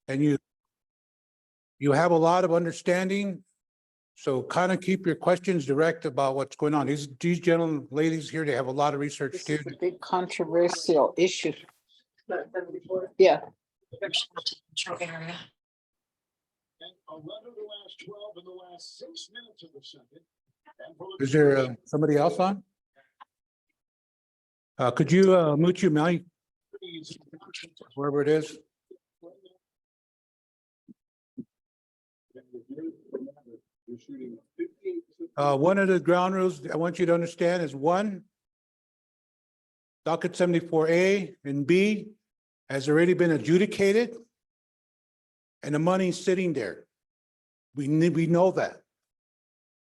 and you have a lot of understanding. So kind of keep your questions direct about what's going on. These gentlemen, ladies here, they have a lot of research This too. is a big controversial issue. Yeah. Metro area. And 11 the last 12 in the last 6 minutes of the second. Is there somebody else on? Could you mute your mic, wherever it is? One of the ground rules I want you to understand is one, docket 74A and B has already been adjudicated and the money's sitting there. We know that.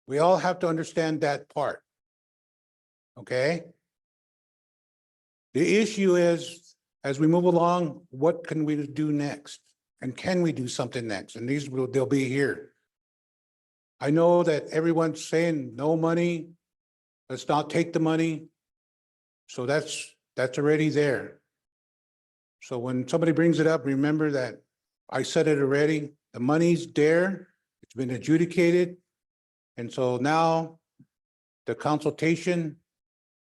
We all have to understand that part. Okay? The issue is, as we move along, what can we do next? And can we do something next? And they'll be here. I know that everyone's saying no money, let's not take the money. So that's already there. So when somebody brings it up, remember that I said it already, the money's there, it's been adjudicated. And so now the consultation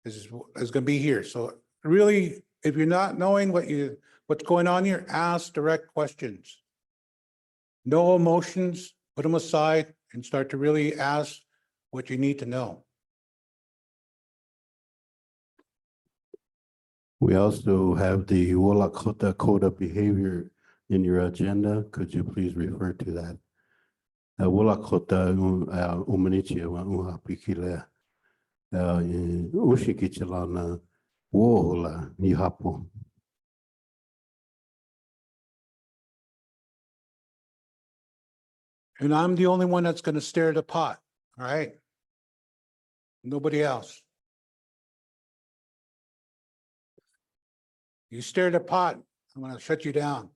is gonna be here. So really, if you're not knowing what's going on here, ask direct questions. No emotions, put them aside and start to really ask what you need to know. We also have the Wolakota Code of Behavior in your agenda. Could you please refer to that? Wolakota umanichia wa uhapikile ushikichalana wohola nihapo. And I'm the only one that's gonna stir the pot, all right? Nobody else. You stir the pot, I'm gonna shut you down.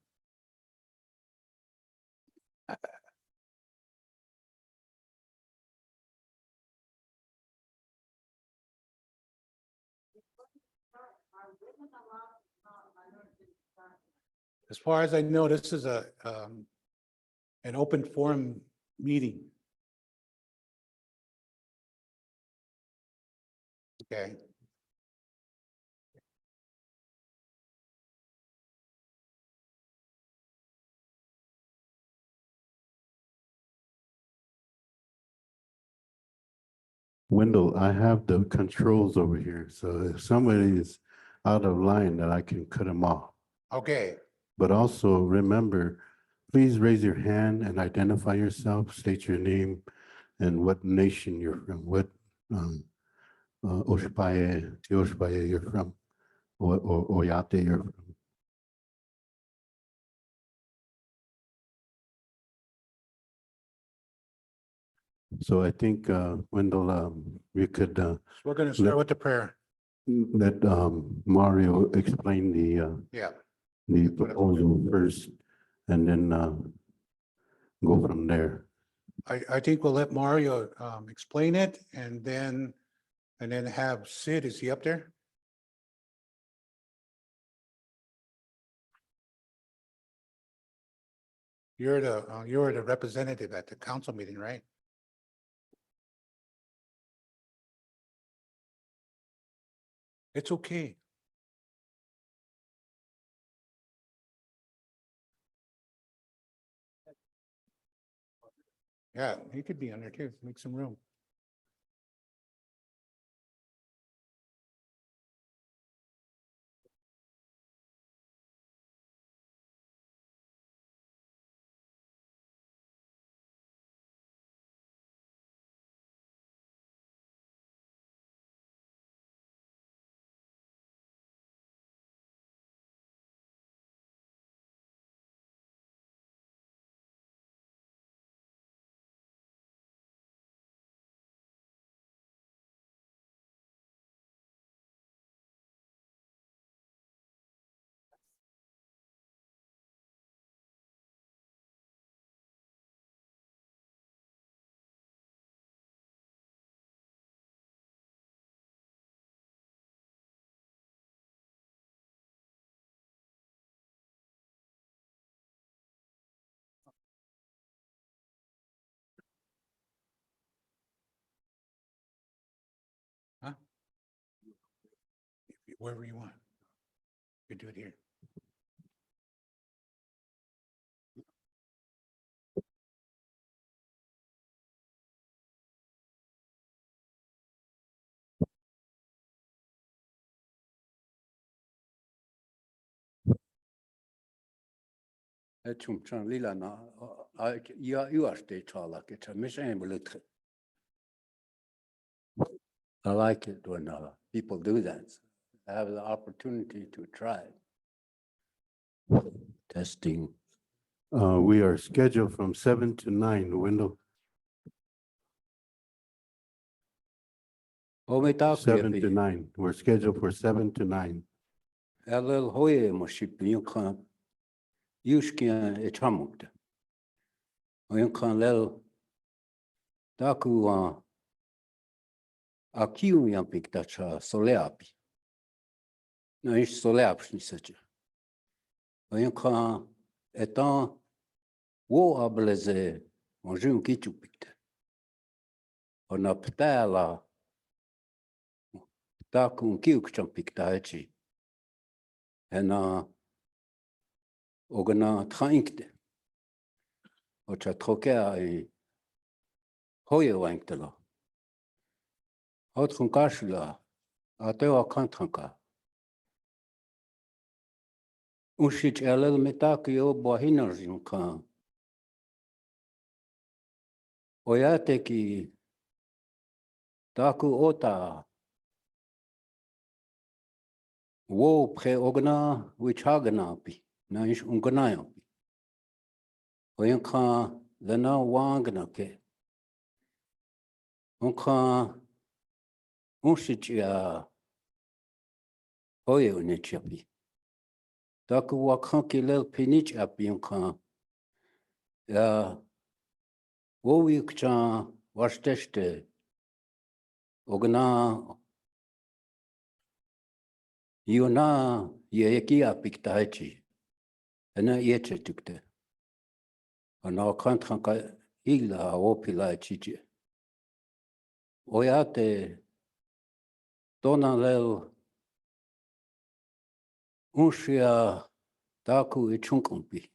As far as I know, this is an open forum meeting. Okay. Wendell, I have the controls over here. So if somebody is out of line, that I can cut them off. Okay, But also remember, please raise your hand and identify yourself, state your name and what nation you're from, what Oshpaye you're from, or Oyate you're from. So I think, Wendell, we could we're gonna start with the prayer. let Mario explain Yeah, the proposal first, and then go from there. I think we'll let Mario explain it and then have Sid, is he up there? You're the representative at the council meeting, right? It's okay. Yeah, he could be on there too, make some room. wherever you want. You do it here. Chumchan lila na you are stay chala get a mission. I like it when people do that. Have the opportunity to try. Testing. We are scheduled from 7 to 9, window Ometa 7 to 9. We're scheduled for 7 to 9. LL hoye moship you can yushkin a chamukta. You can lel daku akiu yan piktacha soleapi. No ish soleap ni such. You can etan wo ableze monjun kichu pikta. On a ptala daku kiuk champikta echi. En ogana trainkte. Ocha trokea e hoye wanktela. Outrunkashla, atewa kantranka. Ushich elel metakio bohinerjinka. Oyate ki taku ota. Wo pre ogna wichaganapi, na ish unganayapi. Oyanka lena wangna ke. Unka Unshichia Oye Unichapi. Taku wakanki lel pinich apinka. Ya Wowikcha washteshte Ogna Yuna Yeki apiktachi. Ena yeche tukte. Ana kantranka ila opila chiche. Oyate Dona lel Unshia Taku ichunkumpi.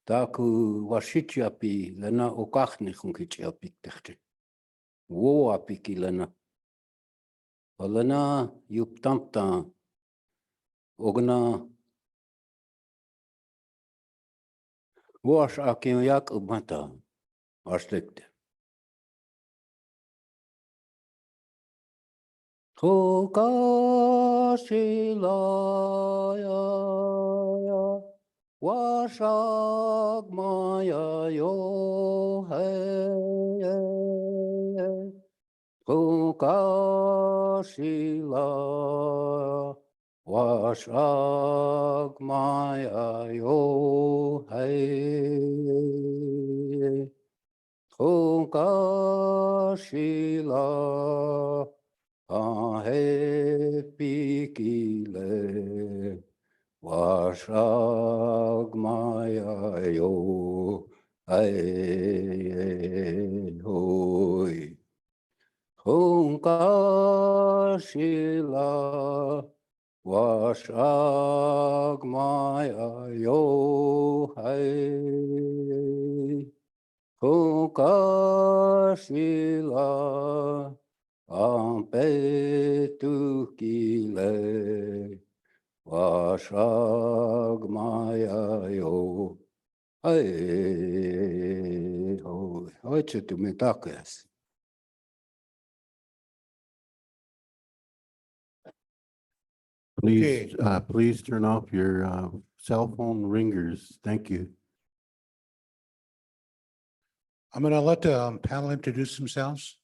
Taku washichiapi lena okachni hunkichiapi techte. Wo apiki lena. Lena yuptamta ogna wash akim yak ubata ashtekte. Tokashilaya washagmaya yo hey Tokashila washagmaya yo hey Tokashila Ahe pikile washagmaya yo ae hoi Hunkashila washagmaya yo hai Hunkashila Ampetukile Washagmaya yo Hey ho Hoichetumitakas. Please, please turn off your cell phone ringers. Thank you. I'm gonna let the panel introduce themselves.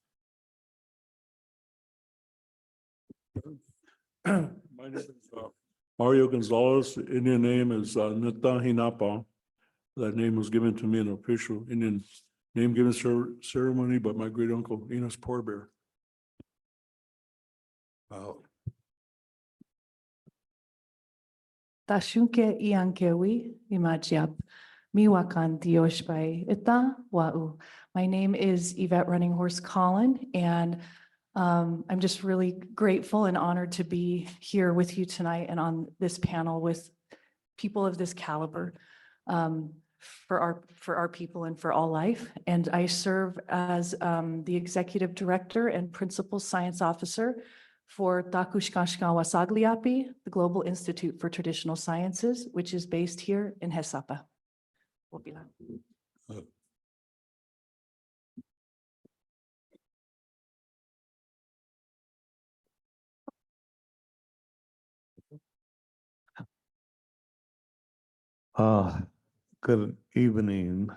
My name is Mario Gonzalez. Indian name is Nita Hinapa. That name was given to me in an official Indian name given ceremony by my great uncle Enos Poorbear. Oh, Tashunke Iankewi Imajiap Miwakan Dioshbai Ita Wau. My name is Yvette Running Horse Collin, and I'm just really grateful and honored to be here with you tonight and on this panel with people of this caliber for our people and for all life. And I serve as the Executive Director and Principal Science Officer for Takushkashka Wasagliapi, the Global Institute for Traditional Sciences, which is based here in Hesapa. Wopila. Good evening.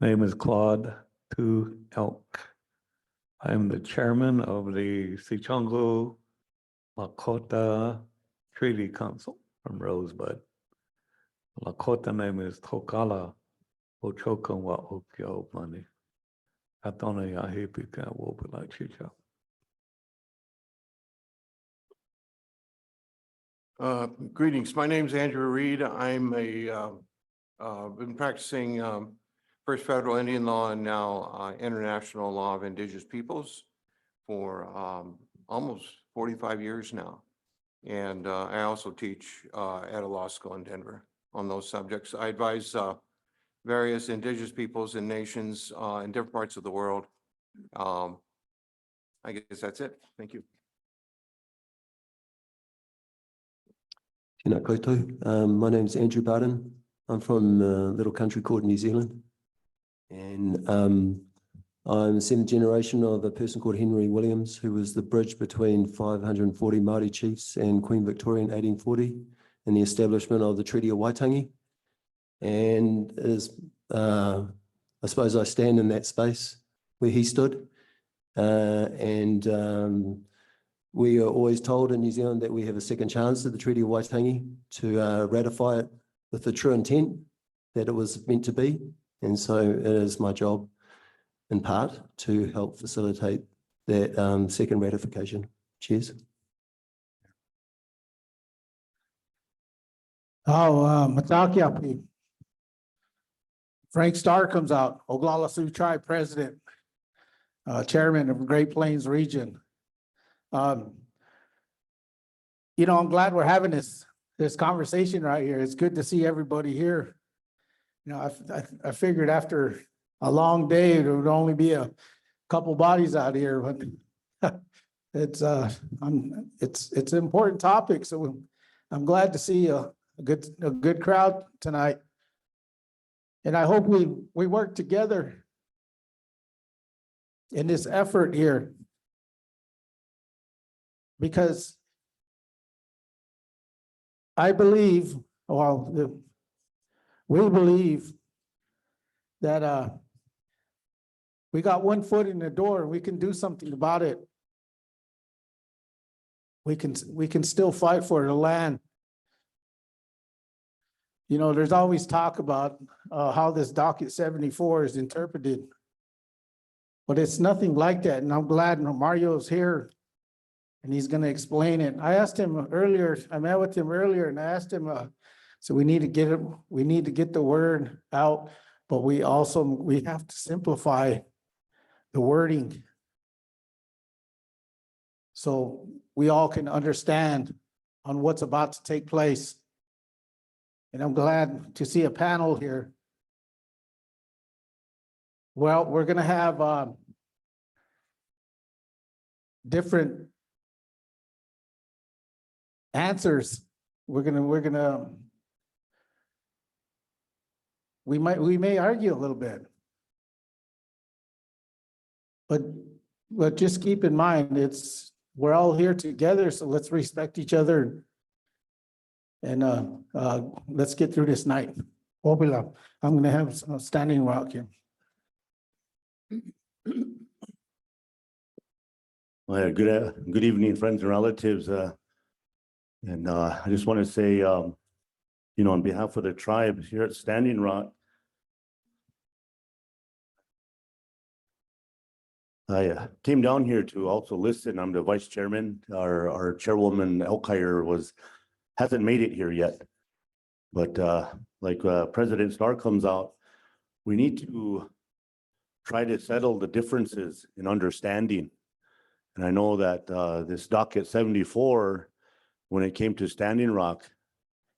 Name is Claude Tu Elk. I'm the chairman of the Sichongo Lakota Treaty Council from Rosebud. Lakota name is Tokala Ochoka wa Okyo Mani. Atone Yahipika Wopila Chicha. Greetings. My name's Andrew Reed. I'm been practicing first federal Indian law and now international law of indigenous peoples for almost 45 years now. And I also teach at a law school in Denver on those subjects. I advise various indigenous peoples and nations in different parts of the world. I guess that's it. Thank you. Tēnā koutou. My name is Andrew Barden. I'm from a little country called New Zealand. And I'm the seventh generation of a person called Henry Williams, who was the bridge between 540 Māori chiefs and Queen Victoria in 1840 and the establishment of the Treaty of Waitangi. And I suppose I stand in that space where he stood. We are always told in New Zealand that we have a second chance at the Treaty of Waitangi to ratify it with the true intent that it was meant to be. And so it is my job, in part, to help facilitate that second ratification. Cheers. Matakiapi. Frank Starr comes out, Oglala Sioux Tribe President, Chairman of Great Plains Region. I'm glad we're having this conversation right here. It's good to see everybody here. I figured after a long day, there would only be a couple bodies out here, but it's an important topic. So I'm glad to see a good crowd tonight. And I hope we work together in this effort here. Because I believe, we believe that we got one foot in the door and we can do something about it. We can still fight for the land. There's always talk about how this Docket 74 is interpreted, but it's nothing like that. And I'm glad Mario's here. And he's going to explain it. I asked him earlier, I met with him earlier and I asked him, so we need to get the word out, but we have to simplify the wording so we all can understand on what's about to take place. And I'm glad to see a panel here. Well, we're going to have different answers. We may argue a little bit, but just keep in mind we're all here together, so let's respect each other and let's get through this night. I'm going to have a standing rock here. Well, good evening, friends and relatives. And I just want to say, on behalf of the tribe here at Standing Rock, I came down here to also listen. I'm the vice chairman. Our chairwoman Elkhire hasn't made it here yet. But like President Starr comes out, we need to try to settle the differences in understanding. And I know that this docket 74, when it came to Standing Rock,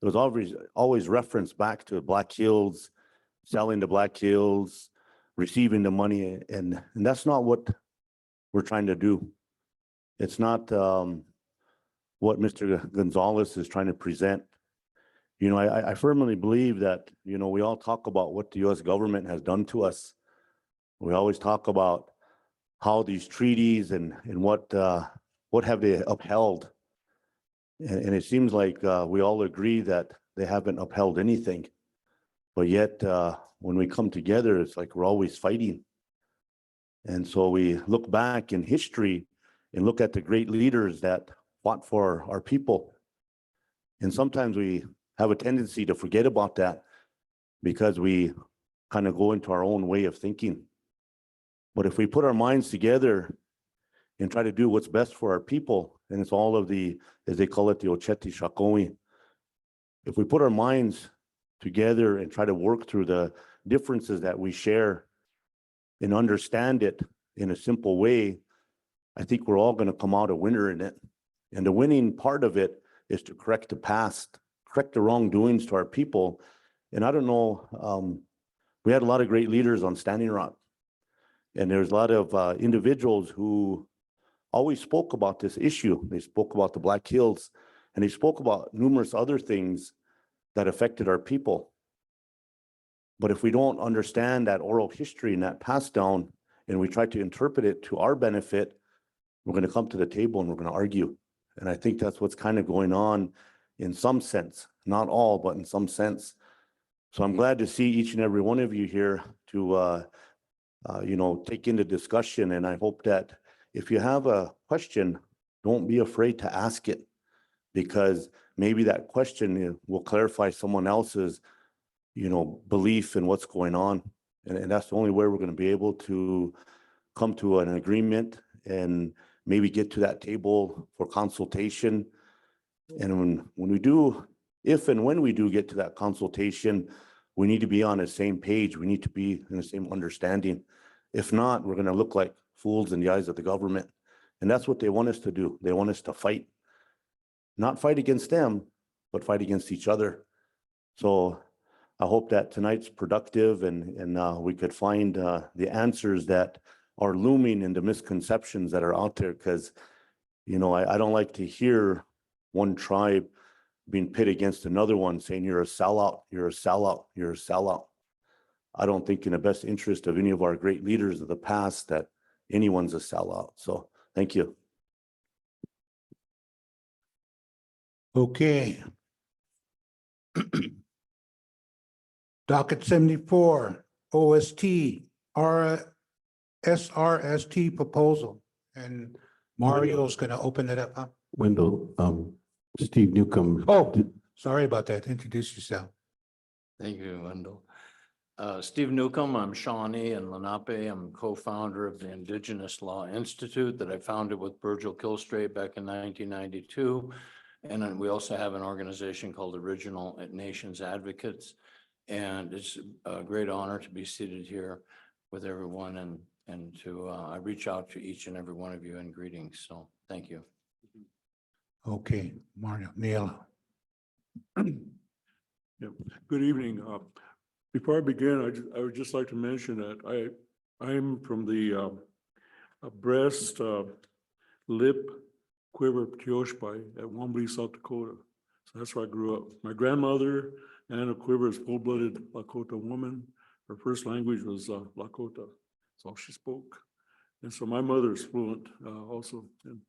it was always referenced back to Black Hills, selling to Black Hills, receiving the money, and that's not what we're trying to do. It's not what Mr. Gonzalez is trying to present. You know, I firmly believe that, you know, we all talk about what the US government has done to us. We always talk about how these treaties and what have they upheld. And it seems like we all agree that they haven't upheld anything. But yet, when we come together, it's like we're always fighting. And so we look back in history and look at the great leaders that fought for our people. And sometimes we have a tendency to forget about that because we kind of go into our own way of thinking. But if we put our minds together and try to do what's best for our people, and it's all of the, as they call it, the Oceti Sakowin. If we put our minds together and try to work through the differences that we share and understand it in a simple way, I think we're all going to come out a winner in it. And the winning part of it is to correct the past, correct the wrongdoings to our people. And I don't know, we had a lot of great leaders on Standing Rock. And there's a lot of individuals who always spoke about this issue. They spoke about the Black Hills, and they spoke about numerous other things that affected our people. But if we don't understand that oral history and that passed down, and we try to interpret it to our benefit, we're going to come to the table and we're going to argue. And I think that's what's kind of going on in some sense, not all, but in some sense. So I'm glad to see each and every one of you here to, you know, take into discussion. And I hope that if you have a question, don't be afraid to ask it, because maybe that question will clarify someone else's, you know, belief in what's going on. And that's the only way we're going to be able to come to an agreement and maybe get to that table for consultation. And when we do, if and when we do get to that consultation, we need to be on the same page. We need to be in the same understanding. If not, we're going to look like fools in the eyes of the government. And that's what they want us to do. They want us to fight, not fight against them, but fight against each other. So I hope that tonight's productive and we could find the answers that are looming in the misconceptions that are out there. Because, you know, I don't like to hear one tribe being pit against another one saying, you're a sellout, you're a sellout, you're a sellout. I don't think in the best interest of any of our great leaders of the past that anyone's a sellout. So thank you. Okay. Docket 74, OST, SRST proposal. And Mario's going to open it up. Huh? Wendell, Steve Newcomb. Oh, sorry about that. Introduce yourself. Thank you, Wendell. Steve Newcomb, I'm Shawnee and Lenape. I'm co-founder of the Indigenous Law Institute that I founded with Virgil Kilstraight back in 1992. And then we also have an organization called Original Nations Advocates. And it's a great honor to be seated here with everyone and to I reach out to each and every one of you in greetings. So thank you. Okay, Mario, Neil. Yeah. Good evening. Before I begin, I would just like to mention that I'm from the breast, lip, quiver Teoshpai at Wombly, South Dakota. So that's where I grew up. My grandmother, Anna Quiver, is full-blooded Lakota woman. Her first language was Lakota. That's all she spoke. And so my mother is fluent also in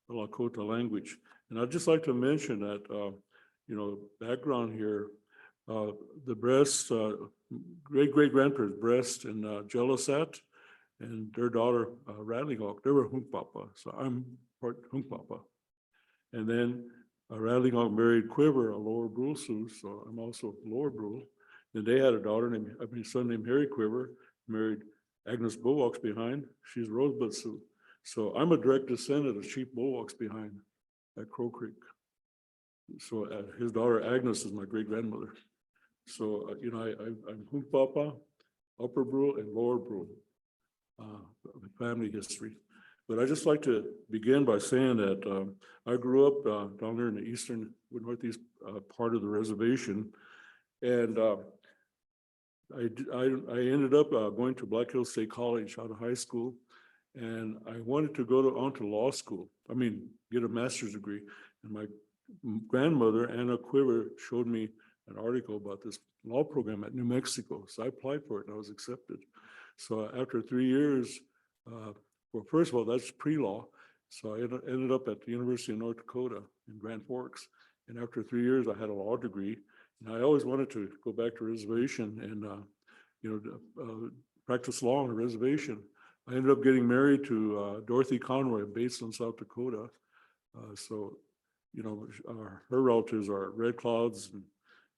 the Lakota language. And I'd just like to mention that, you know, background here, the breast, great-great-grandparents, Breast and Jelisat, and their daughter, Rattling Hawk, they were Hunkpapa. So I'm part Hunkpapa. And then Rattling Hawk married Quiver, a Lower Brule Sioux, so I'm also Lower Brule. And they had a son named Harry Quiver, married Agnes Bulwalks behind. She's Rosebud Sioux. So I'm a direct descendant of Chief Bulwalks behind at Crow Creek. So his daughter Agnes is my great grandmother. So, you know, I'm Hunkpapa, Upper Brule, and Lower Brule, family history. But I'd just like to begin by saying that I grew up down there in the eastern, northeast part of the reservation. And I ended up going to Black Hills State College out of high school. And I wanted to go on to law school. I mean, get a master's degree. And my grandmother, Anna Quiver, showed me an article about this law program at New Mexico. So I applied for it and I was accepted. So after 3 years, well, first of all, that's pre-law. So I ended up at the University of North Dakota in Grand Forks. And after 3 years, I had a law degree. And I always wanted to go back to reservation and, practice law on a reservation. I ended up getting married to Dorothy Conroy of Baseland, South Dakota. Her relatives are Red Clouds and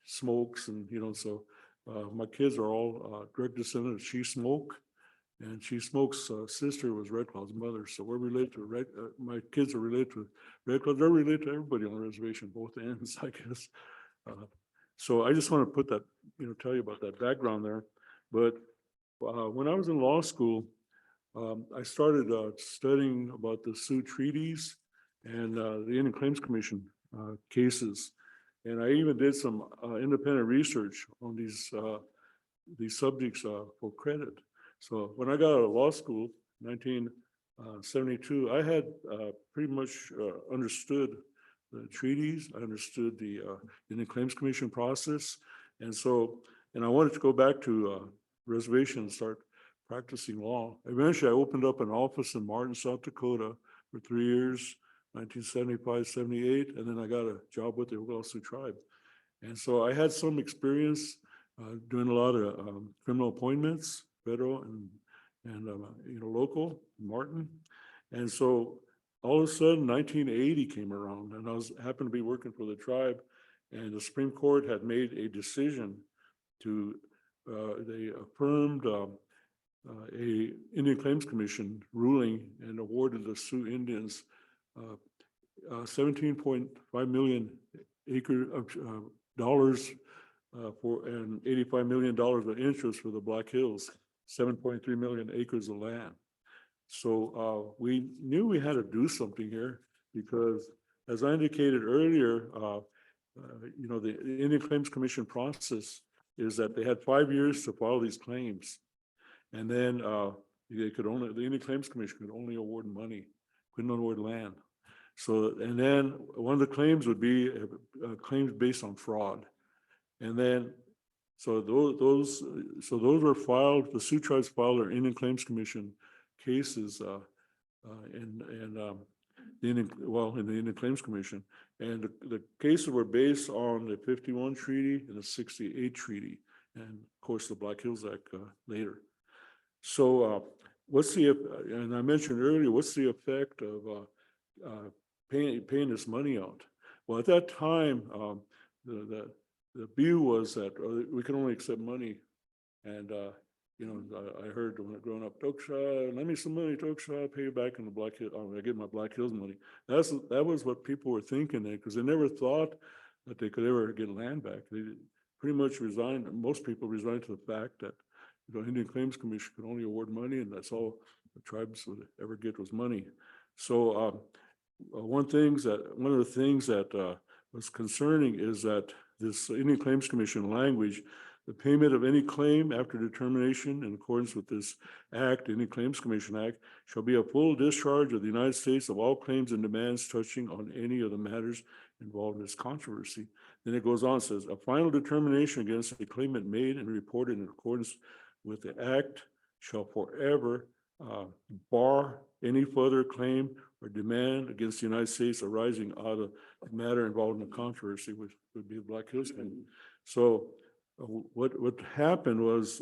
Smokes, and so my kids are all direct descendants. She Smoke, and She Smoke's sister was Red Cloud's mother. So we're related to my kids are related to Red Clouds. They're related to everybody on the reservation, both ends, I guess. So I just want to put that, tell you about that background there. But when I was in law school, I started studying about the Sioux treaties and the Indian Claims Commission cases. And I even did some independent research on these subjects for credit. So when I got out of law school, 1972, I had pretty much understood the treaties. I understood the Indian Claims Commission process. And I wanted to go back to reservation and start practicing law. Eventually, I opened up an office in Martin, South Dakota for 3 years, 1975, 78, and then I got a job with the Oglala Sioux tribe. And so I had some experience doing a lot of criminal appointments, federal and local, Martin. And so all of a sudden, 1980 came around, and happened to be working for the tribe, and the Supreme Court had made a decision to, they affirmed a Indian Claims Commission ruling and awarded the Sioux Indians 17.5 million dollars for and $85 million of interest for the Black Hills, 7.3 million acres of land. So we knew we had to do something here because, as I indicated earlier, the Indian Claims Commission process is that they had 5 years to file these claims. And then the Indian Claims Commission could only award money, couldn't award land. So, and then one of the claims would be claims based on fraud. And then, so those were filed, the Sioux tribes filed their Indian Claims Commission cases in the Indian Claims Commission. And the cases were based on the 51 treaty and the 68 treaty, and of course the Black Hills Act later. So and I mentioned earlier, what's the effect of paying this money out? Well, at that time, the view was that we can only accept money. And, I heard when I was growing up, Toksha, lend me some money, Toksha, I'll pay you back in the Black Hills, I get my Black Hills money. That was what people were thinking there, because they never thought that they could ever get land back. They pretty much resigned, most people resigned to the fact that the Indian Claims Commission could only award money, and that's all the tribes would ever get was money. So one of the things that was concerning is that this Indian Claims Commission language, the payment of any claim after determination in accordance with this act, Indian Claims Commission Act, shall be a full discharge of the United States of all claims and demands touching on any of the matters involved in this controversy. Then it goes on and says, a final determination against a claimant made and reported in accordance with the act shall forever bar any further claim or demand against the United States arising out of the matter involved in the controversy, which would be the Black Hills claim. So what happened was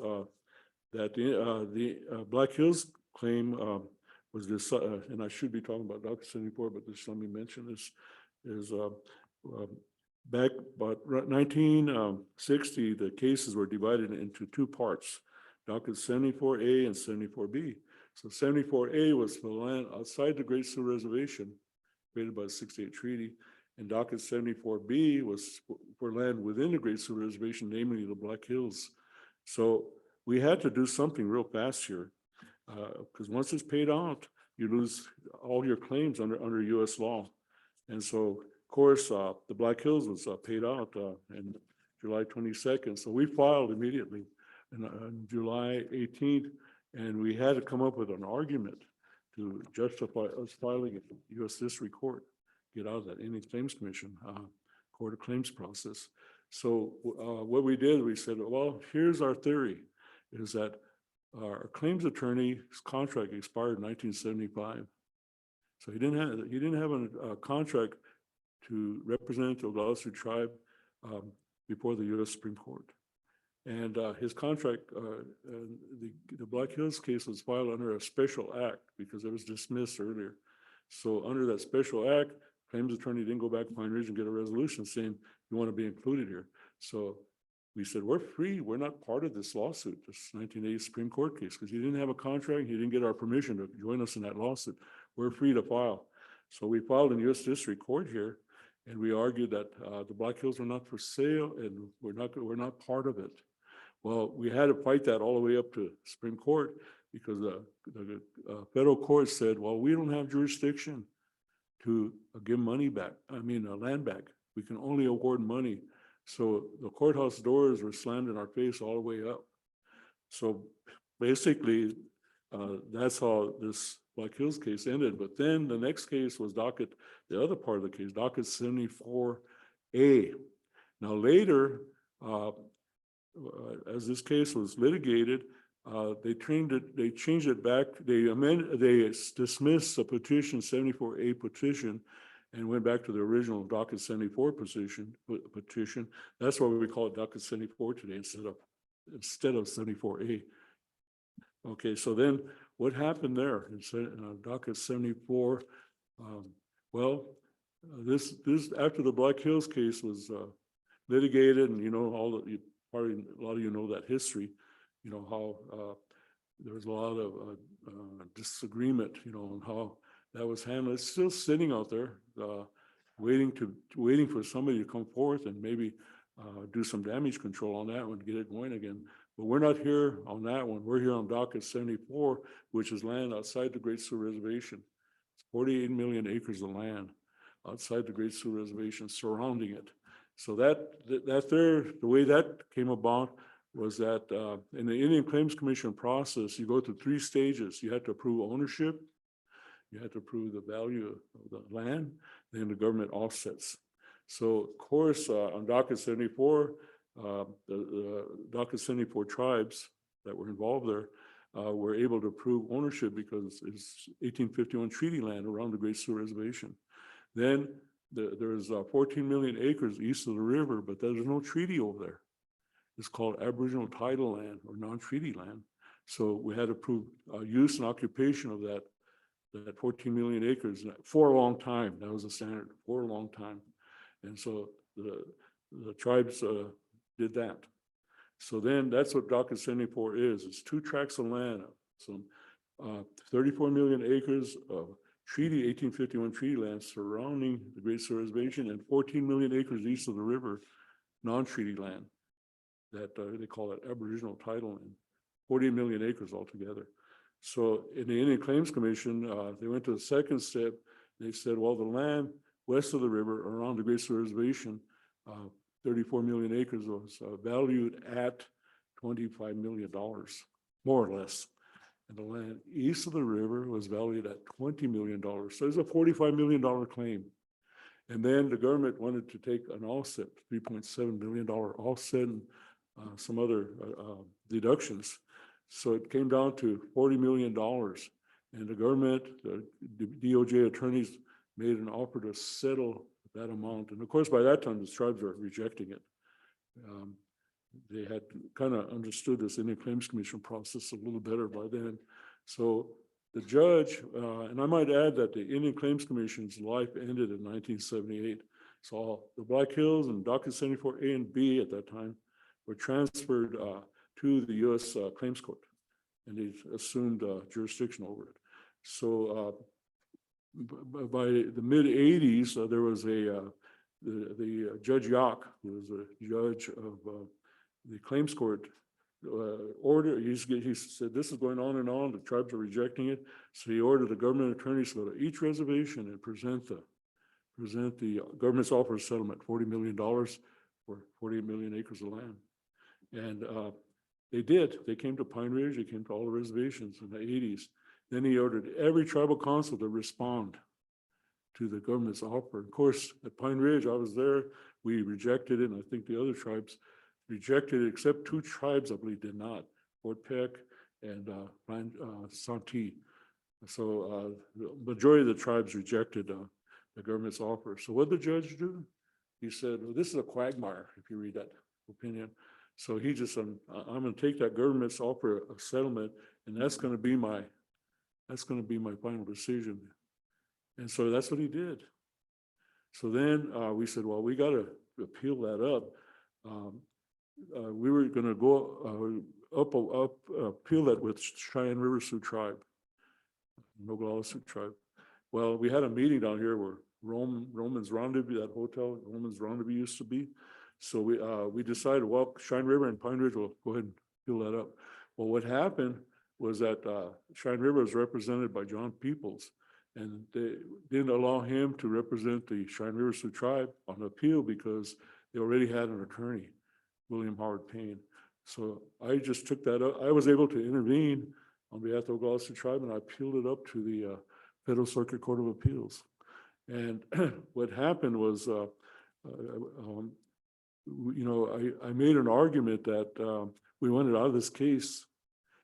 that the Black Hills claim was this, and I should be talking about Docket 74, but just let me mention this, is back about 1960, the cases were divided into two parts, Docket 74A and 74B. So 74A was for land outside the Great Sioux Reservation, created by the 68 Treaty, and Docket 74B was for land within the Great Sioux Reservation, namely the Black Hills. So we had to do something real fast here, because once it's paid out, you lose all your claims under US law. And so, of course, the Black Hills was paid out in July 22nd. So we filed immediately on July 18th, and we had to come up with an argument to justify us filing it in US District Court, get out of that Indian Claims Commission Court of Claims process. So what we did, we said, well, here's our theory, is that our claims attorney's contract expired in 1975. So he didn't have a contract to represent the Oglala tribe before the U.S. Supreme Court. And his contract, the Black Hills case was filed under a special act because it was dismissed earlier. So under that special act, claims attorney didn't go back to Pine Ridge and get a resolution saying you want to be included here. So we said, we're free. We're not part of this lawsuit, this 1980 Supreme Court case, because he didn't have a contract. He didn't get our permission to join us in that lawsuit. We're free to file. So we filed in U.S. District Court here, and we argued that the Black Hills were not for sale and we're not part of it. Well, we had to fight that all the way up to Supreme Court because the federal court said, well, we don't have jurisdiction to give money back. Land back. We can only award money. So the courthouse doors were slammed in our face all the way up. So basically, that's how this Black Hills case ended. But then the next case was Docket, the other part of the case, Docket 74A. Now later, as this case was litigated, they changed it back. They dismissed the petition 74A petition and went back to the original Docket 74 petition. That's why we call it Docket 74 today instead of 74A. Okay, so then what happened there in Docket 74? This after the Black Hills case was litigated, and probably a lot of you know that history. You know how there was a lot of disagreement, on how that was handled. It's still sitting out there, waiting for somebody to come forth and maybe do some damage control on that one, get it going again. But we're not here on that one. We're here on Docket 74, which is land outside the Great Sioux Reservation. It's 48 million acres of land outside the Great Sioux Reservation surrounding it. So the way that came about was that in the Indian Claims Commission process, you go through 3 stages. You have to approve ownership, you have to approve the value of the land, then the government offsets. So of course, on Docket 74, the Docket 74 tribes that were involved there were able to prove ownership because it's 1851 treaty land around the Great Sioux Reservation. Then there's 14 million acres east of the river, but there's no treaty over there. It's called Aboriginal title land or non-treaty land. So we had to prove use and occupation of that 14 million acres for a long time. That was the standard for a long time. And so the tribes did that. So then that's what Docket 74 is. It's 2 tracts of land, some 34 million acres of treaty, 1851 treaty land surrounding the Great Sioux Reservation, and 14 million acres east of the river, non-treaty land that they call it Aboriginal title land, 40 million acres altogether. So in the Indian Claims Commission, they went to the second step. They said, well, the land west of the river around the Great Sioux Reservation, 34 million acres was valued at $25 million, more or less. And the land east of the river was valued at $20 million. So there's a $45 million claim. And then the government wanted to take an offset, $3.7 billion offset, and some other deductions. So it came down to $40 million. And the government, the DOJ attorneys made an offer to settle that amount. And of course, by that time, the tribes were rejecting it. They had kind of understood this Indian Claims Commission process a little better by then. So the judge, and I might add that the Indian Claims Commission's life ended in 1978. So the Black Hills and Docket 74A and B at that time were transferred to the U.S. Claims Court, and they assumed jurisdiction over it. So by the mid-'80s, there was the Judge Yock, who was a judge of the Claims Court, order, he said, this is going on and on, the tribes are rejecting it. So he ordered the government attorneys to go to each reservation and present the government's offer of settlement, $40 million for 48 million acres of land. And they did. They came to Pine Ridge, they came to all the reservations in the 80s. Then he ordered every tribal council to respond to the government's offer. Of course, at Pine Ridge, I was there, we rejected it, and I think the other tribes rejected it, except two tribes, I believe, did not, Fort Peck and Santee. So the majority of the tribes rejected the government's offer. So what did the judge do? He said, well, this is a quagmire, if you read that opinion. So he just said, I'm going to take that government's offer of settlement, and that's going to be my final decision. And so that's what he did. So then we said, well, we got to appeal that up. We were going to go appeal that with Cheyenne River Sioux Tribe, Noglala Sioux Tribe. Well, we had a meeting down here where Romans Rendezvous, that hotel, Romans Rendezvous used to be. So we decided, well, Cheyenne River and Pine Ridge will go ahead and fill that up. Well, what happened was that Cheyenne River was represented by John Peoples, and they didn't allow him to represent the Cheyenne River Sioux Tribe on appeal because they already had an attorney, William Howard Payne. So I just took that up. I was able to intervene on behalf of the Oglala Sioux Tribe, and I appealed it up to the Federal Circuit Court of Appeals. And what happened was, I made an argument that we wanted out of this case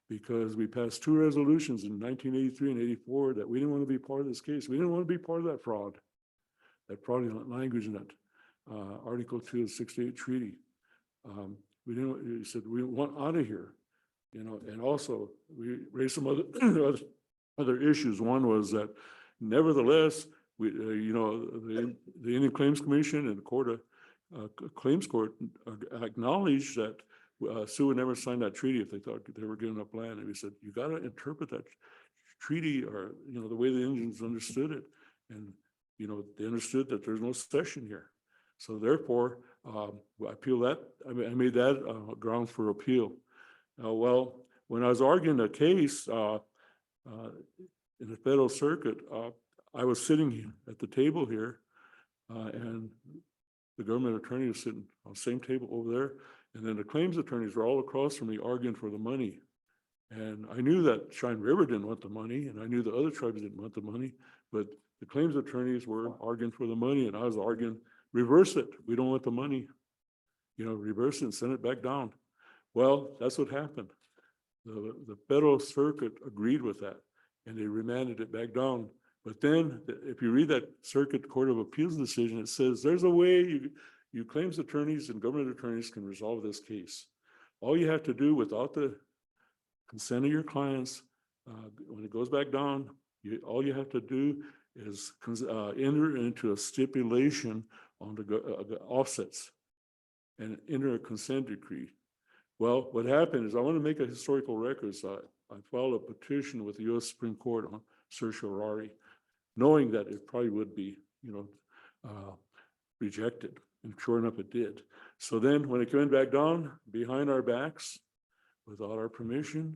because we passed two resolutions in 1983 and 84 that we didn't want to be part of this case. We didn't want to be part of that fraudulent language in that Article 2 of the 68 treaty. We didn't. We said we want out of here, and also we raised some other issues. One was that, nevertheless, we, the Indian Claims Commission and the Claims Court acknowledged that Sioux would never sign that treaty if they thought they were giving up land. And we said, you got to interpret that treaty, or the way the Indians understood it, and they understood that there's no cession here. So therefore, I appeal that. I made that grounds for appeal. Well, when I was arguing the case in the Federal Circuit, I was sitting here at the table here, and the government attorney was sitting on the same table over there, and then the claims attorneys were all across from me arguing for the money. And I knew that Cheyenne River didn't want the money, and I knew the other tribes didn't want the money, but the claims attorneys were arguing for the money, and I was arguing, reverse it. We don't want the money. Reverse it and send it back down. Well, that's what happened. The Federal Circuit agreed with that, and they remanded it back down. But then, if you read that Circuit Court of Appeals decision, it says there's a way you claims attorneys and government attorneys can resolve this case. All you have to do, without the consent of your clients, when it goes back down, all you have to do is enter into a stipulation on the offsets and enter a consent decree. Well, what happened is, I want to make a historical record, so I filed a petition with the U.S. Supreme Court on certiorari, knowing that it probably would be, rejected. And sure enough, it did. So then when it came back down behind our backs, without our permission,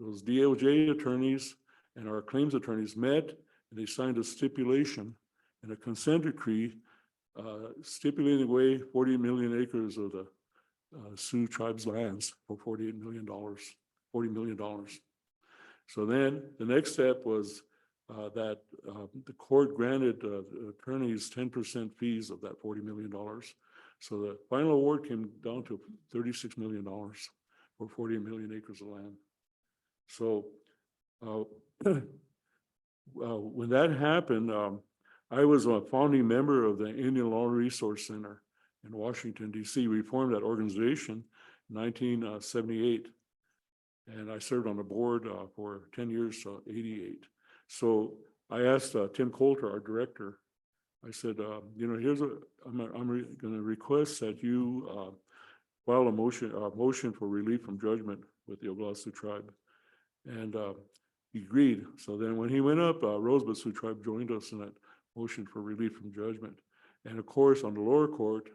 those DOJ attorneys and our claims attorneys met, and they signed a stipulation and a consent decree stipulating away 40 million acres of the Sioux tribes' lands for $48 million, $40 million. So then the next step was that the court granted the attorneys 10% fees of that $40 million. So the final award came down to $36 million for 40 million acres of land. So when that happened, I was a founding member of the Indian Law Resource Center in Washington, D.C. We formed that organization in 1978. And I served on the board for 10 years, 88. So I asked Tim Coulter, our director, I said, I'm going to request that you file a motion for relief from judgment with the Oglala Sioux Tribe. And he agreed. So then when he went up, Rosebud Sioux Tribe joined us in that motion for relief from judgment. And of course, on the lower court,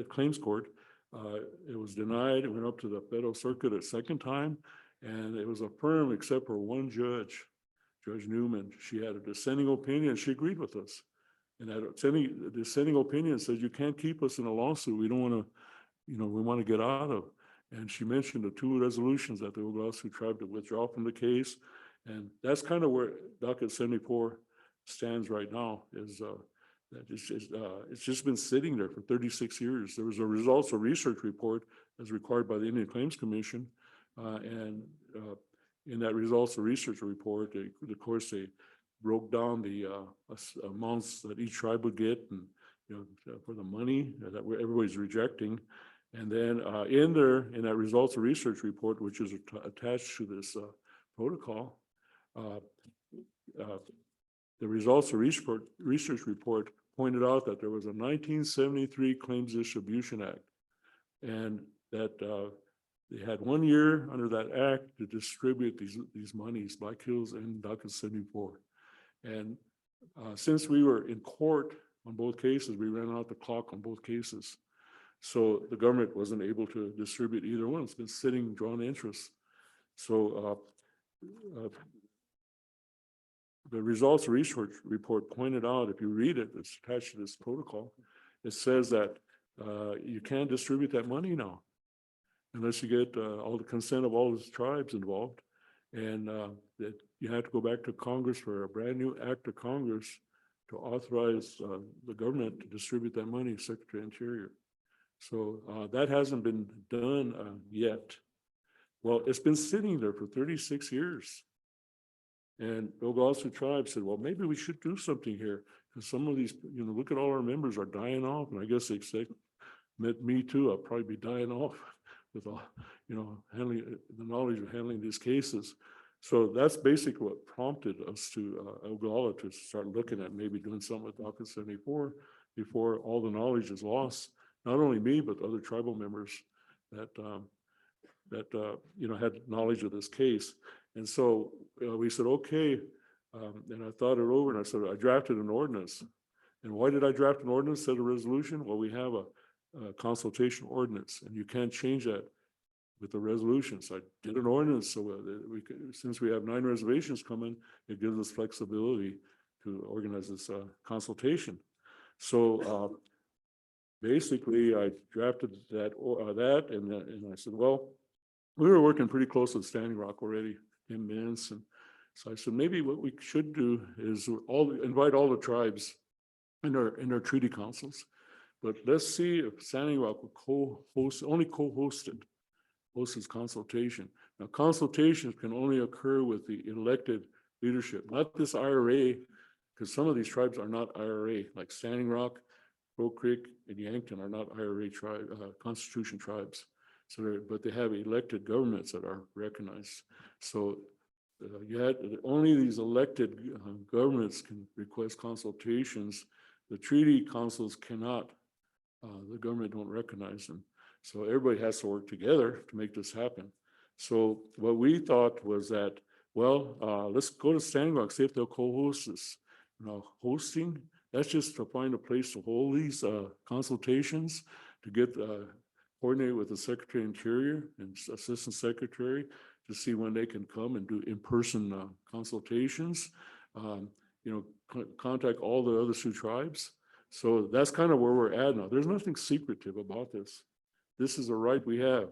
claims court. It was denied. It went up to the federal circuit a second time, and it was affirmed except for one judge, Judge Newman. She had a dissenting opinion. She agreed with us. And that dissenting opinion says you can't keep us in a lawsuit. We don't want to, we want to get out of. And she mentioned the 2 resolutions that the Oglala tribe to withdraw from the case. And that's kind of where Docket 74 stands right now, is that it's just been sitting there for 36 years. There was a results of research report as required by the Indian Claims Commission. And in that results of research report, of course, they broke down the amounts that each tribe would get, and for the money that everybody's rejecting. And then in that results of research report, which is attached to this protocol, the results of research report pointed out that there was a 1973 Claims Distribution Act, and that they had 1 year under that act to distribute these monies, Black Hills and Docket 74. And since we were in court on both cases, we ran out the clock on both cases. So the government wasn't able to distribute either one. It's been sitting, drawn interest. So the results of research report pointed out, if you read it, it's attached to this protocol, it says that you can't distribute that money now unless you get all the consent of all the tribes involved. And that you have to go back to Congress for a brand new act of Congress to authorize the government to distribute that money, Secretary of Interior. So that hasn't been done yet. Well, it's been sitting there for 36 years. And the Oglala tribe said, well, maybe we should do something here, because some of these, look at all our members are dying off. And I guess they expect me too, I'll probably be dying off with all, handling the knowledge of handling these cases. So that's basically what prompted us to Oglala to start looking at maybe doing something with Docket 74 before all the knowledge is lost. Not only me, but other tribal members that had knowledge of this case. And so we said, okay, and I thought it over, and I said, I drafted an ordinance. And why did I draft an ordinance instead of a resolution? Well, we have a consultation ordinance, and you can't change that with the resolution. So I did an ordinance so that since we have 9 reservations coming, it gives us flexibility to organize this consultation. So basically, I drafted that, and I said, well, we were working pretty close with Standing Rock already in minutes, and so I said maybe what we should do is invite all the tribes in our treaty councils, but let's see if Standing Rock will co-host this consultation. Now, consultations can only occur with the elected leadership, not this IRA, because some of these tribes are not IRA, like Standing Rock, Crow Creek, and Yankton are not IRA constitution tribes. So, but they have elected governments that are recognized. So only these elected governments can request consultations. The treaty councils cannot. The government don't recognize them. So everybody has to work together to make this happen. So what we thought was that, well, let's go to Standing Rock, see if they'll co-host this. Hosting, that's just to find a place to hold these consultations, to get coordinate with the Secretary of Interior and Assistant Secretary to see when they can come and do in-person consultations, contact all the other Sioux tribes. So that's kind of where we're at now. There's nothing secretive about this. This is a right we have.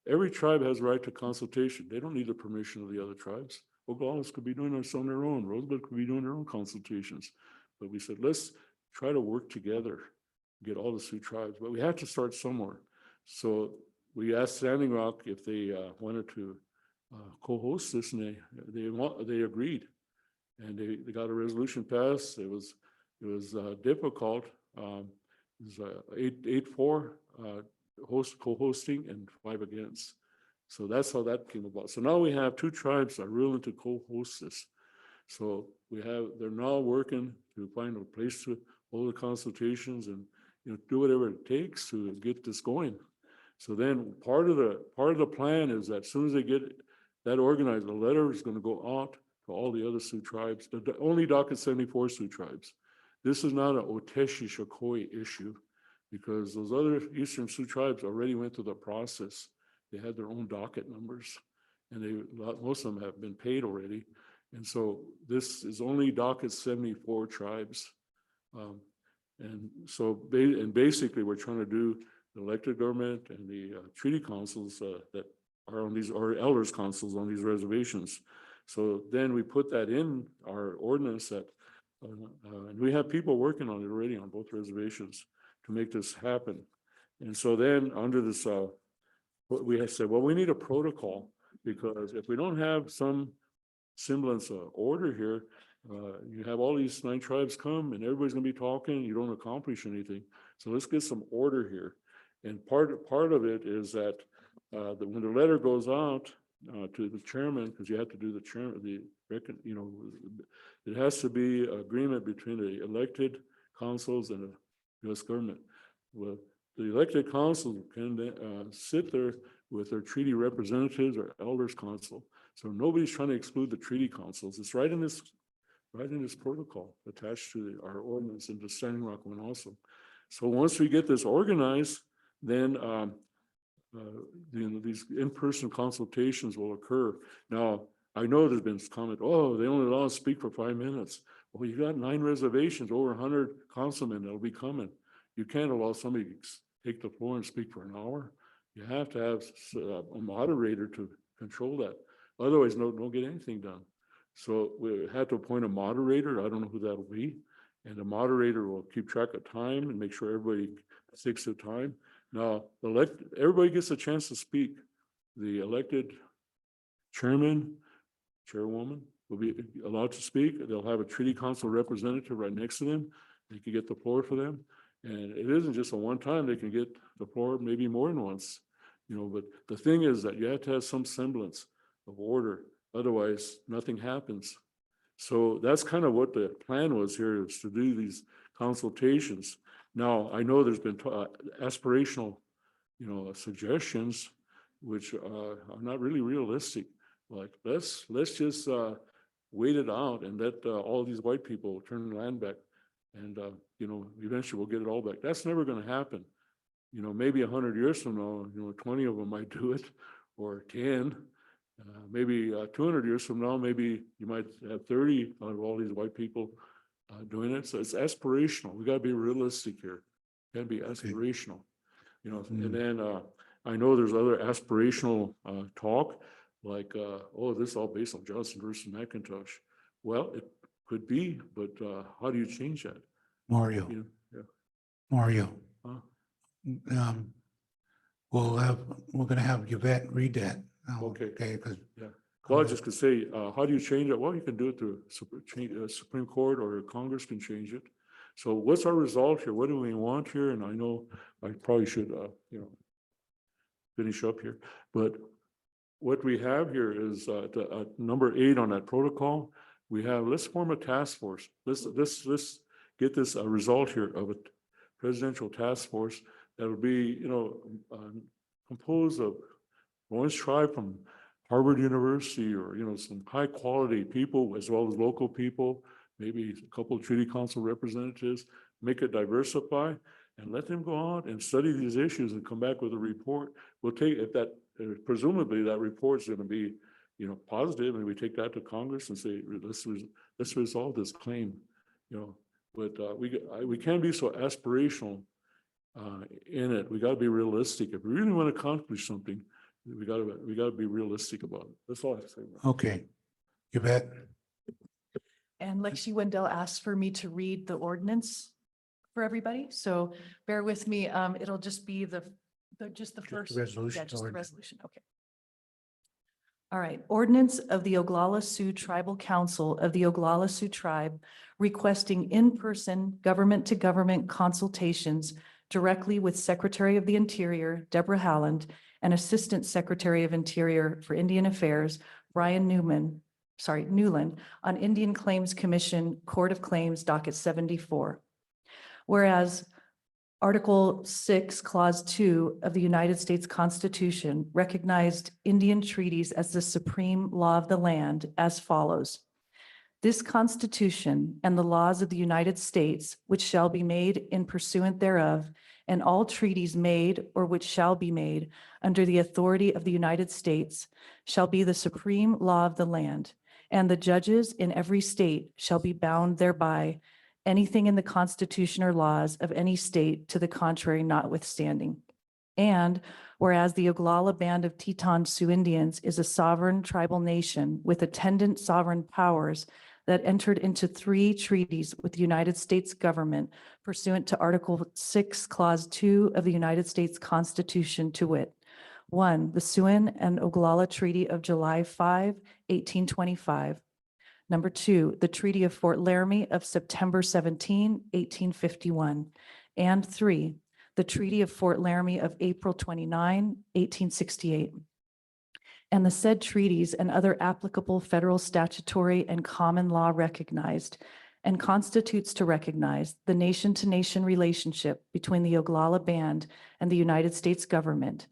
Every tribe has a right to consultation. They don't need the permission of the other tribes. Oglalas could be doing this on their own. Rosebud could be doing their own consultations. But we said, let's try to work together, get all the Sioux tribes. But we have to start somewhere. So we asked Standing Rock if they wanted to co-host this, and they agreed, and they got a resolution passed. It was difficult. It was 8-4 co-hosting and 5 against. So that's how that came about. So now we have 2 tribes that are willing to co-host this. So they're now working to find a place to hold the consultations and do whatever it takes to get this going. So then part of the plan is that as soon as they get that organized, a letter is going to go out to all the other Sioux tribes, only Docket 74 Sioux tribes. this is not an Oceti Sakowin issue because those other Eastern Sioux tribes already went through the process. They had their own docket numbers and most of them have been paid already. And so this is only docket 74 tribes. And so basically we're trying to do the elected government and the treaty councils that are on these, or elders councils on these reservations. So then we put that in our ordinance that, and we have people working on it already on both reservations to make this happen. And so then under this, we have said, well, we need a protocol because if we don't have some semblance of order here, you have all these 9 tribes come and everybody's gonna be talking, you don't accomplish anything. So let's get some order here. And part of it is that when the letter goes out to the chairman, because you have to do the chairman, it has to be agreement between the elected councils and the US government. Well, the elected council can sit there with their treaty representatives or elders council. So nobody's trying to exclude the treaty councils. It's right in this protocol attached to our ordinance and the Standing Rock one also. So once we get this organized, then these in-person consultations will occur. Now, I know there's been comment, oh, they only allow us to speak for 5 minutes. Well, you got 9 reservations, over 100 councilmen that'll be coming. You can't allow somebody to take the floor and speak for an hour. You have to have a moderator to control that. Otherwise, don't get anything done. So we had to appoint a moderator. I don't know who that'll be. And the moderator will keep track of time and make sure everybody sticks to time. Now, everybody gets a chance to speak. The elected chairman, chairwoman will be allowed to speak. They'll have a treaty council representative right next to them. They can get the floor for them. And it isn't just a one time, they can get the floor maybe more than once. But the thing is that you have to have some semblance of order. Otherwise, nothing happens. So that's kind of what the plan was here, is to do these consultations. Now, I know there's been aspirational, suggestions, which are not really realistic. Like, let's just wait it out and let all these white people turn the land back. And, eventually we'll get it all back. That's never going to happen. Maybe 100 years from now, 20 of them might do it, or 10. Maybe 200 years from now, maybe you might have 30 out of all these white people doing it. So it's aspirational. We got to be realistic here. Got to be aspirational, And then I know there's other aspirational talk, like, oh, this is all based on Johnson versus McIntosh. Well, it could be, but how do you change that? Mario, Yeah. Mario. Huh? We're gonna have Yvette read that. Okay. Okay, because. Yeah. Well, I just could say, how do you change it? Well, you can do it through Supreme Court, or Congress can change it. So what's our result here? What do we want here? And I know I probably should, finish up here, but what we have here is number 8 on that protocol. We have, let's form a task force. Let's get this result here of a presidential task force that will be, composed of Lawrence Tribe from Harvard University, or, some high quality people, as well as local people, maybe a couple of treaty council representatives, make it diversify and let them go out and study these issues and come back with a report. We'll take, if that, presumably that report's going to be, positive, and we take that to Congress and say, let's resolve this claim, but we can't be so aspirational in it. We got to be realistic. If we really want to accomplish something, we got to be realistic about it. That's all I have to say. Okay, Yvette. And Lexi Wendell asked for me to read the ordinance for everybody, so bear with me. It'll just be the first. resolution, Yeah, just the or- resolution, okay. All right, ordinance of the Oglala Sioux Tribal Council of the Oglala Sioux Tribe requesting in-person government-to-government consultations directly with Secretary of the Interior, Deborah Haaland, and Assistant Secretary of Interior for Indian Affairs, Brian Newland, on Indian Claims Commission, Court of Claims, Docket 74. Whereas Article 6, Clause 2 of the United States Constitution recognized Indian treaties as the supreme law of the land as follows. This Constitution and the laws of the United States, which shall be made in pursuant thereof, and all treaties made or which shall be made under the authority of the United States, shall be the supreme law of the land, and the judges in every state shall be bound thereby, anything in the Constitution or laws of any state to the contrary notwithstanding. And whereas the Oglala Band of Teton Sioux Indians is a sovereign tribal nation with attendant sovereign powers that entered into 3 treaties with the United States government pursuant to Article 6, Clause 2 of the United States Constitution, to wit: 1, the Siouan and Oglala Treaty of July 5, 1825. Number 2, the Treaty of Fort Laramie of September 17, 1851. And 3, the Treaty of Fort Laramie of April 29, 1868. And the said treaties and other applicable federal statutory and common law recognized and constitutes to recognize the nation-to-nation relationship between the Oglala Band and the United States government.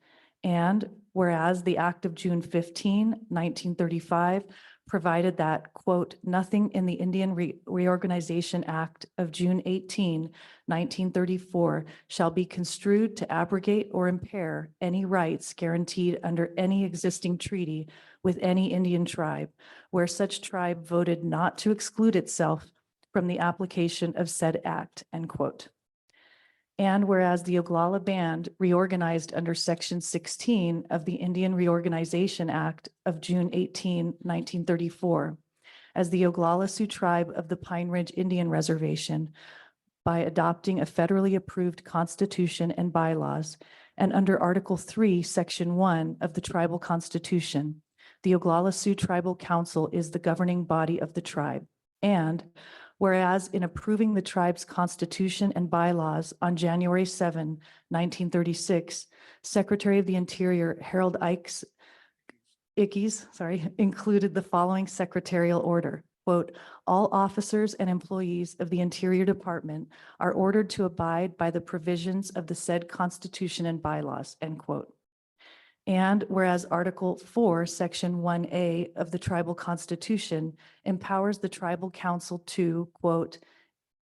And whereas the Act of June 15, 1935 provided that, quote, nothing in the Indian Reorganization Act of June 18, 1934 shall be construed to abrogate or impair any rights guaranteed under any existing treaty with any Indian tribe, where such tribe voted not to exclude itself from the application of said act, end quote. And whereas the Oglala Band reorganized under Section 16 of the Indian Reorganization Act of June 18, 1934, as the Oglala Sioux Tribe of the Pine Ridge Indian Reservation by adopting a federally approved constitution and bylaws, and under Article 3, Section 1 of the Tribal Constitution, the Oglala Sioux Tribal Council is the governing body of the tribe. And whereas in approving the tribe's constitution and bylaws on January 7, 1936, Secretary of the Interior Harold Ickes included the following secretarial order, quote, all officers and employees of the Interior Department are ordered to abide by the provisions of the said constitution and bylaws, end quote. And whereas Article 4, Section 1A of the Tribal Constitution empowers the Tribal Council to, quote,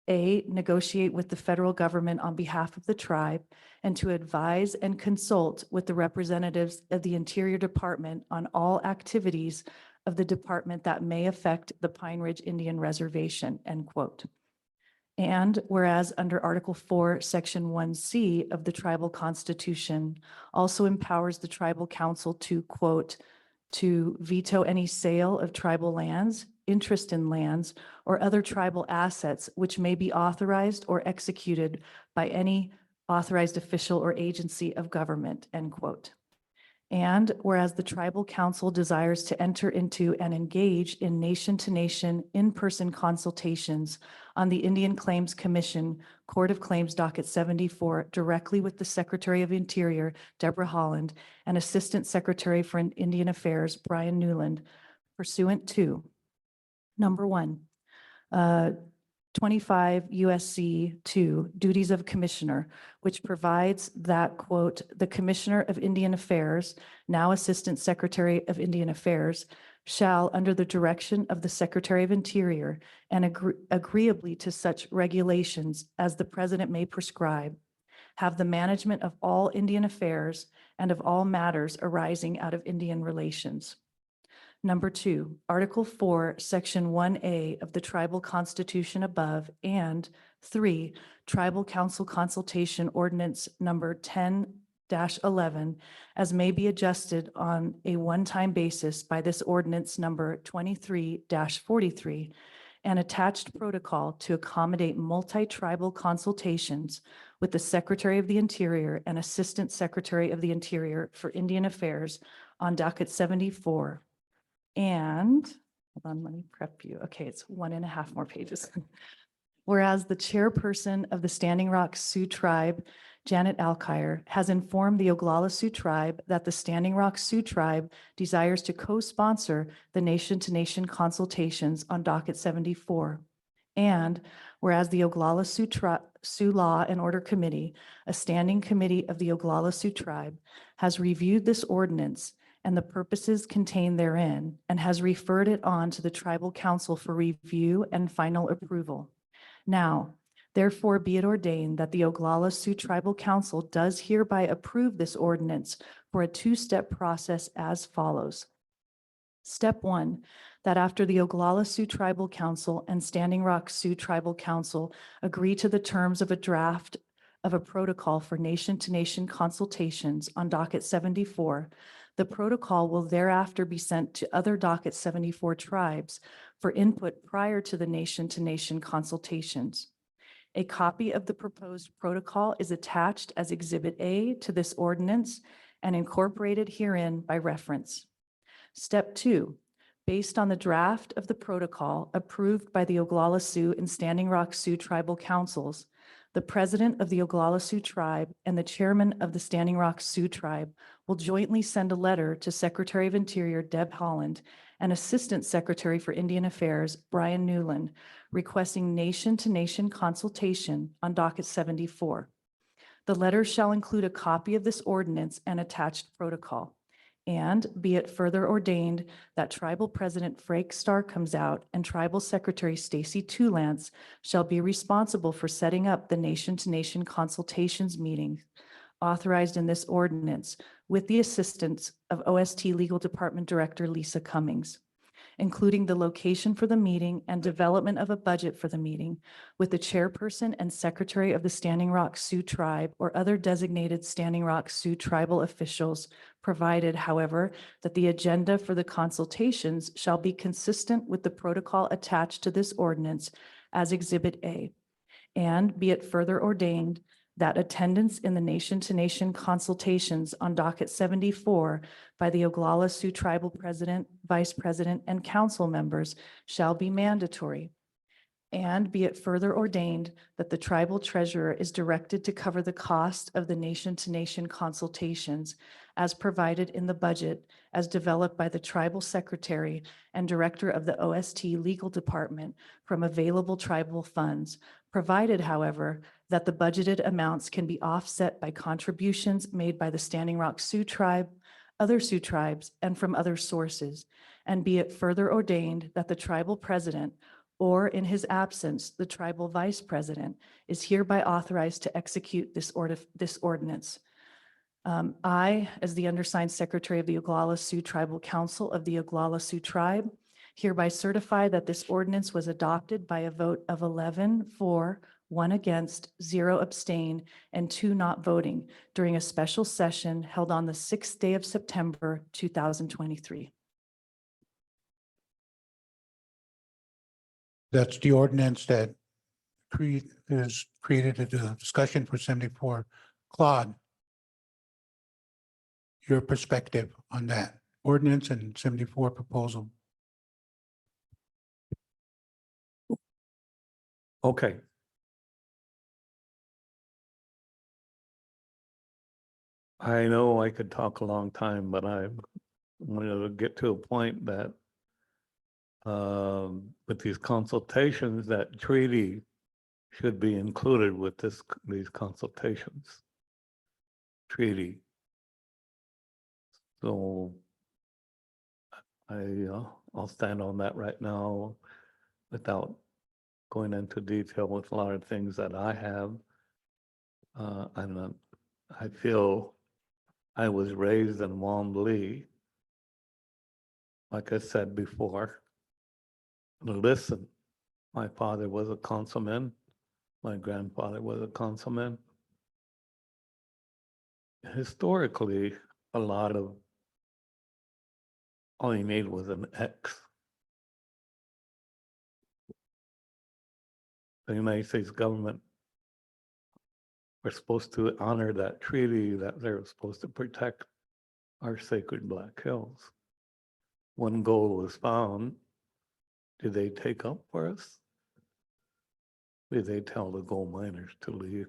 A, negotiate with the federal government on behalf of the tribe, and to advise and consult with the representatives of the Interior Department on all activities of the department that may affect the Pine Ridge Indian Reservation, end quote. And whereas under Article 4, Section 1C of the Tribal Constitution also empowers the Tribal Council to, quote, to veto any sale of tribal lands, interest in lands, or other tribal assets which may be authorized or executed by any authorized official or agency of government, end quote. And whereas the Tribal Council desires to enter into and engage in nation-to-nation in-person consultations on the Indian Claims Commission Court of Claims Docket 74 directly with the Secretary of Interior, Deborah Holland, and Assistant Secretary for Indian Affairs, Brian Newland, pursuant to, number 1, 25 USC 2, Duties of Commissioner, which provides that, quote, the Commissioner of Indian Affairs, now Assistant Secretary of Indian Affairs, shall, under the direction of the Secretary of Interior and agreeably to such regulations as the President may prescribe, have the management of all Indian affairs and of all matters arising out of Indian relations. Number 2, Article 4, Section 1A of the Tribal Constitution above, and 3, Tribal Council Consultation Ordinance Number 10-11, as may be adjusted on a one-time basis by this ordinance number 23-43, and attached protocol to accommodate multi-tribal consultations with the Secretary of the Interior and Assistant Secretary of the Interior for Indian Affairs on Docket 74. And, hold on, let me prep you. Okay, it's 1.5 more pages. Whereas the chairperson of the Standing Rock Sioux Tribe, Janet Alkire, has informed the Oglala Sioux Tribe that the Standing Rock Sioux Tribe desires to co-sponsor the nation-to-nation consultations on Docket 74. And whereas the Oglala Sioux Law and Order Committee, a standing committee of the Oglala Sioux Tribe, has reviewed this ordinance and the purposes contained therein, and has referred it on to the Tribal Council for review and final approval. Now, therefore be it ordained that the Oglala Sioux Tribal Council does hereby approve this ordinance for a two-step process as follows. Step 1, that after the Oglala Sioux Tribal Council and Standing Rock Sioux Tribal Council agree to the terms of a draft of a protocol for nation-to-nation consultations on Docket 74, the protocol will thereafter be sent to other Docket 74 tribes for input prior to the nation-to-nation consultations. A copy of the proposed protocol is attached as Exhibit A to this ordinance and incorporated herein by reference. Step 2, based on the draft of the protocol approved by the Oglala Sioux and Standing Rock Sioux Tribal Councils, the president of the Oglala Sioux Tribe and the chairman of the Standing Rock Sioux Tribe will jointly send a letter to Secretary of Interior Deb Haaland and Assistant Secretary for Indian Affairs Brian Newland requesting nation-to-nation consultation on Docket 74. The letter shall include a copy of this ordinance and attached protocol. And be it further ordained that Tribal President Frank Starr comes out and Tribal Secretary Stacy Tulance shall be responsible for setting up the nation-to-nation consultations meeting authorized in this ordinance with the assistance of OST Legal Department Director Lisa Cummings, including the location for the meeting and development of a budget for the meeting, with the chairperson and secretary of the Standing Rock Sioux Tribe or other designated Standing Rock Sioux tribal officials, provided, however, that the agenda for the consultations shall be consistent with the protocol attached to this ordinance as Exhibit A. And be it further ordained that attendance in the nation-to-nation consultations on Docket 74 by the Oglala Sioux Tribal President, Vice President, and Council members shall be mandatory. And be it further ordained that the Tribal Treasurer is directed to cover the cost of the nation-to-nation consultations as provided in the budget as developed by the Tribal Secretary and Director of the OST Legal Department from available tribal funds, provided, however, that the budgeted amounts can be offset by contributions made by the Standing Rock Sioux Tribe, other Sioux tribes, and from other sources. And be it further ordained that the Tribal President, or in his absence, the Tribal Vice President, is hereby authorized to execute this ordinance. I, as the undersigned Secretary of the Oglala Sioux Tribal Council of the Oglala Sioux Tribe, hereby certify that this ordinance was adopted by a vote of 11 for, 1 against, 0 abstain, and 2 not voting during a special session held on the 6th day of September, 2023. That's the ordinance that has created a discussion for 74. Claude, your perspective on that ordinance and 74 proposal. Okay. I know I could talk a long time, but I wanted to get to a point that with these consultations, that treaty should be included with these consultations. Treaty. So I'll stand on that right now without going into detail with a lot of things that I have. I feel I was raised in Wombly, like I said before. Listen, my father was a councilman. My grandfather was a councilman. Historically, a lot of, all you need was an X. The United States government were supposed to honor that treaty, that they were supposed to protect our sacred Black Hills. One goal was found. Did they take up for us? Did they tell the gold miners to leave?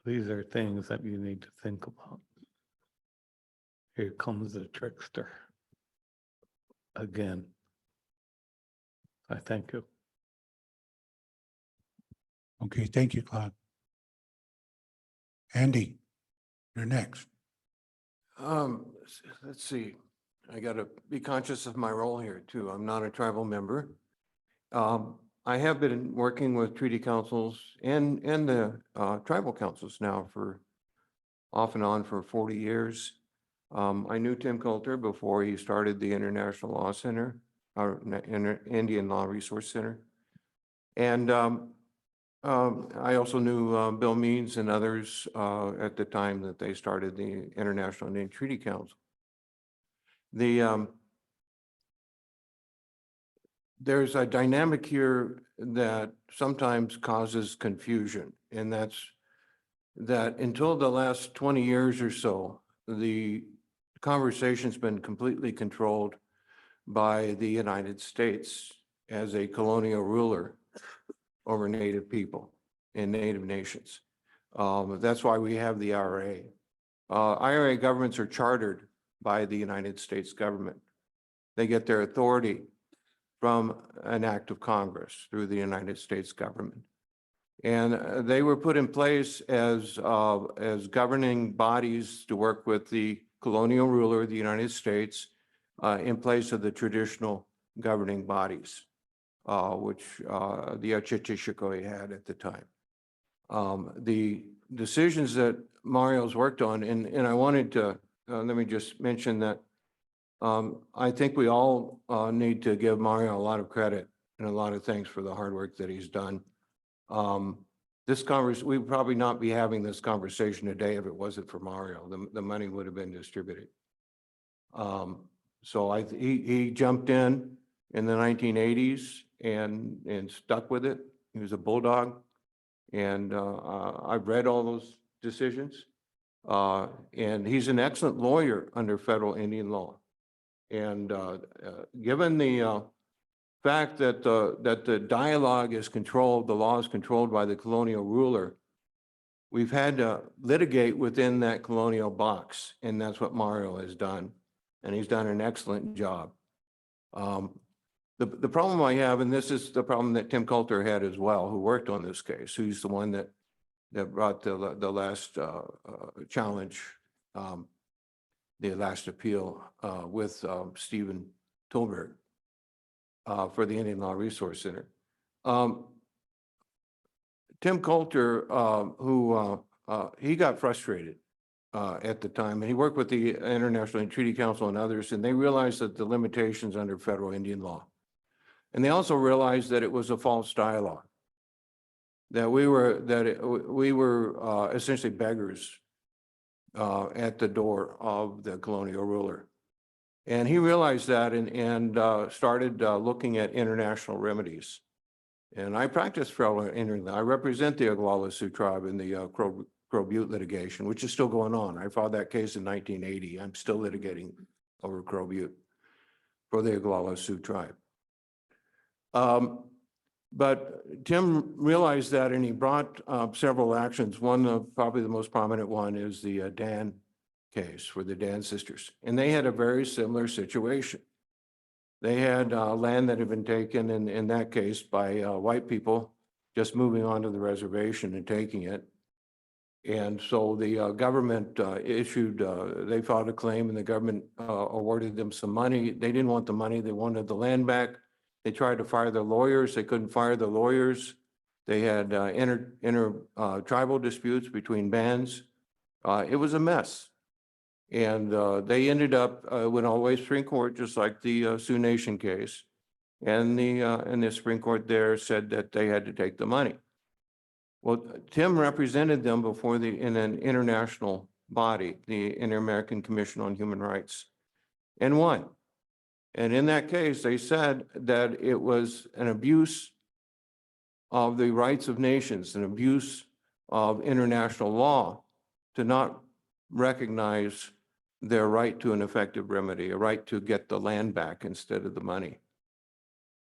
These are things that you need to think about. Here comes the trickster again. I thank you. Okay, thank you, Claude. Andy, you're next. let's see, I gotta be conscious of my role here too. I'm not a tribal member. I have been working with treaty councils and the tribal councils now for off and on for 40 years. I knew Tim Coulter before he started the International Law Center, or Indian Law Resource Center. And I also knew Bill Means and others at the time that they started the International Indian Treaty Council. There's a dynamic here that sometimes causes confusion, and that's that until the last 20 years or so, the conversation's been completely controlled by the United States as a colonial ruler over Native people and Native nations. That's why we have the IRA. IRA governments are chartered by the United States government. They get their authority from an act of Congress through the United States government. And they were put in place as governing bodies to work with the colonial ruler of the United States in place of the traditional governing bodies, which the Oceti Sakowin had at the time. The decisions that Mario's worked on, and I wanted to, let me just mention that I think we all need to give Mario a lot of credit and a lot of thanks for the hard work that he's done. We would probably not be having this conversation today if it wasn't for Mario. The money would have been distributed. So he jumped in the 1980s and stuck with it. He was a bulldog. And I've read all those decisions. And he's an excellent lawyer under federal Indian law. And given the fact that the dialogue is controlled, the law is controlled by the colonial ruler, we've had to litigate within that colonial box, and that's what Mario has done, and he's done an excellent job. The problem I have, and this is the problem that Tim Coulter had as well, who worked on this case, who's the one that brought the last challenge, the last appeal with Stephen Tolbert for the Indian Law Resource Center. Tim Coulter, he got frustrated at the time, and he worked with the International Treaty Council and others, and they realized that the limitations under federal Indian law. And they also realized that it was a false dialogue, that we were essentially beggars at the door of the colonial ruler. And he realized that and started looking at international remedies. And I practiced federal Indian law. I represent the Oglala Sioux tribe in the Crow Butte litigation, which is still going on. I filed that case in 1980. I'm still litigating over Crow Butte for the Oglala Sioux tribe. But Tim realized that, and he brought several actions. One, probably the most prominent one, is the Dan case for the Dan sisters. And they had a very similar situation. They had land that had been taken in that case by white people just moving onto the reservation and taking it. And so the government they filed a claim, and the government awarded them some money. They didn't want the money, they wanted the land back. They tried to fire their lawyers. They couldn't fire the lawyers. They had tribal disputes between bands. It was a mess. And they ended up, went all the way to Supreme Court, just like the Sioux Nation case. And the Supreme Court there said that they had to take the money. Well, Tim represented them before in an international body, the Inter-American Commission on Human Rights, and won. And in that case, they said that it was an abuse of the rights of nations, an abuse of international law to not recognize their right to an effective remedy, a right to get the land back instead of the money.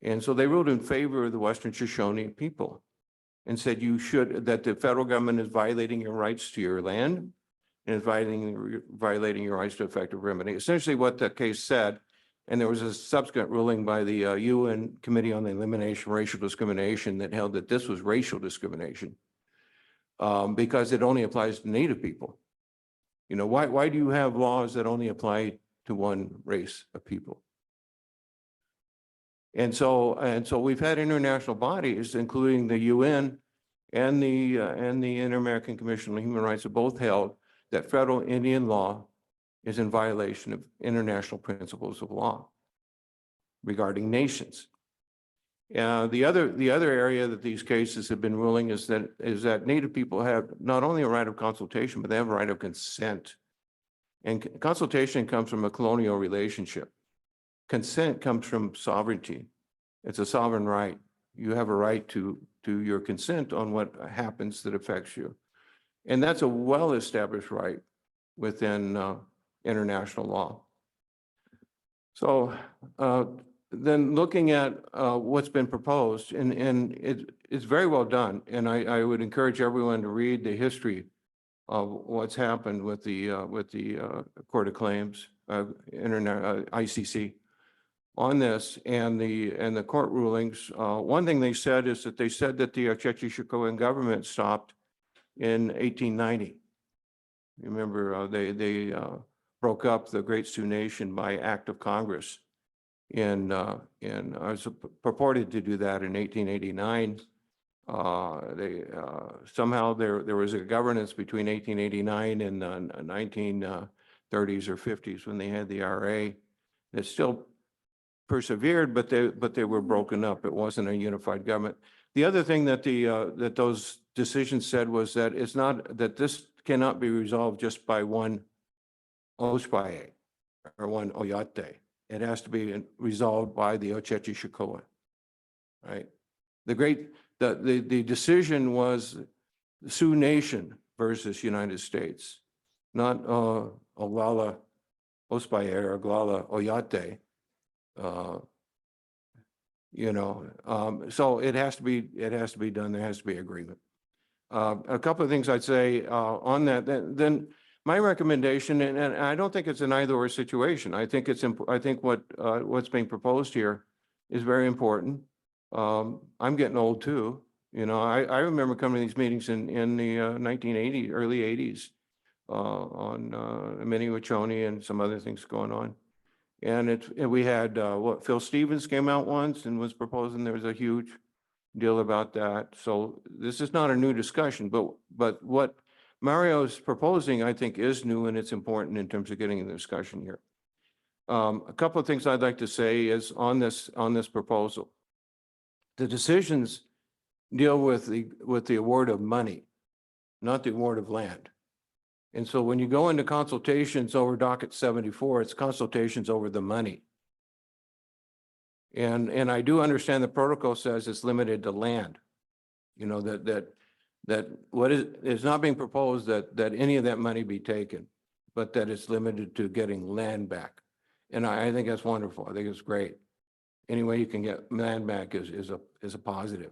And so they ruled in favor of the Western Shoshone people and said that the federal government is violating your rights to your land and is violating your rights to effective remedy. Essentially what the case said. And there was a subsequent ruling by the UN Committee on the Elimination of Racial Discrimination that held that this was racial discrimination because it only applies to Native people. You know, why do you have laws that only apply to one race of people? And so we've had international bodies, including the UN and the Inter-American Commission on Human Rights, have both held that federal Indian law is in violation of international principles of law regarding nations. The other area that these cases have been ruling is that Native people have not only a right of consultation, but they have a right of consent. And consultation comes from a colonial relationship. Consent comes from sovereignty. It's a sovereign right. You have a right to your consent on what happens that affects you. And that's a well-established right within international law. So then looking at what's been proposed, and it's very well done. And I would encourage everyone to read the history of what's happened with the Court of Claims, ICC, on this and the court rulings. One thing they said is that the Oceti Sakowin government stopped in 1890. Remember, they broke up the Great Sioux Nation by act of Congress, and was purported to do that in 1889. Somehow there was a governance between 1889 and the 1930s or 50s when they had the RA. It still persevered, but they were broken up. It wasn't a unified government. The other thing that that those decisions said was that it's not that this cannot be resolved just by one Ospaye or one Oyate. It has to be resolved by the Oceti Sakowin, right? The decision was the Sioux Nation versus United States, not Oglala Ospaye or Oglala Oyate. So it has to be done. There has to be agreement. A couple of things I'd say on that. Then my recommendation, and I don't think it's an either-or situation. I think what's being proposed here is very important. I'm getting old too. I remember coming to these meetings in the 1980s, early 80s, on Mini-Wachoni and some other things going on. And we had Phil Stevens came out once and was proposing. There was a huge deal about that. So this is not a new discussion, but what Mario's proposing, I think, is new, and it's important in terms of getting the discussion here. A couple of things I'd like to say is on this proposal. The decisions deal with the award of money, not the award of land. And so when you go into consultations over Docket 74, it's consultations over the money. And I do understand the protocol says it's limited to land. That what is not being proposed that any of that money be taken, but that it's limited to getting land back. And I think that's wonderful. I think it's great. Any way you can get land back is a positive.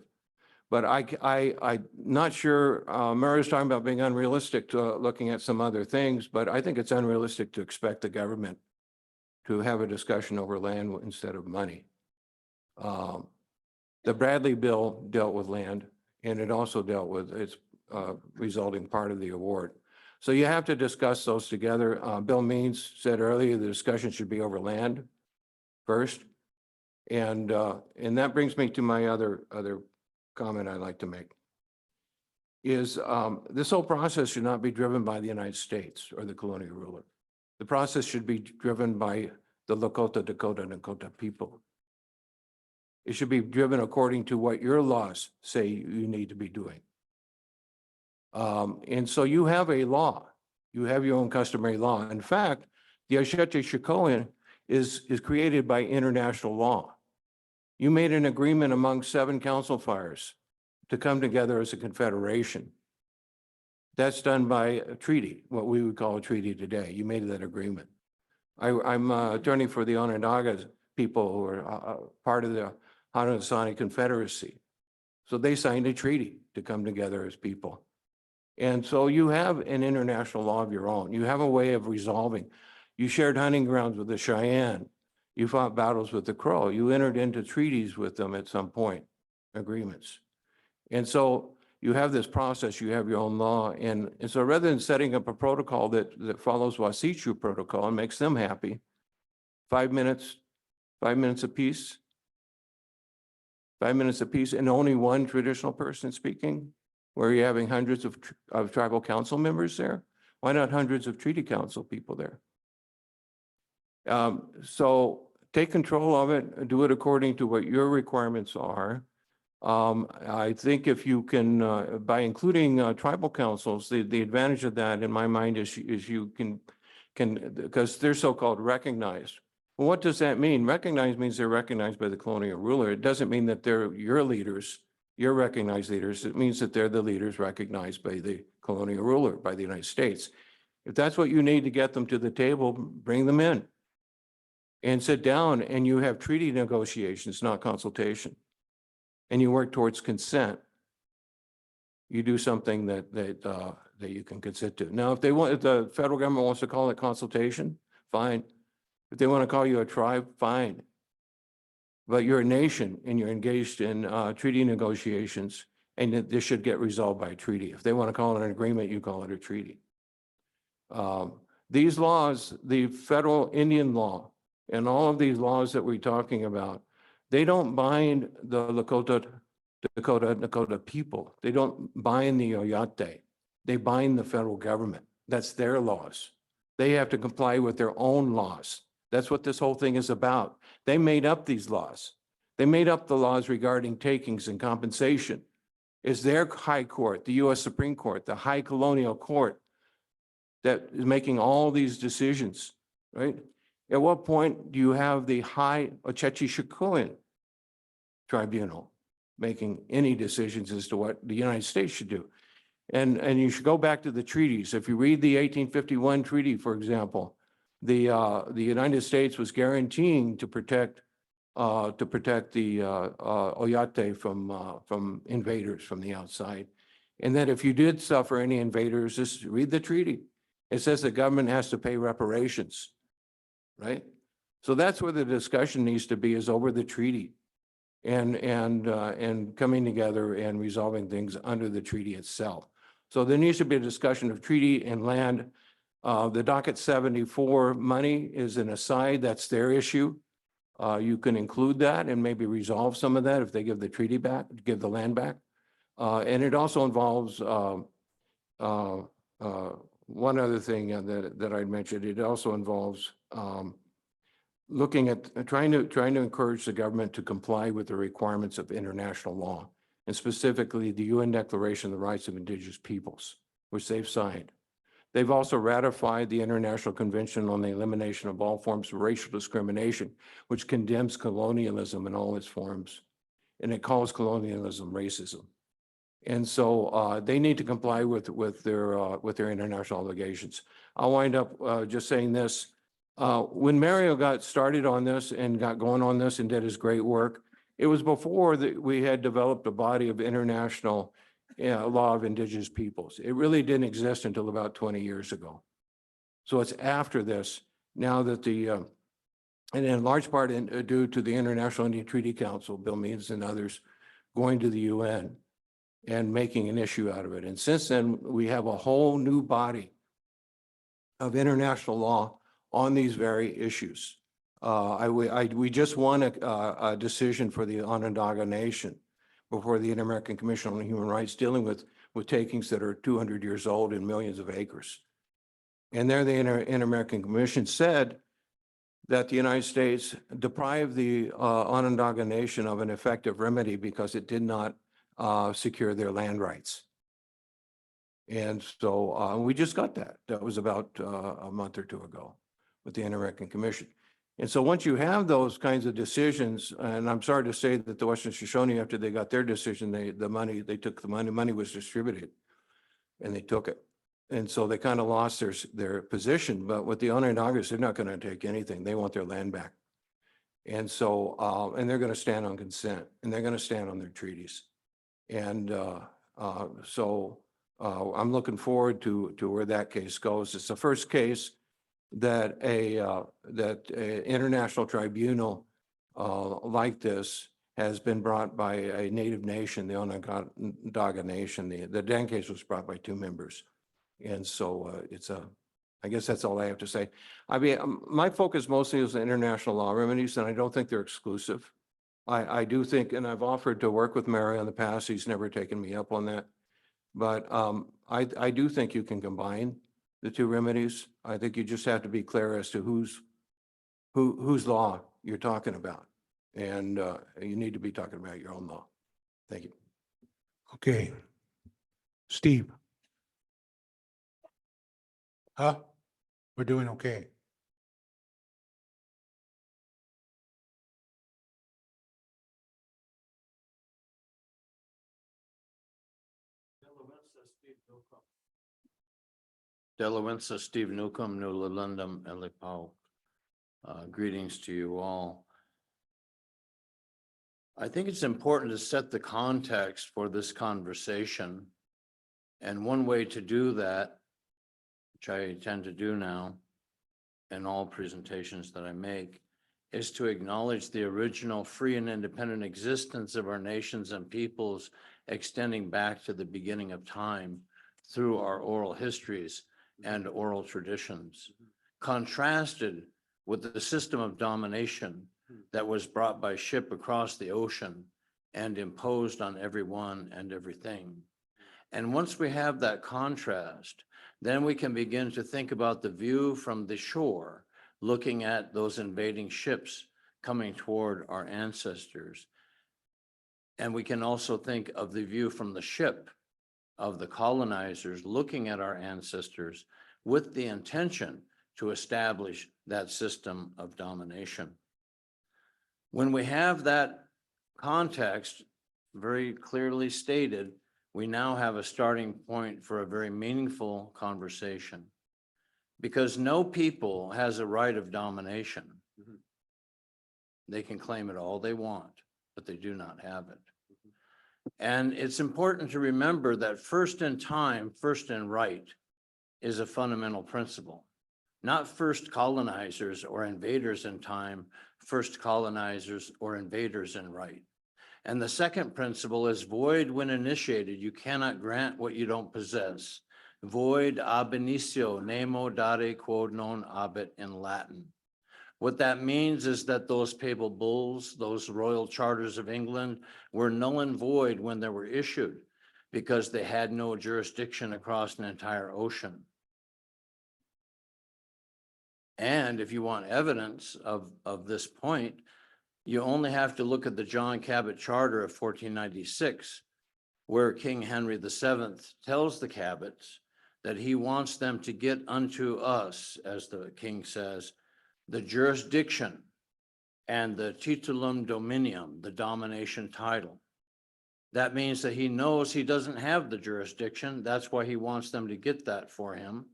But I'm not sure, Mario's talking about being unrealistic to looking at some other things, but I think it's unrealistic to expect the government to have a discussion over land instead of money. The Bradley bill dealt with land, and it also dealt with its resulting part of the award. So you have to discuss those together. Bill Means said earlier, the discussion should be over land first. And that brings me to my other comment I'd like to make is this whole process should not be driven by the United States or the colonial ruler. The process should be driven by the Lakota, Dakota, and Dakota people. It should be driven according to what your laws say you need to be doing. And so you have a law. You have your own customary law. In fact, the Oceti Sakowin is created by international law. You made an agreement among 7 council fires to come together as a confederation. That's done by a treaty, what we would call a treaty today. You made that agreement. I'm attorney for the Onondaga people who are part of the Haudenosaunee Confederacy. So they signed a treaty to come together as people. And so you have an international law of your own. You have a way of resolving. You shared hunting grounds with the Cheyenne. You fought battles with the Crow. You entered into treaties with them at some point, agreements. And so you have this process, you have your own law. And so rather than setting up a protocol that follows Wasatch protocol and makes them happy, 5 minutes apiece, 5 minutes apiece, and only one traditional person speaking, where you're having hundreds of tribal council members there. Why not hundreds of treaty council people there? So take control of it, do it according to what your requirements are. I think if you can, by including tribal councils, the advantage of that in my mind is you can, because they're so-called recognized. Well, what does that mean? Recognized means they're recognized by the colonial ruler. It doesn't mean that they're your leaders, your recognized leaders. It means that they're the leaders recognized by the colonial ruler, by the United States. If that's what you need to get them to the table, bring them in and sit down, and you have treaty negotiations, not consultation. And you work towards consent. You do something that you can consent to. Now, if the federal government wants to call it consultation, fine. If they want to call you a tribe, fine. But you're a nation and you're engaged in treaty negotiations, and this should get resolved by a treaty. If they want to call it an agreement, you call it a treaty. These laws, the federal Indian law, and all of these laws that we're talking about, they don't bind the Dakota people. They don't bind the Oceti. They bind the federal government. That's their laws. They have to comply with their own laws. That's what this whole thing is about. They made up these laws. They made up the laws regarding takings and compensation. It's their high court, the U.S. Supreme Court, the high colonial court, that is making all these decisions, right? At what point do you have the high Oceti Sakowin tribunal making any decisions as to what the United States should do? And you should go back to the treaties. If you read the 1851 treaty, for example, the United States was guaranteeing to protect the Oceti from invaders from the outside. And that if you did suffer any invaders, just read the treaty. It says the government has to pay reparations, right? So that's where the discussion needs to be, is over the treaty and coming together and resolving things under the treaty itself. So there needs to be a discussion of treaty and land. The Docket 74 money is an aside. That's their issue. You can include that and maybe resolve some of that if they give the treaty back, give the land back. And it also involves one other thing that I'd mentioned. It also involves looking at trying to encourage the government to comply with the requirements of international law, and specifically the UN Declaration of the Rights of Indigenous Peoples, which they've signed. They've also ratified the International Convention on the Elimination of All Forms of Racial Discrimination, which condemns colonialism in all its forms, and it calls colonialism racism. And so they need to comply with their international obligations. I'll wind up just saying this. When Mario got started on this and got going on this and did his great work, it was before that we had developed a body of international law of indigenous peoples. It really didn't exist until about 20 years ago. So it's after this, now that and in large part due to the International Indian Treaty Council, Bill Means and others going to the UN and making an issue out of it. And since then, we have a whole new body of international law on these very issues. We just won a decision for the Onondaga Nation before the Inter-American Commission on Human Rights, dealing with takings that are 200 years old and millions of acres. And there the Inter-American Commission said that the United States deprived the Onondaga Nation of an effective remedy because it did not secure their land rights. And so we just got that. That was about a month or two ago with the Inter-American Commission. And so once you have those kinds of decisions, and I'm sorry to say that the Western Shoshone, after they got their decision, they took the money was distributed and they took it. And so they kind of lost their position, but with the Onondagas, they're not going to take anything. They want their land back. And so, and they're going to stand on consent, and they're going to stand on their treaties. And so I'm looking forward to where that case goes. It's the first case that a international tribunal like this has been brought by a native nation, the Onondaga Nation. The Dan case was brought by 2 members. And so I guess that's all I have to say. I mean, my focus mostly is international law remedies, and I don't think they're exclusive. I do think, and I've offered to work with Mary in the past, he's never taken me up on that. But I do think you can combine the 2 remedies. I think you just have to be clear as to whose law you're talking about. And you need to be talking about your own law. Thank you. Okay. Steve? Huh? We're doing okay. Delawinsa, Steve Newcomb, Nulalundum, Elipau. Greetings to you all. I think it's important to set the context for this conversation. And one way to do that, which I tend to do now in all presentations that I make, is to acknowledge the original free and independent existence of our nations and peoples extending back to the beginning of time through our oral histories and oral traditions, contrasted with the system of domination that was brought by ship across the ocean and imposed on everyone and everything. And once we have that contrast, then we can begin to think about the view from the shore, looking at those invading ships coming toward our ancestors. And we can also think of the view from the ship of the colonizers looking at our ancestors with the intention to establish that system of domination. When we have that context very clearly stated, we now have a starting point for a very meaningful conversation, because no people has a right of domination. They can claim it all they want, but they do not have it. And it's important to remember that first in time, first in right is a fundamental principle. Not first colonizers or invaders in time, first colonizers or invaders in right. And the second principle is void when initiated. You cannot grant what you don't possess. Void ab initio, nemo dare quod non habet in Latin. What that means is that those papal bulls, those royal charters of England, were null and void when they were issued because they had no jurisdiction across an entire ocean. And if you want evidence of this point, you only have to look at the John Cabot Charter of 1496, where King Henry VII tells the Cabots that he wants them to get unto us, as the king says, the jurisdiction and the titulum dominium, the domination title. That means that he knows he doesn't have the jurisdiction. That's why he wants them to get that for him.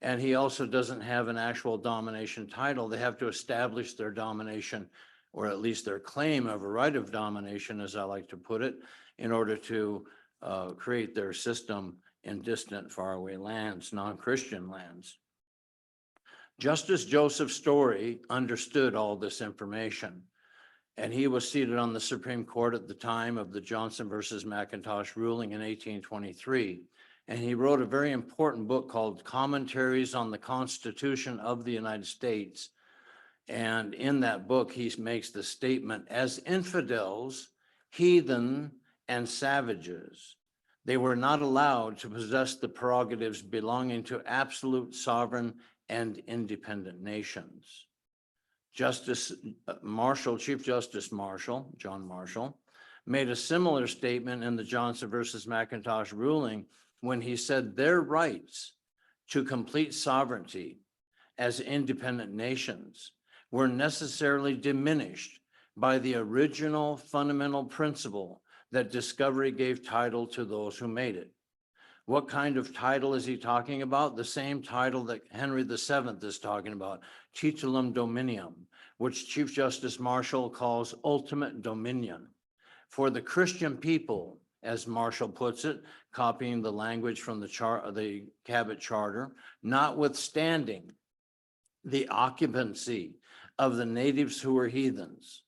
And he also doesn't have an actual domination title. They have to establish their domination, or at least their claim of a right of domination, as I like to put it, in order to create their system in distant, faraway lands, non-Christian lands. Justice Joseph Story understood all this information, and he was seated on the Supreme Court at the time of the Johnson versus McIntosh ruling in 1823. And he wrote a very important book called Commentaries on the Constitution of the United States. And in that book, he makes the statement, as infidels, heathen, and savages, they were not allowed to possess the prerogatives belonging to absolute sovereign and independent nations. Justice Marshall, Chief Justice Marshall, John Marshall, made a similar statement in the Johnson versus McIntosh ruling when he said their rights to complete sovereignty as independent nations were necessarily diminished by the original fundamental principle that discovery gave title to those who made it. What kind of title is he talking about? The same title that Henry VII is talking about, titulum dominium, which Chief Justice Marshall calls ultimate dominion. For the Christian people, as Marshall puts it, copying the language from the Cabot Charter, notwithstanding the occupancy of the natives who were heathens,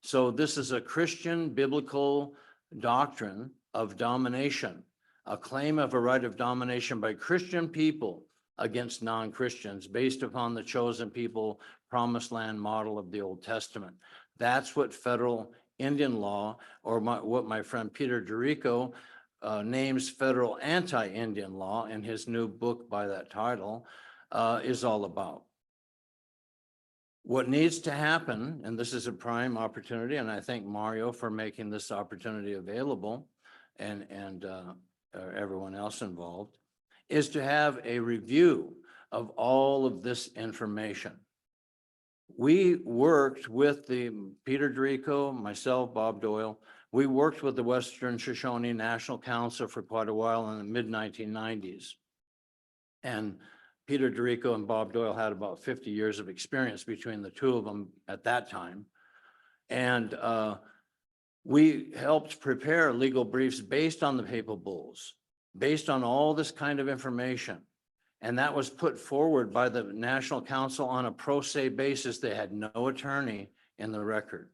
So this is a Christian biblical doctrine of domination, a claim of a right of domination by Christian people against non-Christians based upon the chosen people promised land model of the Old Testament. That's what federal Indian law, or what my friend Peter DeRico names federal anti-Indian law in his new book by that title, is all about. What needs to happen, and this is a prime opportunity, and I thank Mario for making this opportunity available, and everyone else involved, is to have a review of all of this information. We worked with Peter DeRico, myself, Bob Doyle. We worked with the Western Shoshone National Council for quite a while in the mid-1990s. And Peter DeRico and Bob Doyle had about 50 years of experience between the two of them at that time. And we helped prepare legal briefs based on the papal bulls, based on all this kind of information. And that was put forward by the National Council on a pro se basis. They had no attorney in the record.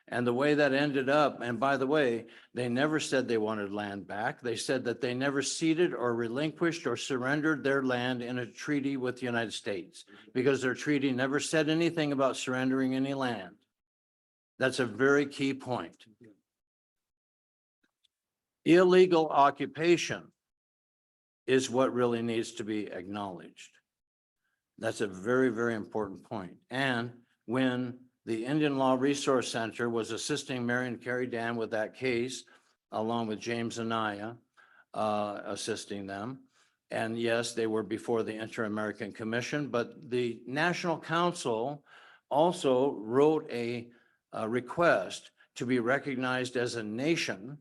And the way that ended up, and by the way, they never said they wanted land back. They said that they never ceded or relinquished or surrendered their land in a treaty with the United States, because their treaty never said anything about surrendering any land. That's a very key point. Illegal occupation is what really needs to be acknowledged. That's a very, very important point. And when the Indian Law Resource Center was assisting Marion Carey Dam with that case, along with James Anaya, assisting them. And yes, they were before the Inter-American Commission, but the National Council also wrote a request to be recognized as a nation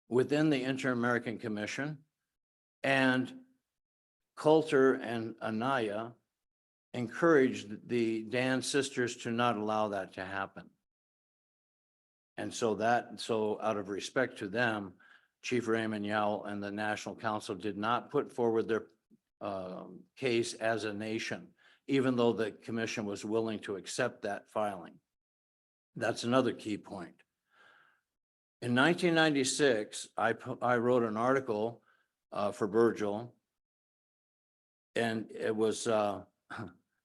within the Inter-American Commission. And Coulter and Anaya encouraged the Dan sisters to not allow that to happen. And so out of respect to them, Chief Raymond Yowell and the National Council did not put forward their case as a nation, even though the commission was willing to accept that filing. That's another key point. In 1996, I wrote an article for Virgil, and it was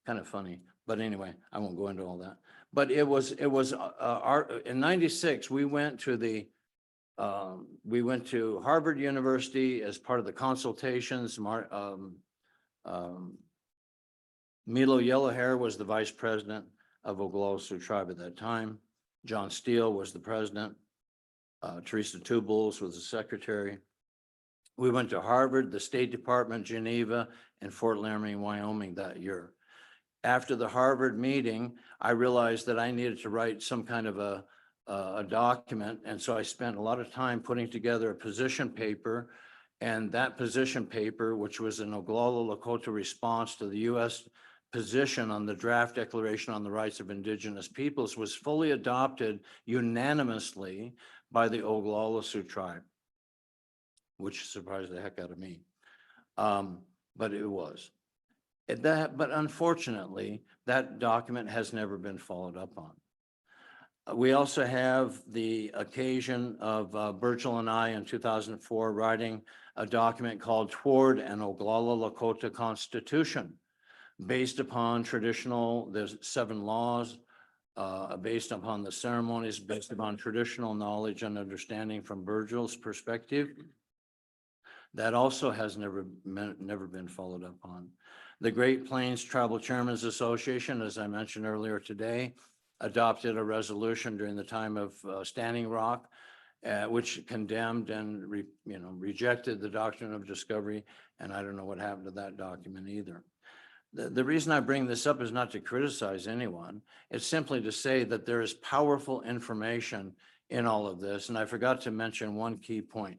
kind of funny, but anyway, I won't go into all that. But it was in 96, we went to Harvard University as part of the consultations. Milo Yellowhair was the vice president of Oglala Sioux Tribe at that time. John Steele was the president. Teresa Two Bulls was the secretary. We went to Harvard, the State Department, Geneva, and Fort Laramie, Wyoming that year. After the Harvard meeting, I realized that I needed to write some kind of a document. And so I spent a lot of time putting together a position paper. And that position paper, which was an Oglala Lakota response to the U.S. position on the draft Declaration on the Rights of Indigenous Peoples, was fully adopted unanimously by the Oglala Sioux Tribe, which surprised the heck out of me. But it was. But unfortunately, that document has never been followed up on. We also have the occasion of Virgil and I in 2004 writing a document called Toward an Oglala Lakota Constitution, based upon there's 7 laws, based upon the ceremonies, based upon traditional knowledge and understanding from Virgil's perspective. That also has never been followed up on. The Great Plains Tribal Chairmen's Association, as I mentioned earlier today, adopted a resolution during the time of Standing Rock, which condemned and rejected the doctrine of discovery. And I don't know what happened to that document either. The reason I bring this up is not to criticize anyone. It's simply to say that there is powerful information in all of this. And I forgot to mention one key point.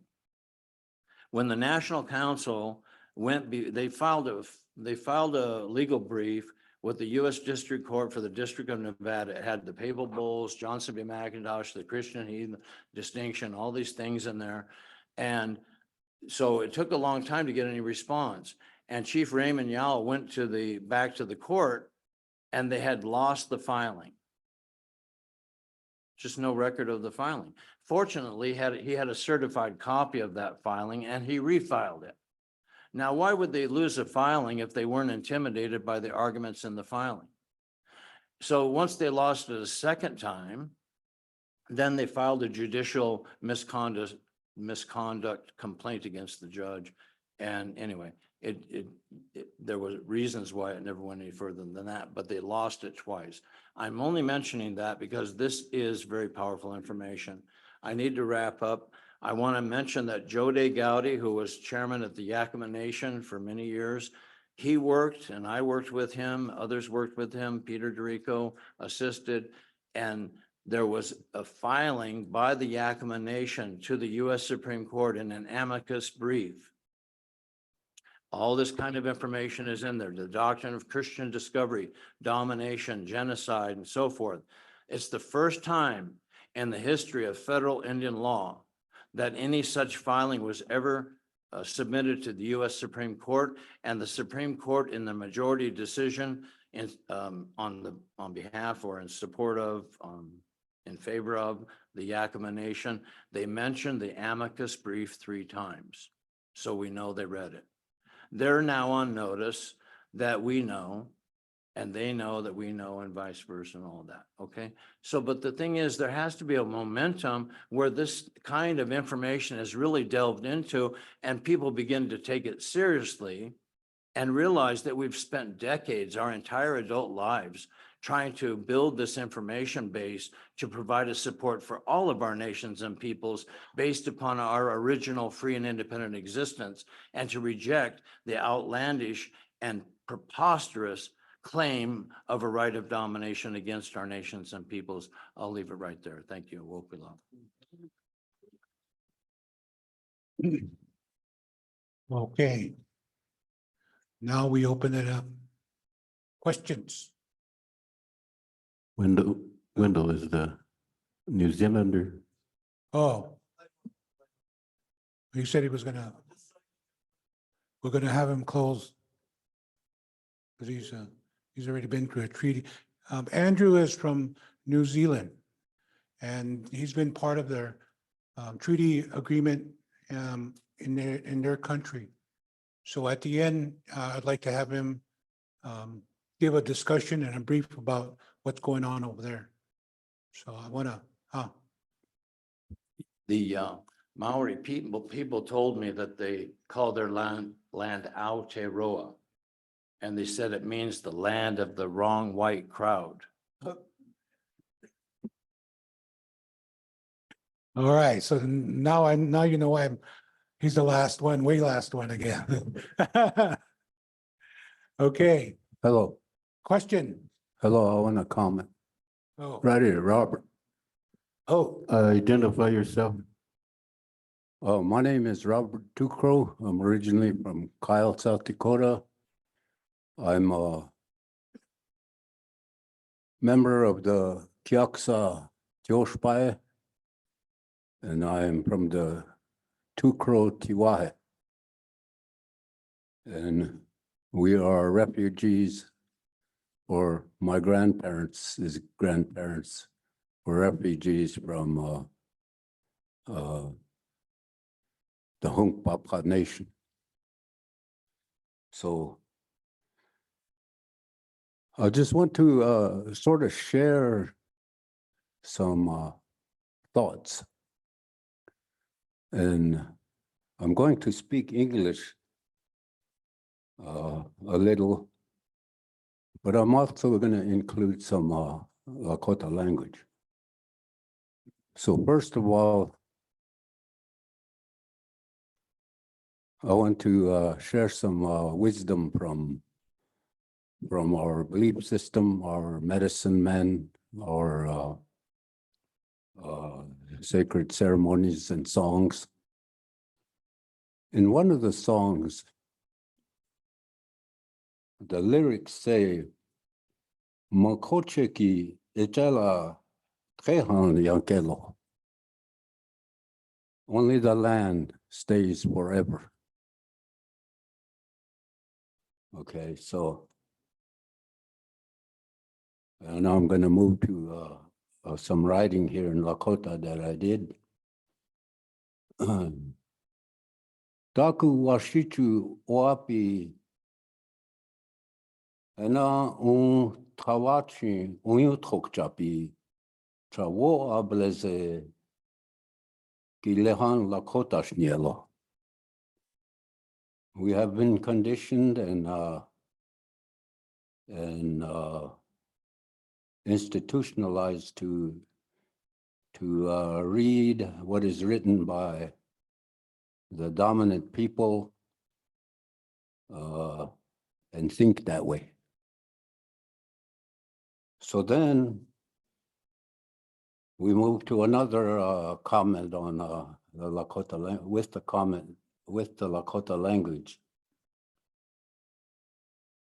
When the National Council they filed a legal brief with the U.S. District Court for the District of Nevada. It had the Papal Bulls, Johnson v. McIntosh, the Christian Heathen distinction, all these things in there. And so it took a long time to get any response. And Chief Raymond Yowell went back to the court, and they had lost the filing. just no record of the filing. Fortunately, he had a certified copy of that filing and he refiled it. Now, why would they lose a filing if they weren't intimidated by the arguments in the filing? So once they lost it a second time, then they filed a judicial misconduct complaint against the judge. And anyway, there was reasons why it never went any further than that, but they lost it twice. I'm only mentioning that because this is very powerful information. I need to wrap up. I want to mention that Joe De Gowdy, who was chairman of the Yakima Nation for many years, he worked and I worked with him, others worked with him, Peter Dorico assisted, and there was a filing by the Yakima Nation to the US Supreme Court in an amicus brief. All this kind of information is in there, the doctrine of Christian discovery, domination, genocide, and so forth. It's the first time in the history of federal Indian law that any such filing was ever submitted to the US Supreme Court, and the Supreme Court in the majority decision on behalf or in support of, in favor of the Yakima Nation, they mentioned the amicus brief 3 times. So we know they read it. They're now on notice that we know, and they know that we know, and vice versa and all that, okay? So, but the thing is, there has to be a momentum where this kind of information is really delved into and people begin to take it seriously and realize that we've spent decades, our entire adult lives, trying to build this information base to provide a support for all of our nations and peoples based upon our original free and independent existence, and to reject the outlandish and preposterous claim of a right of domination against our nations and peoples. I'll leave it right there. Thank you. Wokula. Okay. Now we open it up. Questions? Wendell is the New Zealander. Oh. He said we're gonna have him close. Because he's already been through a treaty. Andrew is from New Zealand. And he's been part of their treaty agreement in their country. So at the end, I'd like to have him give a discussion and a brief about what's going on over there. So I wanna, The Maori people told me that they call their land Aotearoa. And they said it means the land of the wrong white crowd. all right, so now you know he's the last one, way last one again. Okay, Hello, question. hello, I want to comment. Oh, Right here, Robert. Identify yourself. My name is Robert Ducro. I'm originally from Kyle, South Dakota. I'm a member of the Kiaksa Joshpai, and I'm from the Tukro Tiwahe. And we are refugees, or my grandparents' grandparents were refugees from the Hunkpapa Nation. So I just want to sort of share some thoughts. And I'm going to speak English a little, but I'm also going to include some Lakota language. So first of all, I want to share some wisdom from our belief system, our medicine men, our sacred ceremonies and songs. In one of the songs, the lyrics say, "Makocheki echala kehan yankelo." Only the land stays forever. Okay, so now I'm going to move to some writing here in Lakota that I did. Taku washitu oapi ena tawachi tokchapi trawo ableze ki lehan Lakota shnielo. We have been conditioned and institutionalized to read what is written by the dominant people and think that way. So then we move to another comment on the Lakota with the Lakota language.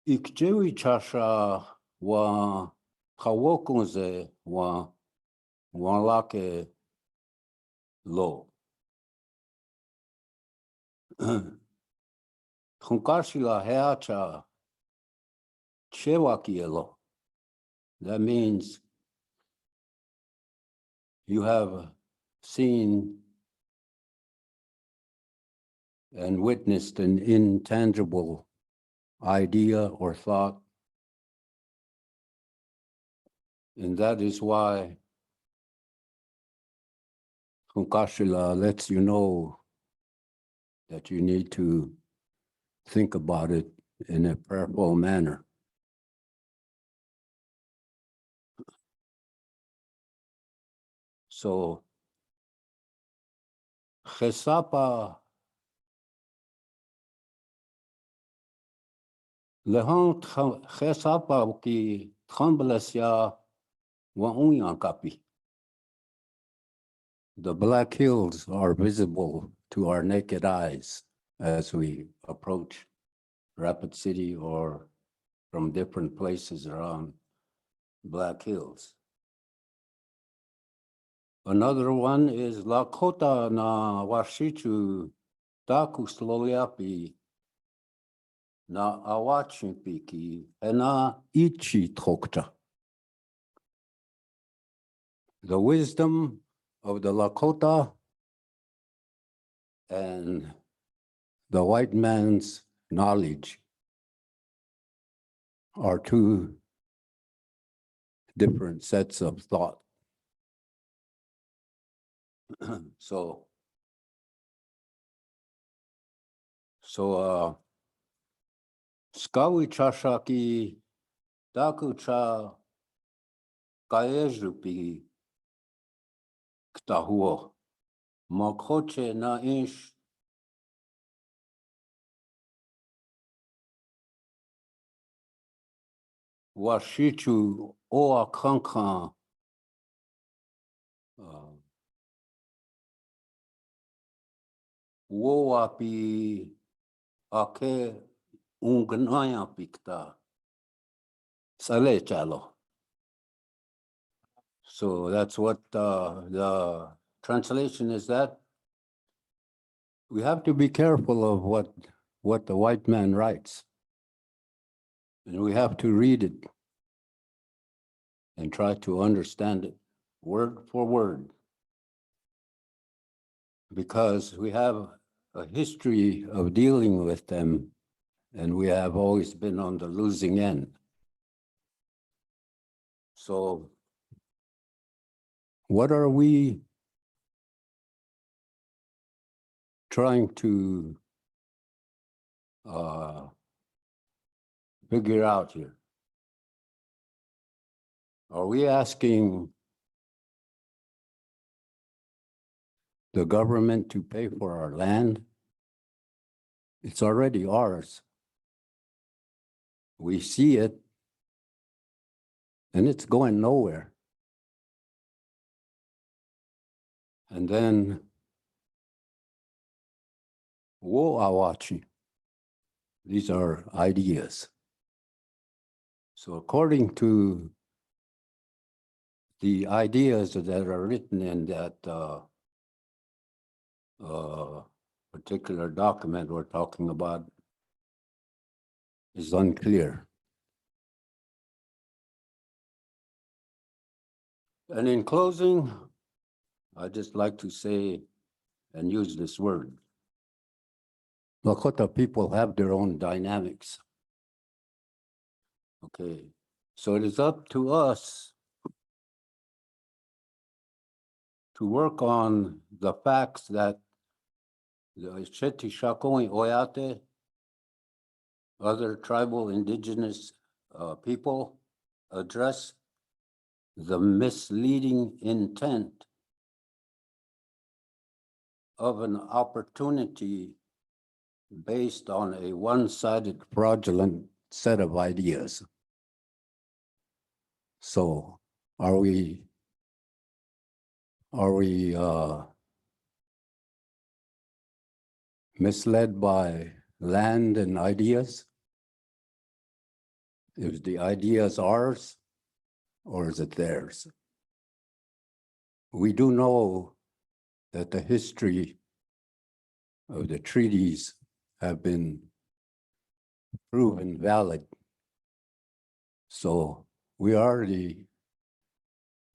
Ikjewi chasha wa kawokunze wa lake lo. Kunkashila heacha chewakielo. That means you have seen and witnessed an intangible idea or thought. And that is why Kunkashila lets you know that you need to think about it in a prayerful manner. So, Chesapa Lehan Chesapa ki Tremblesia wa Unyankapi. The Black Hills are visible to our naked eyes as we approach Rapid City or from different places around Black Hills. Another one is Lakota na washichu taku sloliapi na awachimpiki ena ichi tokta. The wisdom of the Lakota and the white man's knowledge are two different sets of thought. So Skawi chashaki daku cha kaejupi ktahuo makoche na ish washichu oa kankan woapi ake ungnaya pikta sale chalo. So that's what the translation is, that we have to be careful of what the white man writes. And we have to read it and try to understand it word for word. Because we have a history of dealing with them, and we have always been on the losing end. So what are we trying to figure out here? Are we asking the government to pay for our land? It's already ours. We see it, and it's going nowhere. And then wo awachi. These are ideas. So according to the ideas that are written in that particular document we're talking about is unclear. And in closing, I'd just like to say and use this word. Lakota people have their own dynamics. Okay, so it is up to us to work on the facts that the Oceti Sakowin Oyate, other tribal indigenous people address the misleading intent of an opportunity based on a one-sided fraudulent set of ideas. So are we misled by land and ideas? Is the ideas ours or is it theirs? We do know that the history of the treaties have been proven valid. So we already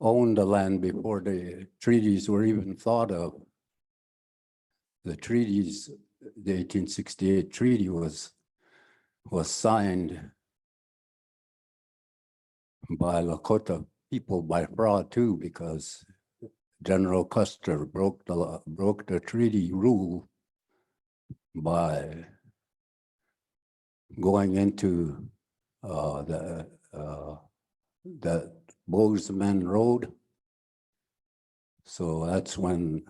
owned the land before the treaties were even thought of. The treaties, the 1868 treaty was signed by Lakota people by fraud too, because General Custer broke the treaty rule by going into that Bozeman Road. So that's when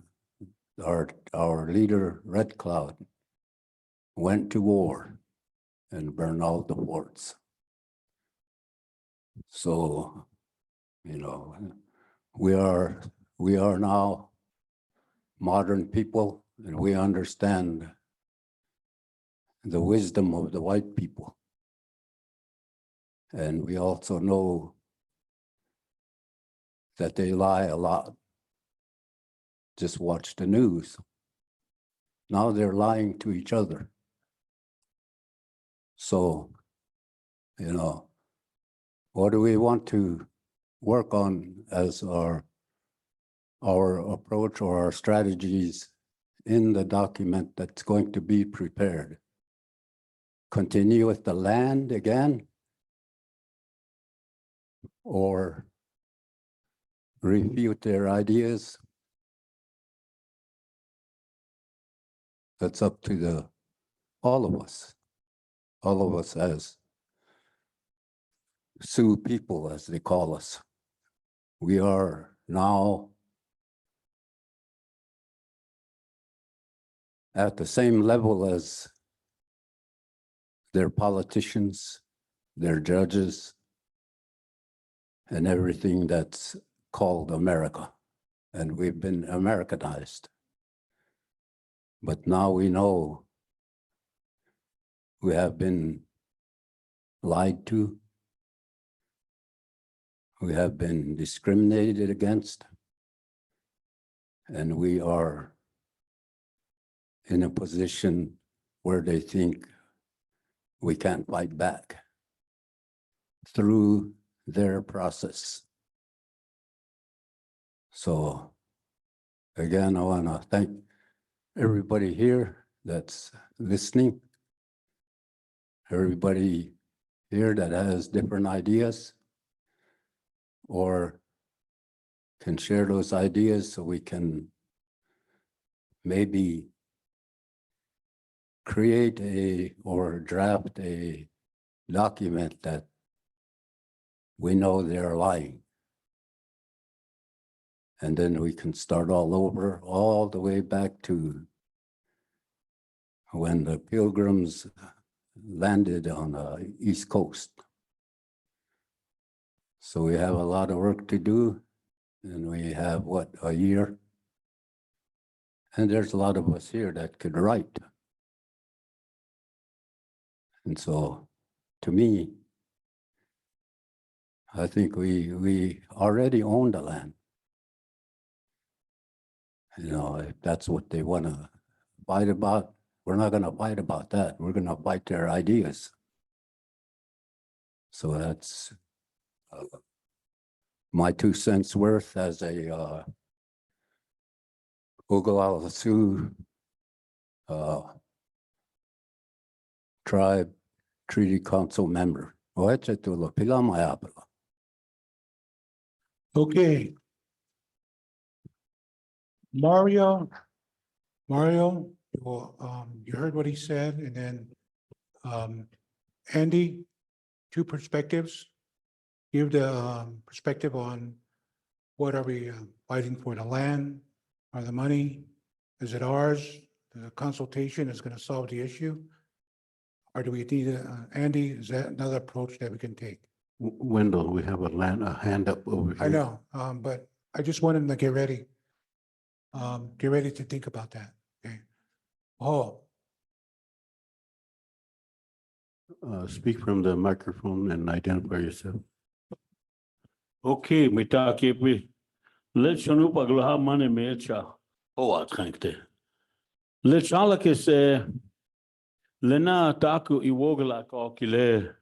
our leader, Red Cloud, went to war and burned all the forts. So, you know, we are now modern people, and we understand the wisdom of the white people. And we also know that they lie a lot. Just watch the news. Now they're lying to each other. So, you know, what do we want to work on as our approach or our strategies in the document that's going to be prepared? Continue with the land again, or refute their ideas? That's up to all of us as Sioux people, as they call us. We are now at the same level as their politicians, their judges, and everything that's called America. And we've been Americanized. But now we know we have been lied to. We have been discriminated against. And we are in a position where they think we can't fight back through their process. So again, I want to thank everybody here that's listening, everybody here that has different ideas or can share those ideas so we can maybe create or draft a document that we know they're lying. And then we can start all over, all the way back to when the Pilgrims landed on the East Coast. So we have a lot of work to do, and we have, what, a year? And there's a lot of us here that could write. And so, to me, I think we already own the land. You know, if that's what they want to fight about, we're not going to fight about that. We're going to fight their ideas. So that's my 2 cents worth as a Oglala Sioux Tribe Treaty Council member. Oeche tulo pila mayapela. Okay. Mario, well, you heard what he said, and then, Andy, two perspectives. Give the, perspective on what are we fighting for, the land or the money? Is it ours? The consultation is going to solve the issue? Or do we need, Andy, is that another approach that we can take? Wendell, we have a hand up over here. I know, but I just want him to get ready. Get ready to think about that, okay? Oh, Speak from the microphone and identify yourself. Okay, mitake pi. Let's shanu paglaha mane mecha. Oh, I think that. Let's alake se. Lena taku iwogla kokile.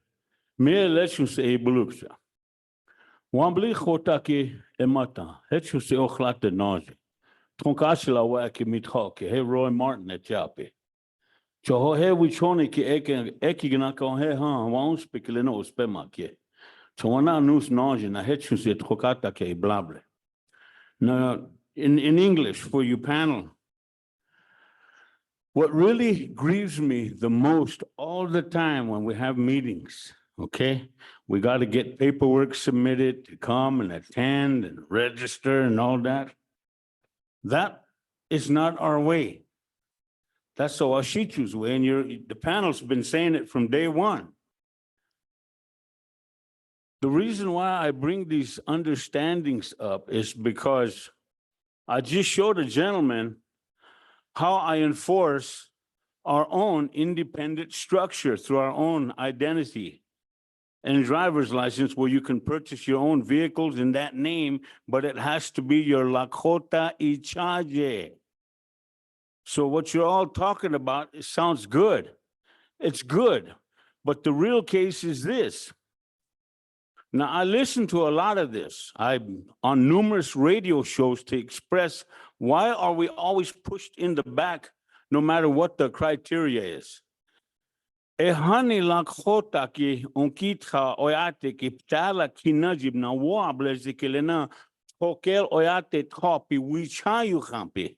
Me let's se buluksha. Wambli khotaki emata. Hetsu se ochlate nazi. Tronkashla waki mithoke. Hey Roy Martin at Chapi. Choho he wichoni ki ekigna ko he ha wons pikileno spemake. Chowana nus nazi na hetsu se trokata ke blable. Now, in English for you panel, what really grieves me the most all the time when we have meetings, okay? We got to get paperwork submitted to come and attend and register and all that. That is not our way. That's the Washitu's way, and the panel's been saying it from day one. The reason why I bring these understandings up is because I just showed a gentleman how I enforce our own independent structure through our own identity and driver's license, where you can purchase your own vehicles in that name, but it has to be your Lakota Ichaje. So what you're all talking about, it sounds good. It's good, but the real case is this. Now, I listen to a lot of this. I'm on numerous radio shows to express why are we always pushed in the back no matter what the criteria is. Ehani Lakota ki onkitha oyate ki ptala kinajib na wables kelena hokel oyate topi wichayu hampi.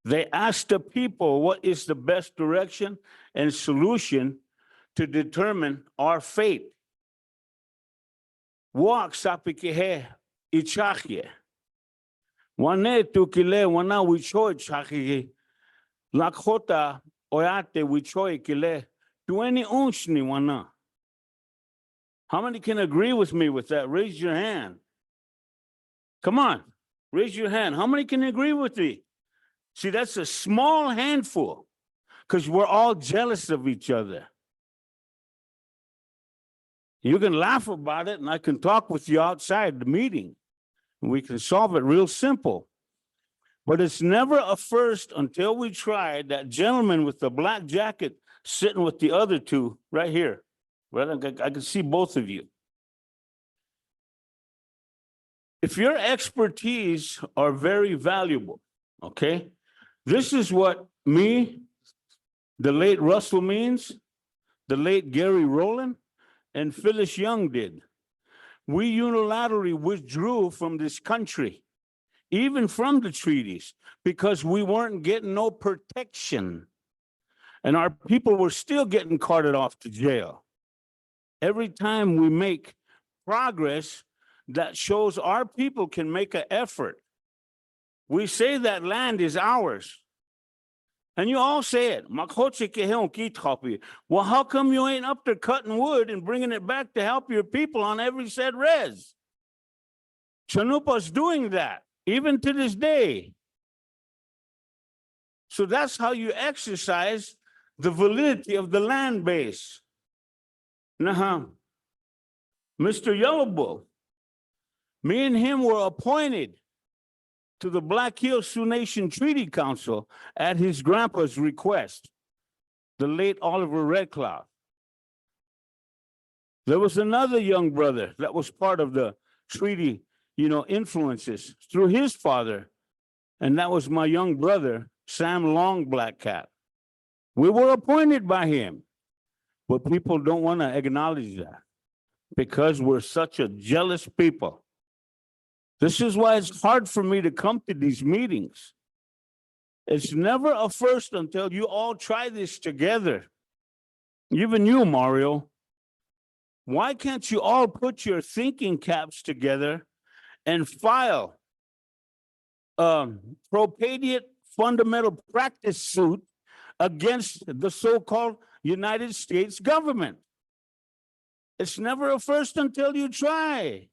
They asked the people what is the best direction and solution to determine our fate. Walk sapikehe ichachye. Wane tukile wana wichoy chachye. Lakota oyate wichoy kile. 20 unshni wana. How many can agree with me with that? Raise your hand. Come on, raise your hand. How many can agree with me? See, that's a small handful because we're all jealous of each other. You can laugh about it and I can talk with you outside the meeting. And we can solve it real simple. But it's never a first until we try. That gentleman with the black jacket sitting with the other two right here. Right? I can see both of you. If your expertise are very valuable, okay? This is what me, the late Russell Means, the late Gary Rowland, and Phyllis Young did. We unilaterally withdrew from this country, even from the treaties, because we weren't getting no protection. And our people were still getting carted off to jail. Every time we make progress that shows our people can make an effort, we say that land is ours. And you all say it. Well, how come you ain't up there cutting wood and bringing it back to help your people on every said res? Chanupa's doing that, even to this day. So that's how you exercise the validity of the land base. Now, Mr. Yellowbull, me and him were appointed to the Black Hills Sioux Nation Treaty Council at his grandpa's request, the late Oliver Red Cloud. There was another young brother that was part of the treaty influences through his father. And that was my young brother, Sam Long Black Cat. We were appointed by him, but people don't want to acknowledge that because we're such a jealous people. This is why it's hard for me to come to these meetings. It's never a first until you all try this together. Even you, Mario. Why can't you all put your thinking caps together and file propitiate fundamental practice suit against the so-called United States government? It's never a first until you try.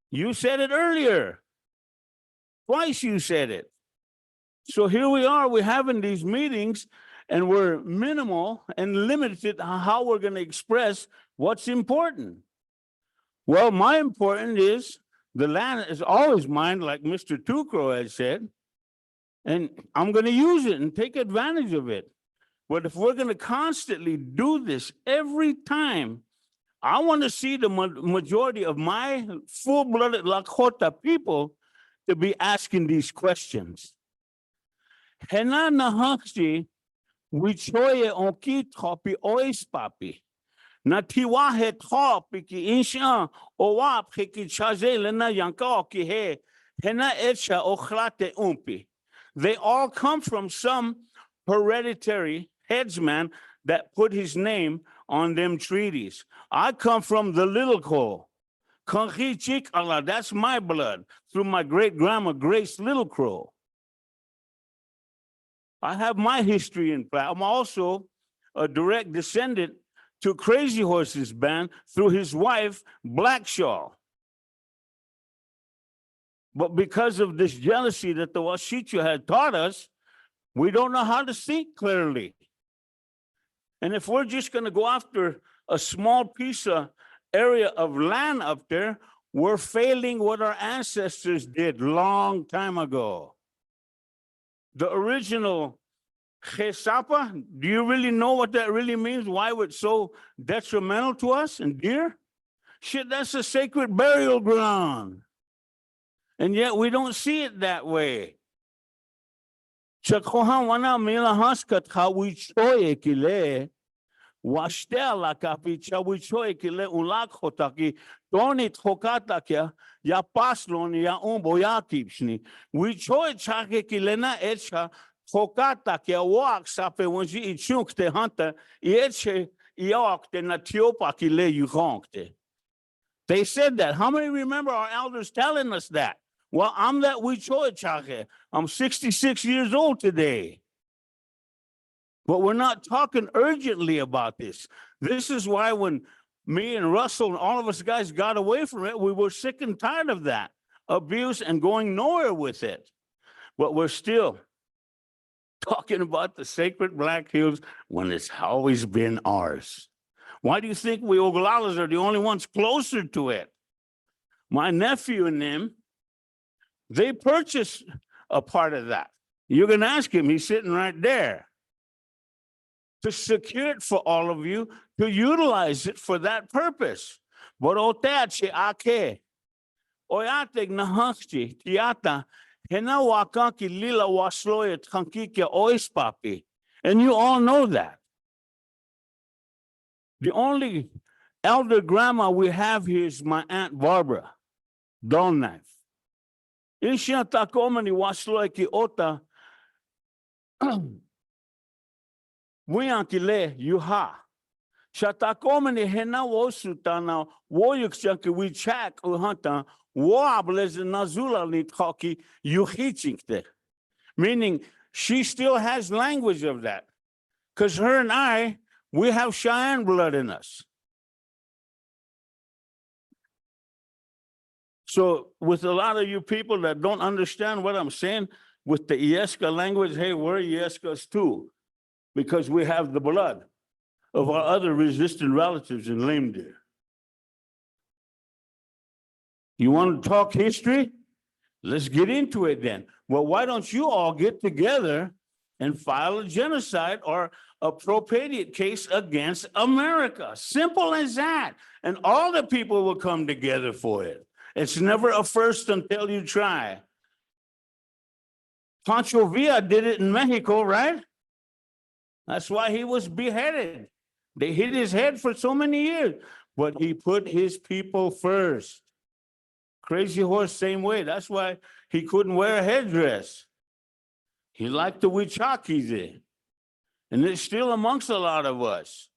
You said it earlier. Twice you said it. So here we are, we're having these meetings and we're minimal and limited on how we're going to express what's important. Well, my important is the land is always mine, like Mr. Tukro had said, and I'm going to use it and take advantage of it. But if we're going to constantly do this every time, I want to see the majority of my full-blooded Lakota people to be asking these questions. Hena nahakti wichoye onki topi ois papi. Na tiwahe topi ki insha owap ki chaze lena yanka ki he hena echa ochlate umpi. They all come from some hereditary headsman that put his name on them treaties. I come from the Little Crow. Kanchi Chik Allah, that's my blood through my great grandma Grace Little Crow. I have my history in play. I'm also a direct descendant to Crazy Horse's band through his wife, Blackshaw. But because of this jealousy that the Washichu had taught us, we don't know how to think clearly. And if we're just going to go after a small piece of area of land up there, we're failing what our ancestors did long time ago. The original Chesapa, do you really know what that really means? Why it's so detrimental to us and dear? Shit, that's a sacred burial ground. And yet we don't see it that way. Chakohan wana mila haskat hawichoye kile washtela kapicha wichoye kile ulakotaki donit hokatakia ya paslon ya umbo ya kipsni wichoye chake kilena echa hokatakia walk sape wanji ichukte hunter eche iokte na tiopa kile yuhonkte. They said that. How many remember our elders telling us that? Well, I'm that Wichoy Chake. I'm 66 years old today. But we're not talking urgently about this. This is why when me and Russell and all of us guys got away from it, we were sick and tired of that abuse and going nowhere with it. But we're still talking about the sacred Black Hills when it's always been ours. Why do you think we Oglalas are the only ones closer to it? My nephew and them, they purchased a part of that. You can ask him, he's sitting right there. To secure it for all of you, to utilize it for that purpose. But oteache ake, oyate nahakchi, tiata, hena wakanki lila wasloya tankike oispapi. And you all know that. The only elder grandma we have here is my Aunt Barbara, Dull Knife. Isha takomani wasloeki ota wiankile yuha. Shatakomani hena wosutana woyukshaki wichak uhanta woables nazula nithoki yuhichinkte. Meaning she still has language of that. Because her and I, we have Cheyenne blood in us. So with a lot of you people that don't understand what I'm saying with the Ieska language, hey, we're Ieskas too, because we have the blood of our other resistant relatives in Lame Deer. You want to talk history? Let's get into it then. Well, why don't you all get together and file a genocide or a propitiate case against America? Simple as that. And all the people will come together for it. It's never a first until you try. Pancho Villa did it in Mexico, right? That's why he was beheaded. They hid his head for so many years, but he put his people first. Crazy Horse, same way. That's why he couldn't wear a headdress. He liked the Wichakis, and it's still amongst a lot of us.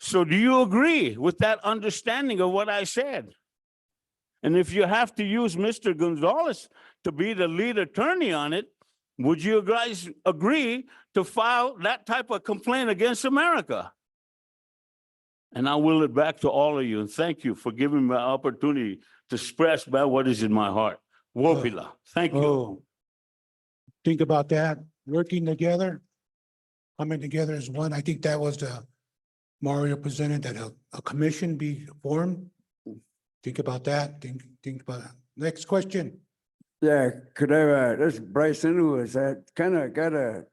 So do you agree with that understanding of what I said? And if you have to use Mr. Gonzalez to be the lead attorney on it, would you guys agree to file that type of complaint against America? And I will it back to all of you, and thank you for giving me the opportunity to express about what is in my heart. Wopila, thank you. Oh, think about that, working together, coming together as one. I think that was the Mario presented, that a commission be formed. Think about that. Think about it. Next question. Yeah, could I, this is Bryson, who was kind of got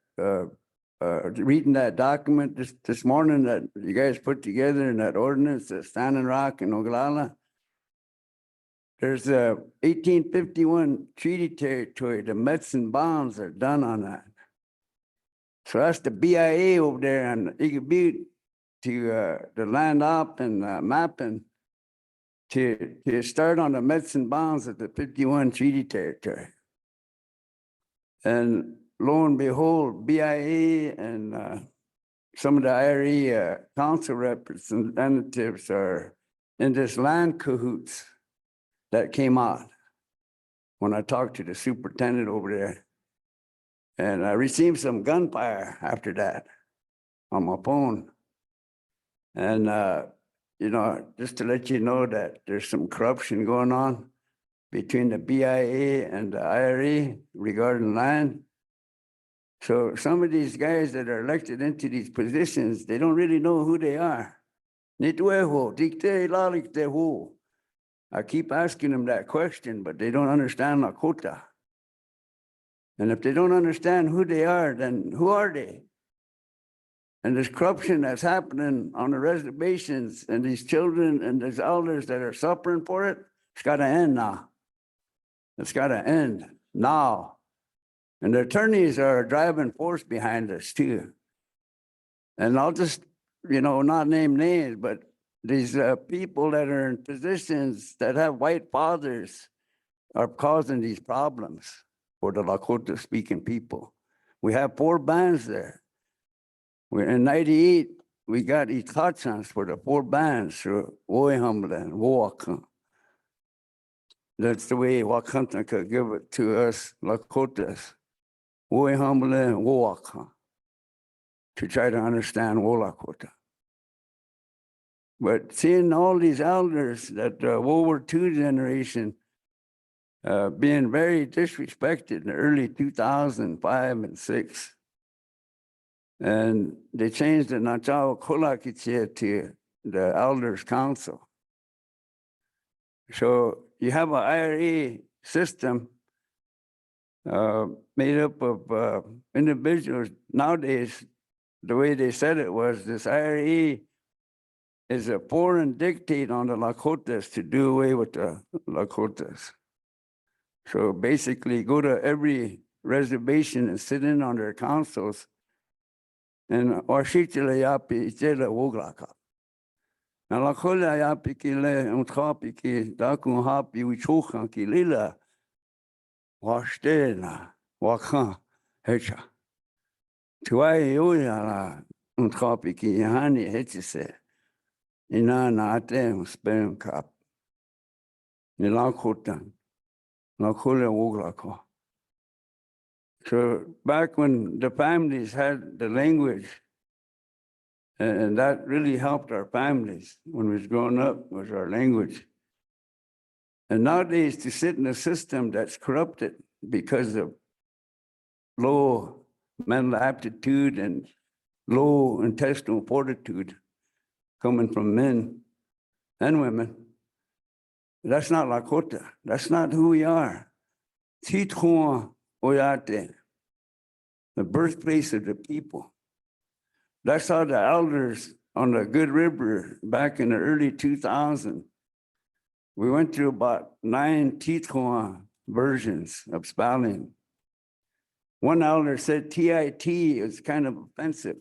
reading that document this morning that you guys put together in that ordinance, the Standing Rock and Oglala. There's a 1851 treaty territory, the Mets and bonds are done on that. So that's the BIA over there, and it could be to the land op and mapping to start on the Mets and bonds of the 51 treaty territory. And lo and behold, BIA and some of the IRE council representatives are in this land cahoots that came out when I talked to the superintendent over there. And I received some gunfire after that on my phone. And, you know, just to let you know that there's some corruption going on between the BIA and the IRE regarding land. So some of these guys that are elected into these positions, they don't really know who they are. I keep asking them that question, but they don't understand Lakota. And if they don't understand who they are, then who are they? And this corruption that's happening on the reservations and these children and these elders that are suffering for it, it's got to end now. It's got to end now. And the attorneys are a driving force behind this too. And I'll just, you know, not name names, but these people that are in positions that have white fathers are causing these problems for the Lakota speaking people. We have 4 bands there. We're in 98, we got Ikachans for the 4 bands, so Woyhamla and Woaka. That's the way Wakanta could give it to us Lakotas. Woyhamla and Woaka, to try to understand Wolakota. But seeing all these elders that World War II generation being very disrespected in the early 2005 and 6. And they changed the Nachao Kolakiche to the Elders Council. So you have an IRA system made up of individuals. Nowadays, the way they said it was this IRA is a foreign dictate on the Lakotas to do away with the Lakotas. So basically go to every reservation and sit in on their councils and Washitila Yapi Jela Woglaka. Now Lakola Yapi Kile and Kapiki Dakun Hapi Wichokan Kilila Washtena Wakan Hecha. Tuai Yoyala and Kapiki Hani Hetise. Inana Ate Sperm Cup. Nilakotan. Lakola Woglaka. So back when the families had the language, and that really helped our families when we was growing up, was our language. And nowadays to sit in a system that's corrupted because of low mental aptitude and low intestinal fortitude coming from men and women, that's not Lakota. That's not who we are. Tithuan Oyate, the birthplace of the people. That's how the elders on the Good River back in the early 2000s We went through about 9 Tijuana versions of spelling. One elder said TIT is kind of offensive.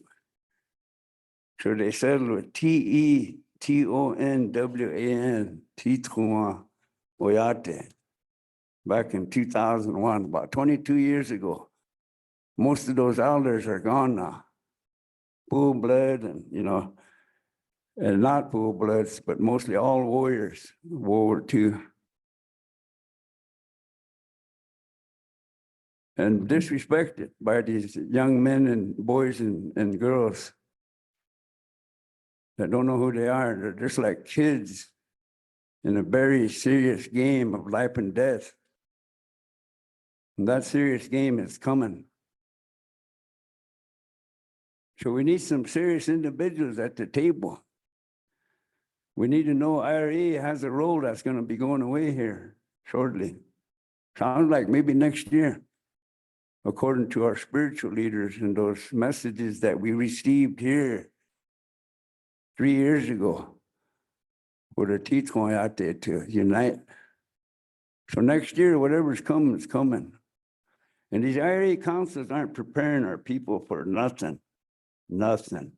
So they settled with TETONWAN, Tijuana, Oyate, back in 2001, about 22 years ago. Most of those elders are gone now. Full blood and, and not full bloods, but mostly all warriors, World War II. And disrespected by these young men and boys and girls that don't know who they are. They're just like kids in a very serious game of life and death. And that serious game is coming. So we need some serious individuals at the table. We need to know IRA has a role that's going to be going away here shortly. Sounds like maybe next year, according to our spiritual leaders and those messages that we received here 3 years ago, with our teeth going out there to unite. So next year, whatever's coming is coming. And these IRA councils aren't preparing our people for nothing. Nothing.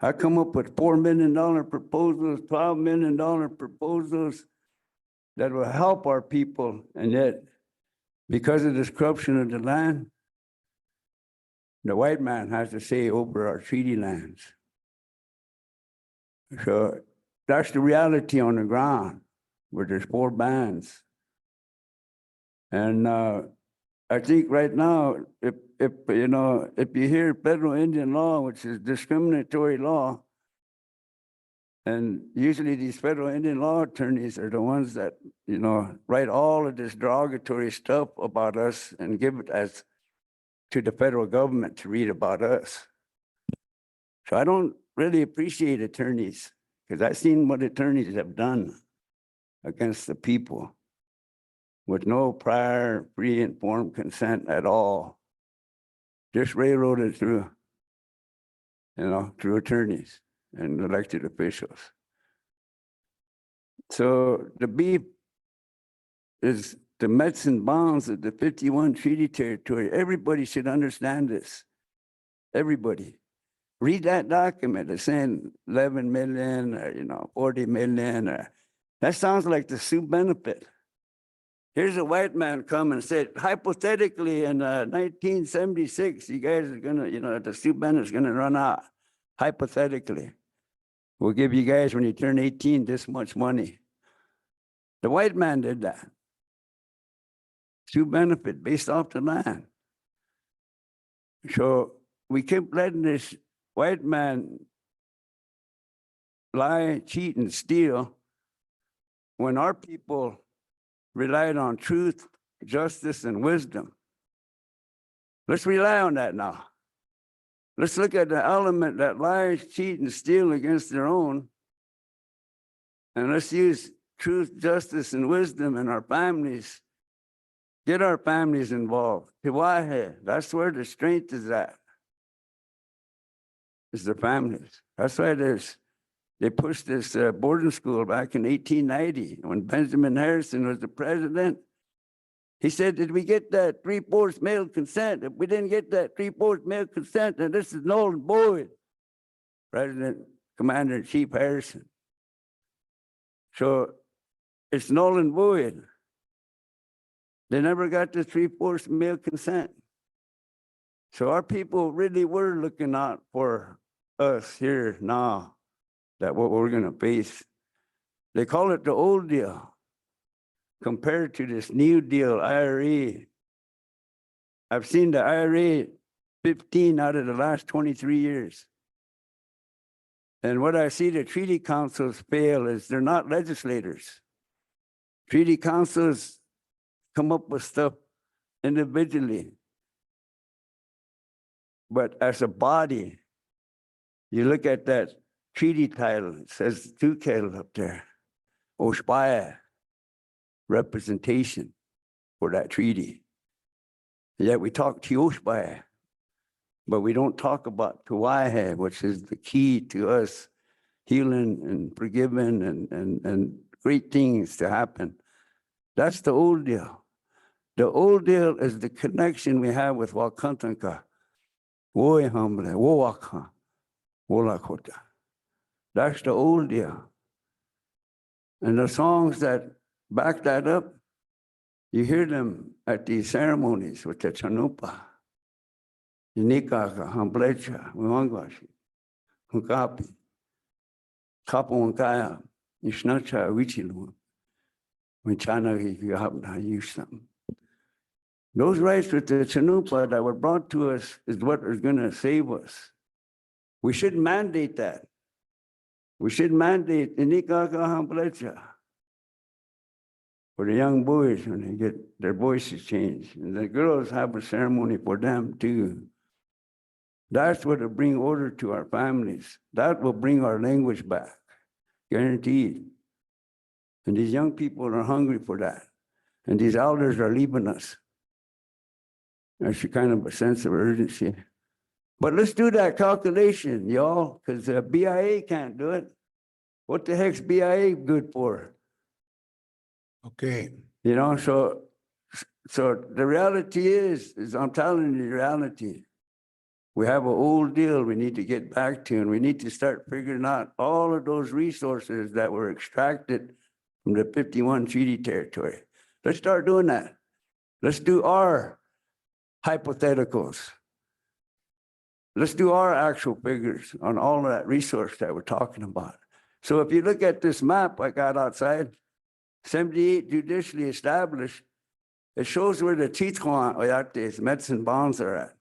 I come up with $4 million proposals, $12 million proposals that will help our people. And yet, because of this corruption of the land, the white man has to say over our treaty lands. So that's the reality on the ground, where there's 4 bands. And I think right now, if you hear federal Indian law, which is discriminatory law, and usually these federal Indian law attorneys are the ones that, write all of this derogatory stuff about us and give it as to the federal government to read about us. So I don't really appreciate attorneys, because I've seen what attorneys have done against the people with no prior pre-informed consent at all. Just railroaded through, through attorneys and elected officials. So the beef is the Mets and bounds of the 51 treaty territory. Everybody should understand this. Everybody. Read that document. It's saying 11 million or, 40 million. That sounds like the Sioux benefit. Here's a white man come and said, hypothetically in 1976, you guys are gonna, the Sioux benefit is gonna run out. Hypothetically. We'll give you guys, when you turn 18, this much money. The white man did that. Sioux benefit based off the land. So we keep letting this white man lie, cheat, and steal when our people relied on truth, justice, and wisdom. Let's rely on that now. Let's look at the element that lies, cheat, and steal against their own. And let's use truth, justice, and wisdom in our families. Get our families involved. Tiwahe, that's where the strength is at. It's the families. That's why they pushed this boarding school back in 1890 when Benjamin Harrison was the president. He said, did we get that 3/4 male consent? If we didn't get that 3/4 male consent, then this is null and void. President, Commander-in-Chief Harrison. So it's null and void. They never got the 3/4 male consent. So our people really were looking out for us here now, that what we're gonna face. They call it the old deal compared to this new deal, IRA. I've seen the IRA 15 out of the last 23 years. And what I see the treaty councils fail is they're not legislators. Treaty councils come up with stuff individually. But as a body, you look at that treaty title, it says Tukel up there, Oshpaya, representation for that treaty. Yet we talk Tioshpaya, but we don't talk about Tuwaihe, which is the key to us healing and forgiving and great things to happen. That's the old deal. The old deal is the connection we have with Wakantanka, Woehamble, Woaka, Wolakota. That's the old deal. And the songs that back that up, you hear them at these ceremonies with the Chanupa, Nikaka, Hamblecha, Wangwashi, Hunkapi, Kapuankaya, Ishnacha, Wichilu, Wichana, you happen to use them. Those rights with the Chanupa that were brought to us is what is going to save us. We should mandate that. We should mandate Nikaka, Hamblecha for the young boys when they get their voices changed. And the girls have a ceremony for them too. That's what will bring order to our families. That will bring our language back, guaranteed. And these young people are hungry for that. And these elders are leaving us. That's kind of a sense of urgency. But let's do that calculation, y'all, because the BIA can't do it. What the heck's BIA good for? Okay, You know, so the reality is I'm telling you the reality. We have an old deal we need to get back to, and we need to start figuring out all of those resources that were extracted from the 51 treaty territory. Let's start doing that. Let's do our hypotheticals. Let's do our actual figures on all of that resource that we're talking about. So if you look at this map I got outside, 78 judicially established, it shows where the Chichwan Oyate's medicine bonds are at.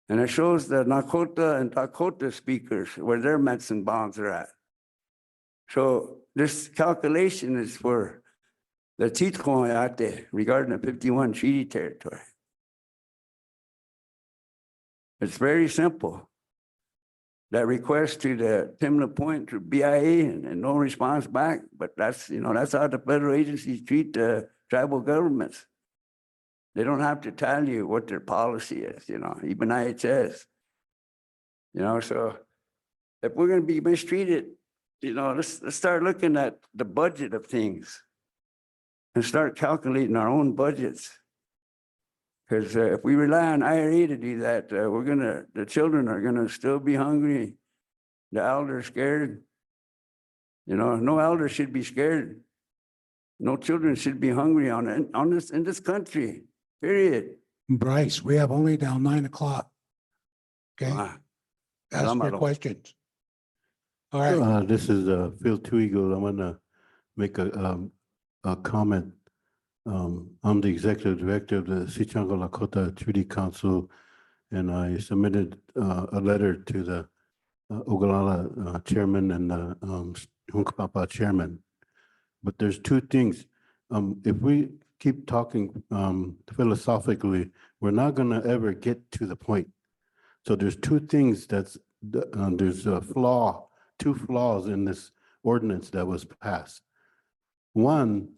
And it shows the Nakota and Dakota speakers where their medicine bonds are at. So this calculation is for the Chichwan Oyate regarding the 51 treaty territory. It's very simple. That request to the Timna Point to BIA and no response back, but that's, you know, that's how the federal agencies treat the tribal governments. They don't have to tell you what their policy is, you know, even IHS. You know, so if we're going to be mistreated, you know, let's start looking at the budget of things and start calculating our own budgets. Because if we rely on IRA to do that, the children are gonna still be hungry. The elders scared. You know, no elder should be scared. No children should be hungry in this country, period. Bryce, we have only till 9 o'clock. Okay, Ah, ask your Salamat. questions. All right, This is Phil Twigo. I want to make a comment. I'm the executive director of the Sichango Lakota Treaty Council, and I submitted a letter to the Oglala chairman and the Hunkpapa chairman. But there's two things. If we keep talking philosophically, we're not going to ever get to the point. So there's two things there's a flaw, two flaws in this ordinance that was passed. One,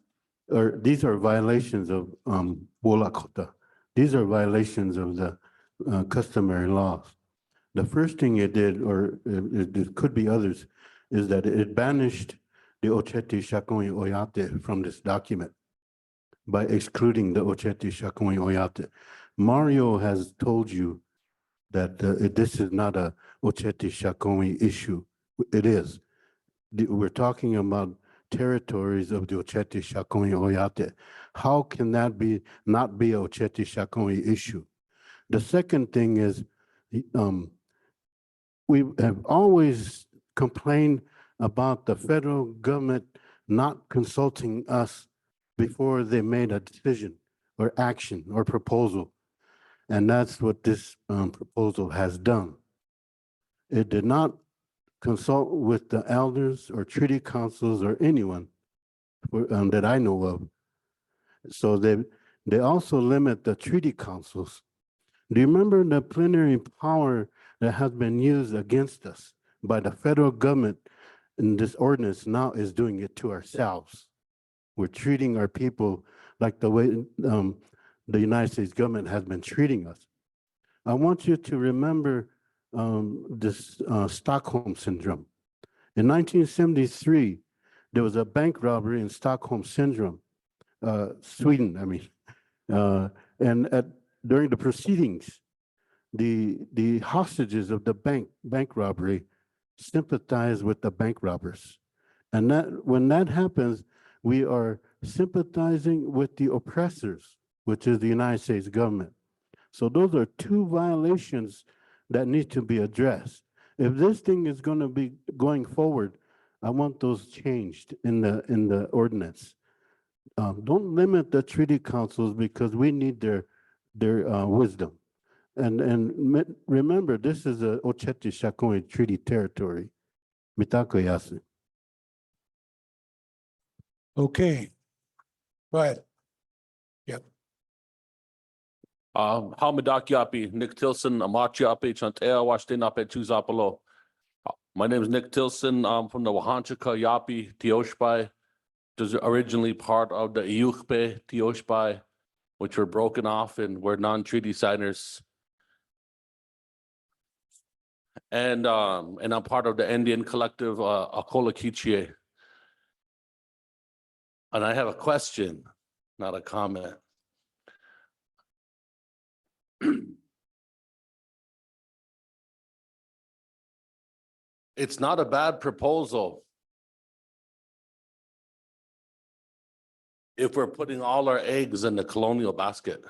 these are violations of Wolakota. These are violations of the customary laws. The first thing it did, or it could be others, is that it banished the Oceti Sakowin Oyate from this document by excluding the Oceti Sakowin Oyate. Mario has told you that this is not a Oceti Sakowin issue. It is. We're talking about territories of the Oceti Sakowin Oyate. How can that not be a Oceti Sakowin issue? The second thing is, we have always complained about the federal government not consulting us before they made a decision or action or proposal. And that's what this proposal has done. It did not consult with the elders or treaty councils or anyone that I know of. So they also limit the treaty councils. Do you remember the plenary power that has been used against us by the federal government? And this ordinance now is doing it to ourselves. We're treating our people like the way the United States government has been treating us. I want you to remember this Stockholm syndrome. In 1973, there was a bank robbery in Stockholm Syndrome, Sweden, I mean. And during the proceedings, the hostages of the bank robbery sympathize with the bank robbers. And when that happens, we are sympathizing with the oppressors, which is the United States government. So those are two violations that need to be addressed. If this thing is going to be going forward, I want those changed in the ordinance. Don't limit the treaty councils because we need their wisdom. And remember, this is a Oceti Sakowin treaty territory. Mitako yasu. Okay. Go ahead. Yep. Haumidakiapi, Nick Tilson, Amachiapi, Chantea, Washtenape, Chuzapalo. My name is Nick Tilson. I'm from the Wahanchika Yapi, Tioshpai, which is originally part of the Iuchpe Tioshpai, which were broken off and were non-treaty signers. And I'm part of the Indian collective Akola Kichie. And I have a question, not a comment. It's not a bad proposal if we're putting all our eggs in the colonial basket.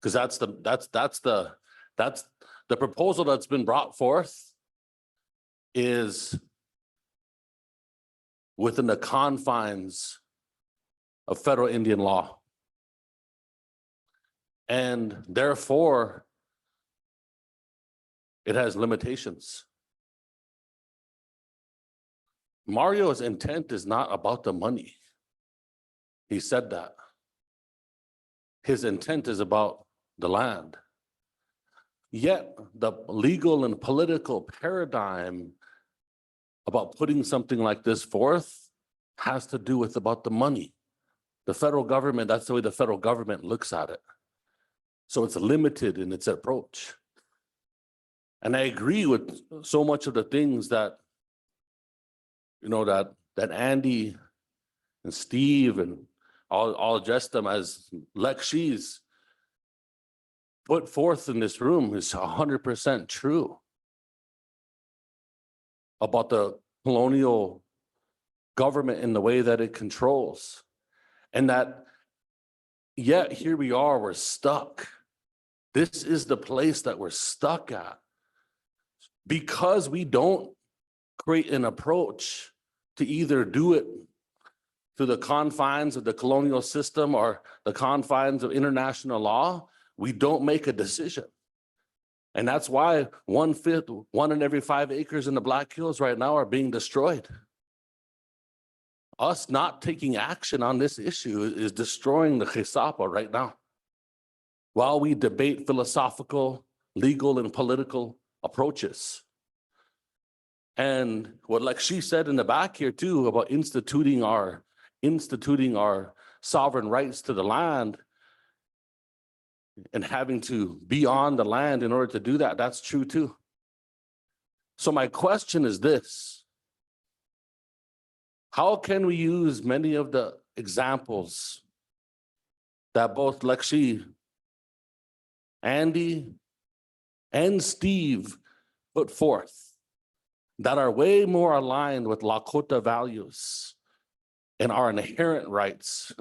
Because that's the proposal that's been brought forth is within the confines of federal Indian law. And therefore, it has limitations. Mario's intent is not about the money. He said that. His intent is about the land. Yet the legal and political paradigm about putting something like this forth has to do with about the money. The federal government, that's the way the federal government looks at it. So it's limited in its approach. And I agree with so much of the things that, you know, that Andy and Steve and I'll address them as Lexi's put forth in this room is 100% true about the colonial government and the way that it controls. And that yet here we are, we're stuck. This is the place that we're stuck at because we don't create an approach to either do it through the confines of the colonial system or the confines of international law. We don't make a decision. And that's why 1/5, 1 in every 5 acres in the Black Hills right now are being destroyed. Us not taking action on this issue is destroying the Chisapa right now. While we debate philosophical, legal, and political approaches. And what like she said in the back here too about instituting our sovereign rights to the land and having to be on the land in order to do that, that's true too. So my question is this: how can we use many of the examples that both Lexi, Andy, and Steve put forth that are way more aligned with Lakota values and our inherent rights,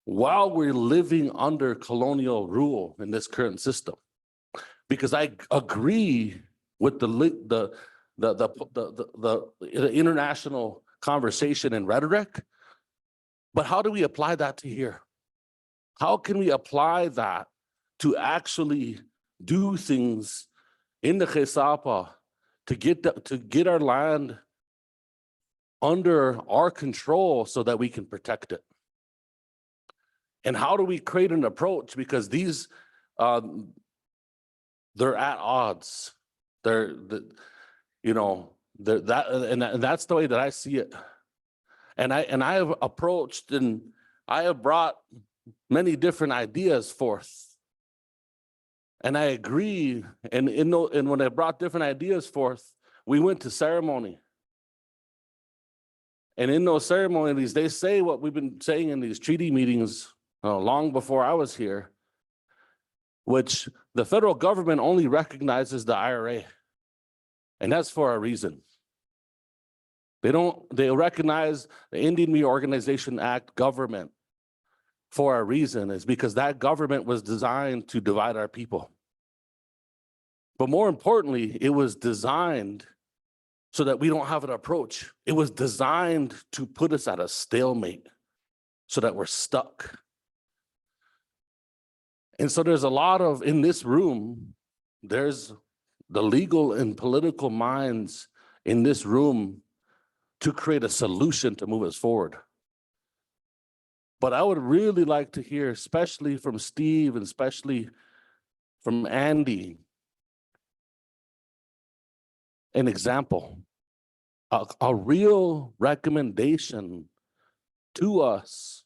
while we're living under colonial rule in this current system? Because I agree with the international conversation and rhetoric, but how do we apply that to here? How can we apply that to actually do things in the Chisapa to get our land under our control so that we can protect it? And how do we create an approach? Because these, they're at odds. And that's the way that I see it. And I have approached and I have brought many different ideas forth. And I agree. And when I brought different ideas forth, we went to ceremony. And in those ceremonies, they say what we've been saying in these treaty meetings long before I was here, which the federal government only recognizes the IRA. And that's for a reason. They recognize the Indian Reorganization Act government for a reason, is because that government was designed to divide our people. But more importantly, it was designed so that we don't have an approach. It was designed to put us at a stalemate so that we're stuck. And so there's a lot of, in this room, there's the legal and political minds in this room to create a solution to move us forward. But I would really like to hear, especially from Steve and especially from Andy, an example, a real recommendation to us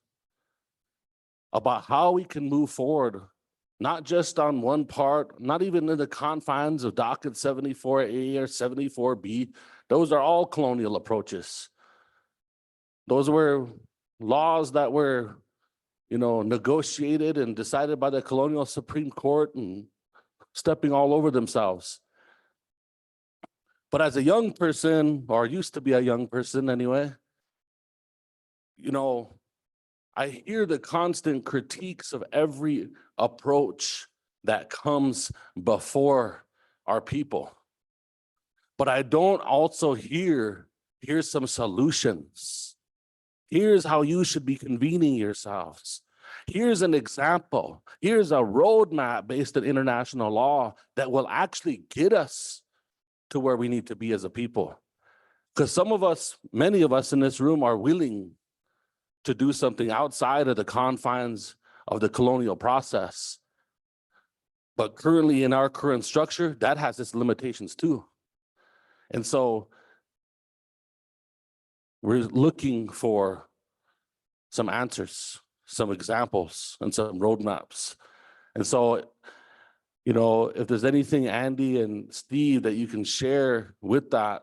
about how we can move forward, not just on one part, not even in the confines of Docket 74A or 74B. Those are all colonial approaches. Those were laws that were, negotiated and decided by the colonial Supreme Court and stepping all over themselves. But as a young person, or used to be a young person anyway, I hear the constant critiques of every approach that comes before our people. But I don't also here's some solutions. Here's how you should be convening yourselves. Here's an example. Here's a roadmap based on international law that will actually get us to where we need to be as a people. Because many of us in this room are willing to do something outside of the confines of the colonial process. But currently in our current structure, that has its limitations too. And so we're looking for some answers, some examples, and some roadmaps. And so, if there's anything, Andy and Steve, that you can share with that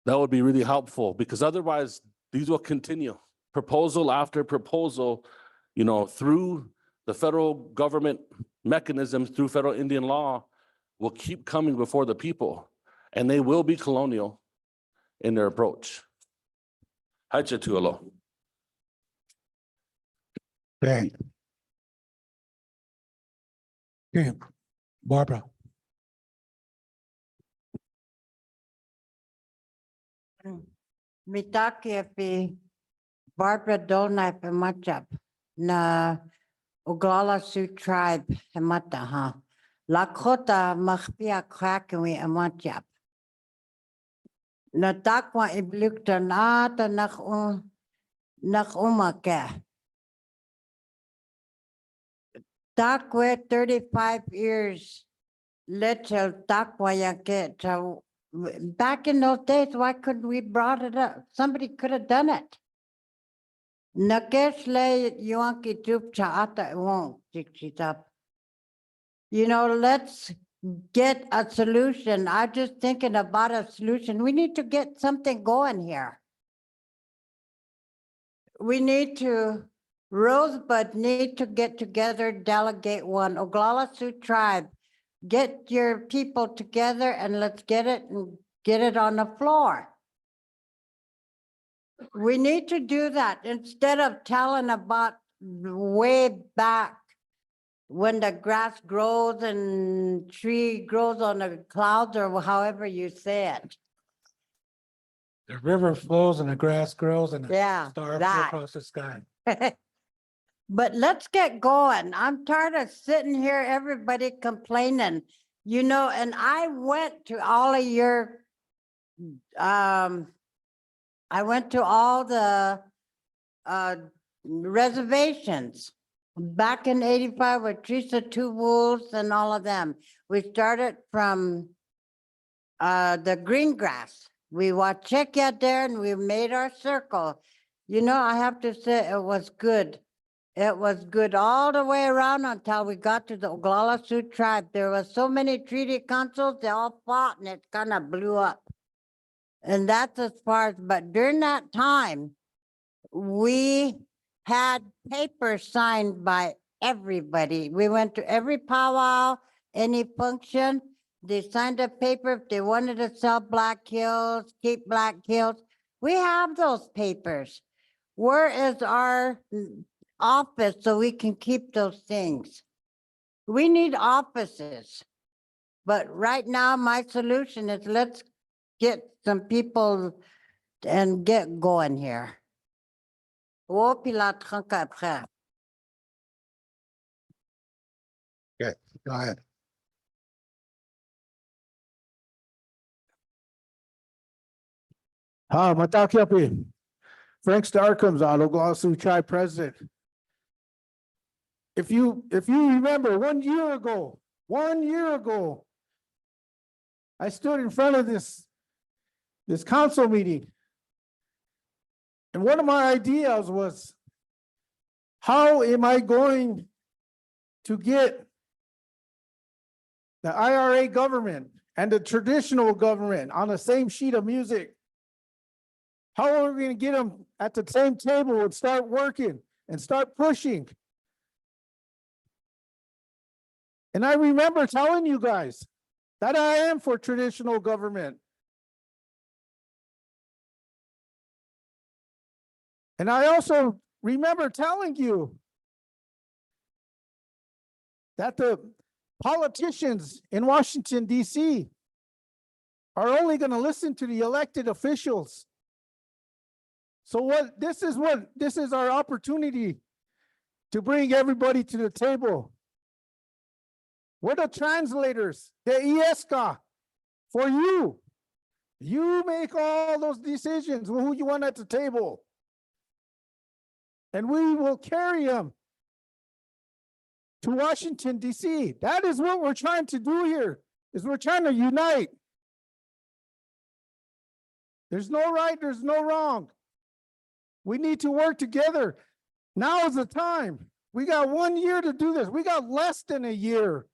would be really helpful, because otherwise these will continue. Proposal after proposal, through the federal government mechanisms, through federal Indian law, will keep coming before the people, and they will be colonial in their approach. Hacha tualo. Okay. Okay, Barbara. Mitake pi Barbara Donai pe Machap na Oglala Sioux tribe hemata ha. Lakota machpia krakewi amachap. Na takwa iblukta na ta nach umake. Takwe 35 years little takwa yake. Back in those days, why couldn't we brought it up? Somebody could have done it. Nakesle yuanki tup chaata won't up. Let's get a solution. I'm just thinking about a solution. We need to get something going here. We need to, Rosebud need to get together, delegate one, Oglala Sioux tribe. Get your people together and let's get it on the floor. We need to do that instead of telling about way back when the grass grows and tree grows on the clouds, or however you say it. The river flows and the grass grows and the Yeah, stars that. across the sky. But let's get going. I'm tired of sitting here, everybody complaining, and I went to all of your, I went to all the reservations back in 85 with Teresa Two Wolves and all of them. We started from the green grass. We watched Chekia there and we made our circle. I have to say it was good. It was good all the way around until we got to the Oglala Sioux tribe. There was so many treaty councils, they all fought and it kind of blew up. And that's as far as, but during that time, we had papers signed by everybody. We went to every powwow, any function. They signed a paper if they wanted to sell Black Hills, keep Black Hills. We have those papers. Where is our office so we can keep those things? We need offices. But right now, my solution is let's get some people and get going here. Wo pilat khangka pha. Okay, go ahead. Matakiapi, Frank Starkums, Aloglasu Chai president. If you remember 1 year ago, I stood in front of this council meeting. And one of my ideas was, how am I going to get the IRA government and the traditional government on the same sheet of music? How are we going to get them at the same table and start working and start pushing? And I remember telling you guys that I am for traditional government. And I also remember telling you that the politicians in Washington, D.C. are only going to listen to the elected officials. So this is our opportunity to bring everybody to the table. We're the translators, the IESCA, for you. You make all those decisions, who you want at the table. And we will carry them to Washington, D.C. That is what we're trying to do here, is we're trying to unite. There's no right, there's no wrong. We need to work together. Now is the time. We got 1 year to do this. We got less than a year.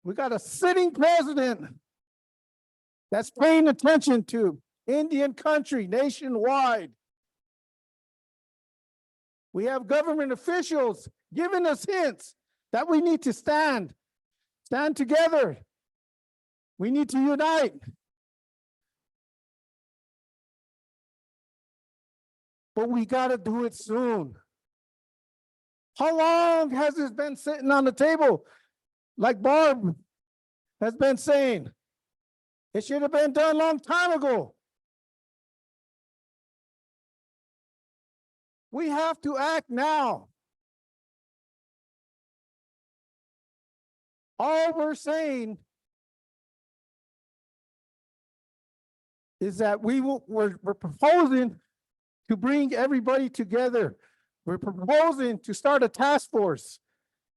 We got a sitting president that's paying attention to Indian country nationwide. We have government officials giving us hints that we need to stand together. We need to unite. But we got to do it soon. How long has this been sitting on the table? Like Barb has been saying, it should have been done a long time ago. We have to act now. All we're saying is that we're proposing to bring everybody together. We're proposing to start a task force.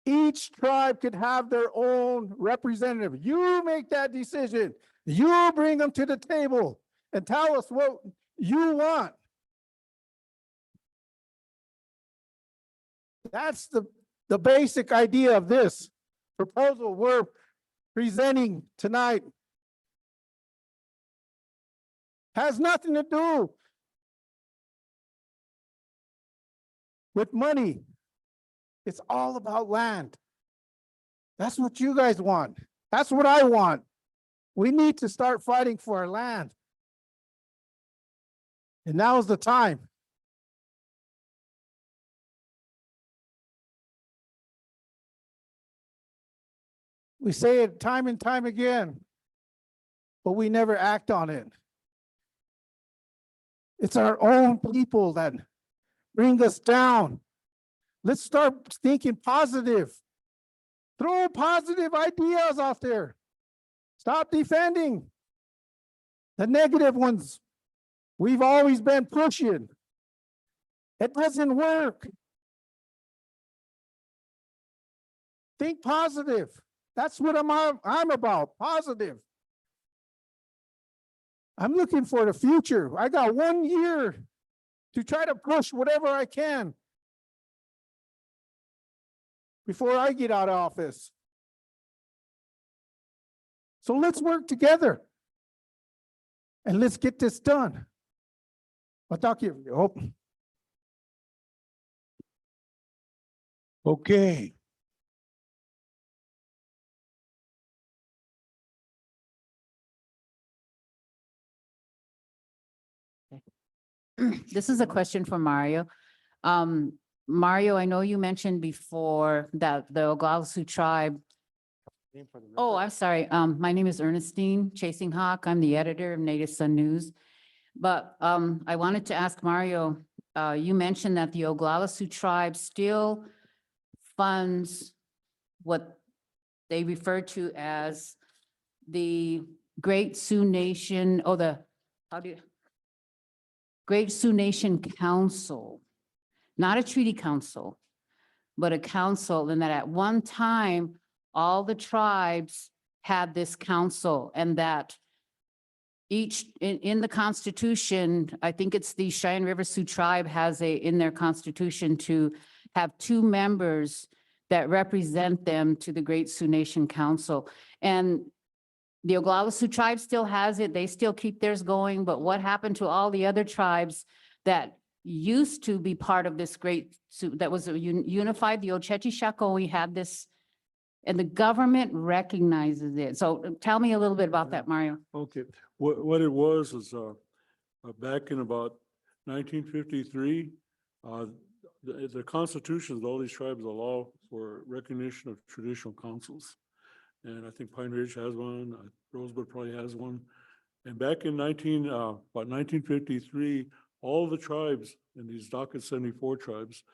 Each tribe could have their own representative. You make that decision. You bring them to the table and tell us what you want. That's the basic idea of this proposal we're presenting tonight. Has nothing to do with money. It's all about land. That's what you guys want. That's what I want. We need to start fighting for our land. And now is the time. We say it time and time again, but we never act on it. It's our own people that bring us down. Let's start thinking positive. Throw positive ideas out there. Stop defending the negative ones we've always been pushing. It doesn't work. Think positive. That's what I'm about, positive. I'm looking for the future. I got 1 year to try to push whatever I can before I get out of office. So let's work together. and let's get this done. Okay. This is a question for Mario. Mario, I know you mentioned before that the Oglala tribe. Oh, I'm sorry. My name is Ernestine Chasing Hawk. I'm the editor of Native Sun News. But I wanted to ask Mario, you mentioned that the Oglala tribe still funds what they refer to as the Great Sioux Nation, how do you? Great Sioux Nation Council, not a treaty council, but a council, and that at one time, all the tribes had this council, and that each, in the Constitution, I think it's the Cheyenne River Sioux tribe has in their Constitution to have 2 members that represent them to the Great Sioux Nation Council. And the Oglala Sioux tribe still has it. They still keep theirs going. But what happened to all the other tribes that used to be part of this great Sioux, that was unified? The Oceti Sakowin had this, and the government recognizes it. So tell me a little bit about that, Mario. Okay, what it was is, back in about 1953, the constitutions of all these tribes allow for recognition of traditional councils. And I think Pine Ridge has one, Rosebud probably has one. And back in about 1953, all the tribes in these Docket 74 tribes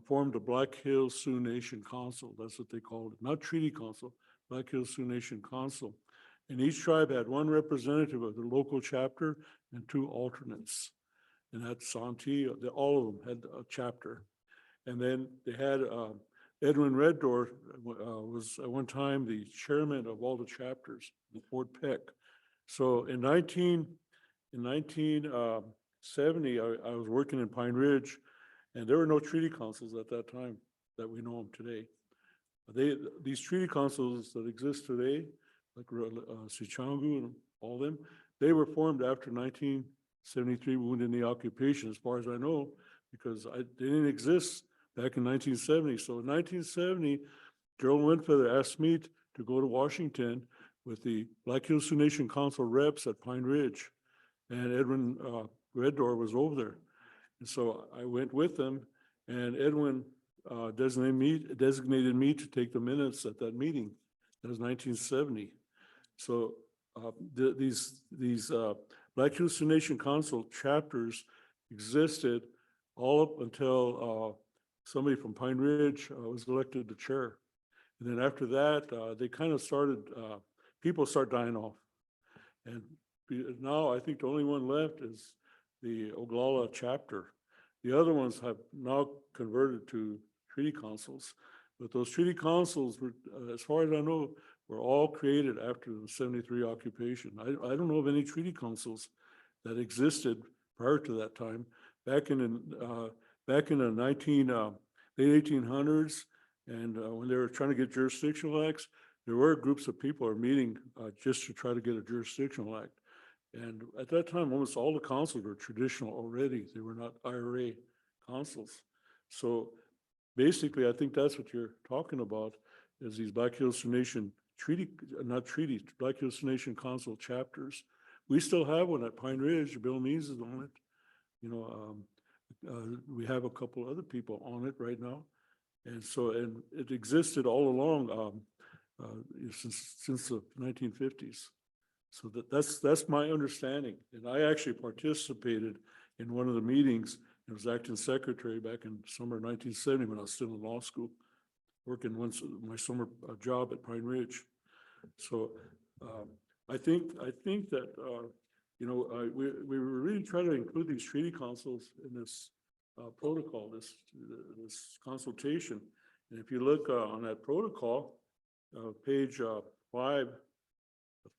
formed a Black Hills Sioux Nation Council. That's what they called it, not treaty council, Black Hills Sioux Nation Council. And each tribe had 1 representative of the local chapter and 2 alternates. And that's Santee, all of them had a chapter. And then they had Edwin Red Door was at one time the chairman of all the chapters in Fort Peck. So in 1970, I was working in Pine Ridge, and there were no treaty councils at that time that we know them today. These treaty councils that exist today, like Sichangu and all them, they were formed after 1973 Wounded Knee occupation, as far as I know, because they didn't exist back in 1970. So in 1970, Gerald Winfeather asked me to go to Washington with the Black Hills Sioux Nation Council reps at Pine Ridge, and Edwin Red Door was over there. And so I went with them, and Edwin designated me to take the minutes at that meeting. That was 1970. So these Black Hills Sioux Nation Council chapters existed all up until somebody from Pine Ridge was elected the chair. And then after that, they kind of started, people start dying off. And now I think the only one left is the Oglala chapter. The other ones have now converted to treaty councils. But those treaty councils were, as far as I know, were all created after the 73 occupation. I don't know of any treaty councils that existed prior to that time. Back in the late 1800s, and when they were trying to get jurisdictional acts, there were groups of people are meeting just to try to get a jurisdictional act. And at that time, almost all the councils were traditional already. They were not IRA councils. So basically, I think that's what you're talking about, is these Black Hills Sioux Nation Black Hills Sioux Nation Council chapters. We still have one at Pine Ridge. Bill Means is on it. You know, we have a couple other people on it right now. And so, and it existed all along since the 1950s. So that's my understanding. And I actually participated in one of the meetings. I was acting secretary back in summer 1970 when I was still in law school, working my summer job at Pine Ridge. So I think that you know, we were really trying to include these treaty councils in this protocol, this consultation. And if you look on that protocol, page 5 of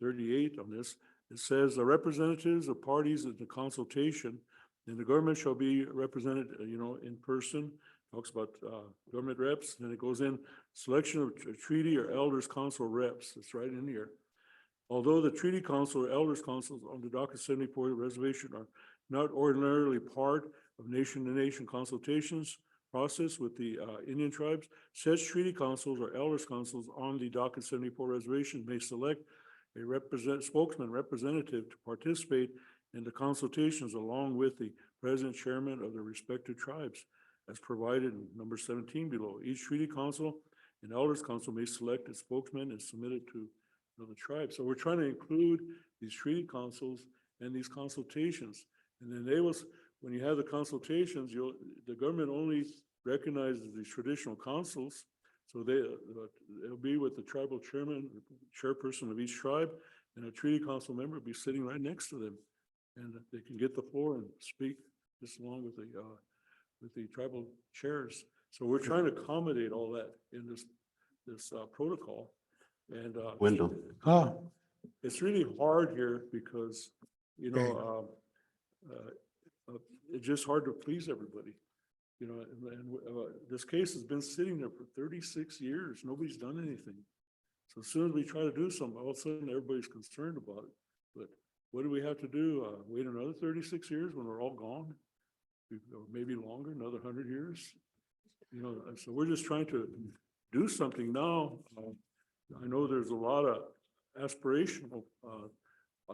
38 on this, it says the representatives of parties at the consultation and the government shall be represented, you know, in person. Talks about government reps, then it goes in selection of treaty or elders council reps. It's right in here. Although the treaty council or elders councils on the Docket 74 reservation are not ordinarily part of nation-to-nation consultations process with the Indian tribes, such treaty councils or elders councils on the Docket 74 reservation may select a spokesman representative to participate in the consultations along with the president chairman of the respective tribes as provided in number 17 below. Each treaty council and elders council may select a spokesman and submit it to the tribe. So we're trying to include these treaty councils and these consultations. And then they will, when you have the consultations, the government only recognizes these traditional councils. So they'll be with the tribal chairman, chairperson of each tribe, and a treaty council member will be sitting right next to them. And they can get the floor and speak just along with the tribal chairs. So we're trying to accommodate all that in this protocol. And Wendell. it's really hard here because, you know, it's just hard to please everybody. You know, and this case has been sitting there for 36 years. Nobody's done anything. So as soon as we try to do something, all of a sudden everybody's concerned about it. But what do we have to do? Wait another 36 years when we're all gone? Or maybe longer, another 100 years? You know, so we're just trying to do something now. I know there's a lot of aspirational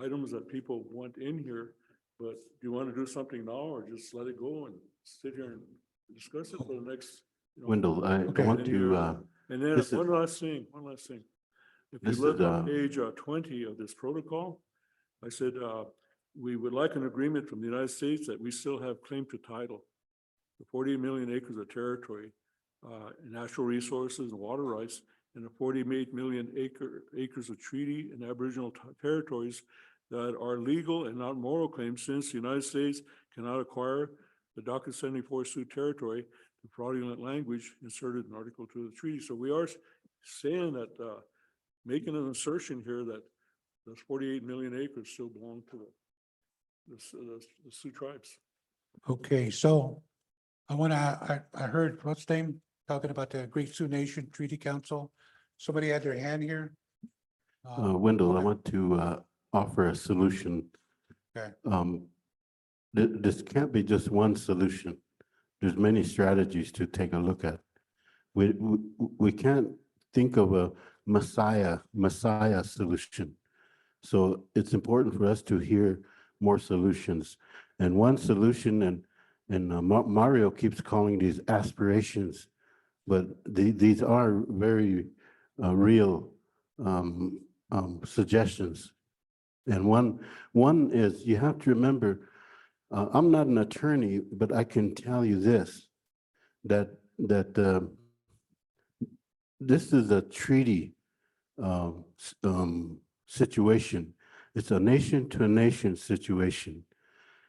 items that people want in here, but do you want to do something now or just let it go and sit here and discuss it for the next? Wendell, I want to. And then one last thing. If you look on page 20 of this protocol, I said, we would like an agreement from the United States that we still have claim to title, the 48 million acres of territory, natural resources and water rights, and the 48 million acres of treaty and Aboriginal territories that are legal and not moral claims, since the United States cannot acquire the Docket 74 Sioux territory, the fraudulent language inserted in Article 2 of the treaty. So we are saying that, making an assertion here that those 48 million acres still belong to the Sioux tribes. Okay, so I heard, what's the name, talking about the Great Sioux Nation Treaty Council. Somebody had their hand here. Wendell, I want to offer a solution. Okay. This can't be just one solution. There's many strategies to take a look at. We can't think of a messiah solution. So it's important for us to hear more solutions. And one solution, and Mario keeps calling these aspirations, but these are very real suggestions. And one is, you have to remember, I'm not an attorney, but I can tell you this, that this is a treaty situation. It's a nation to a nation situation.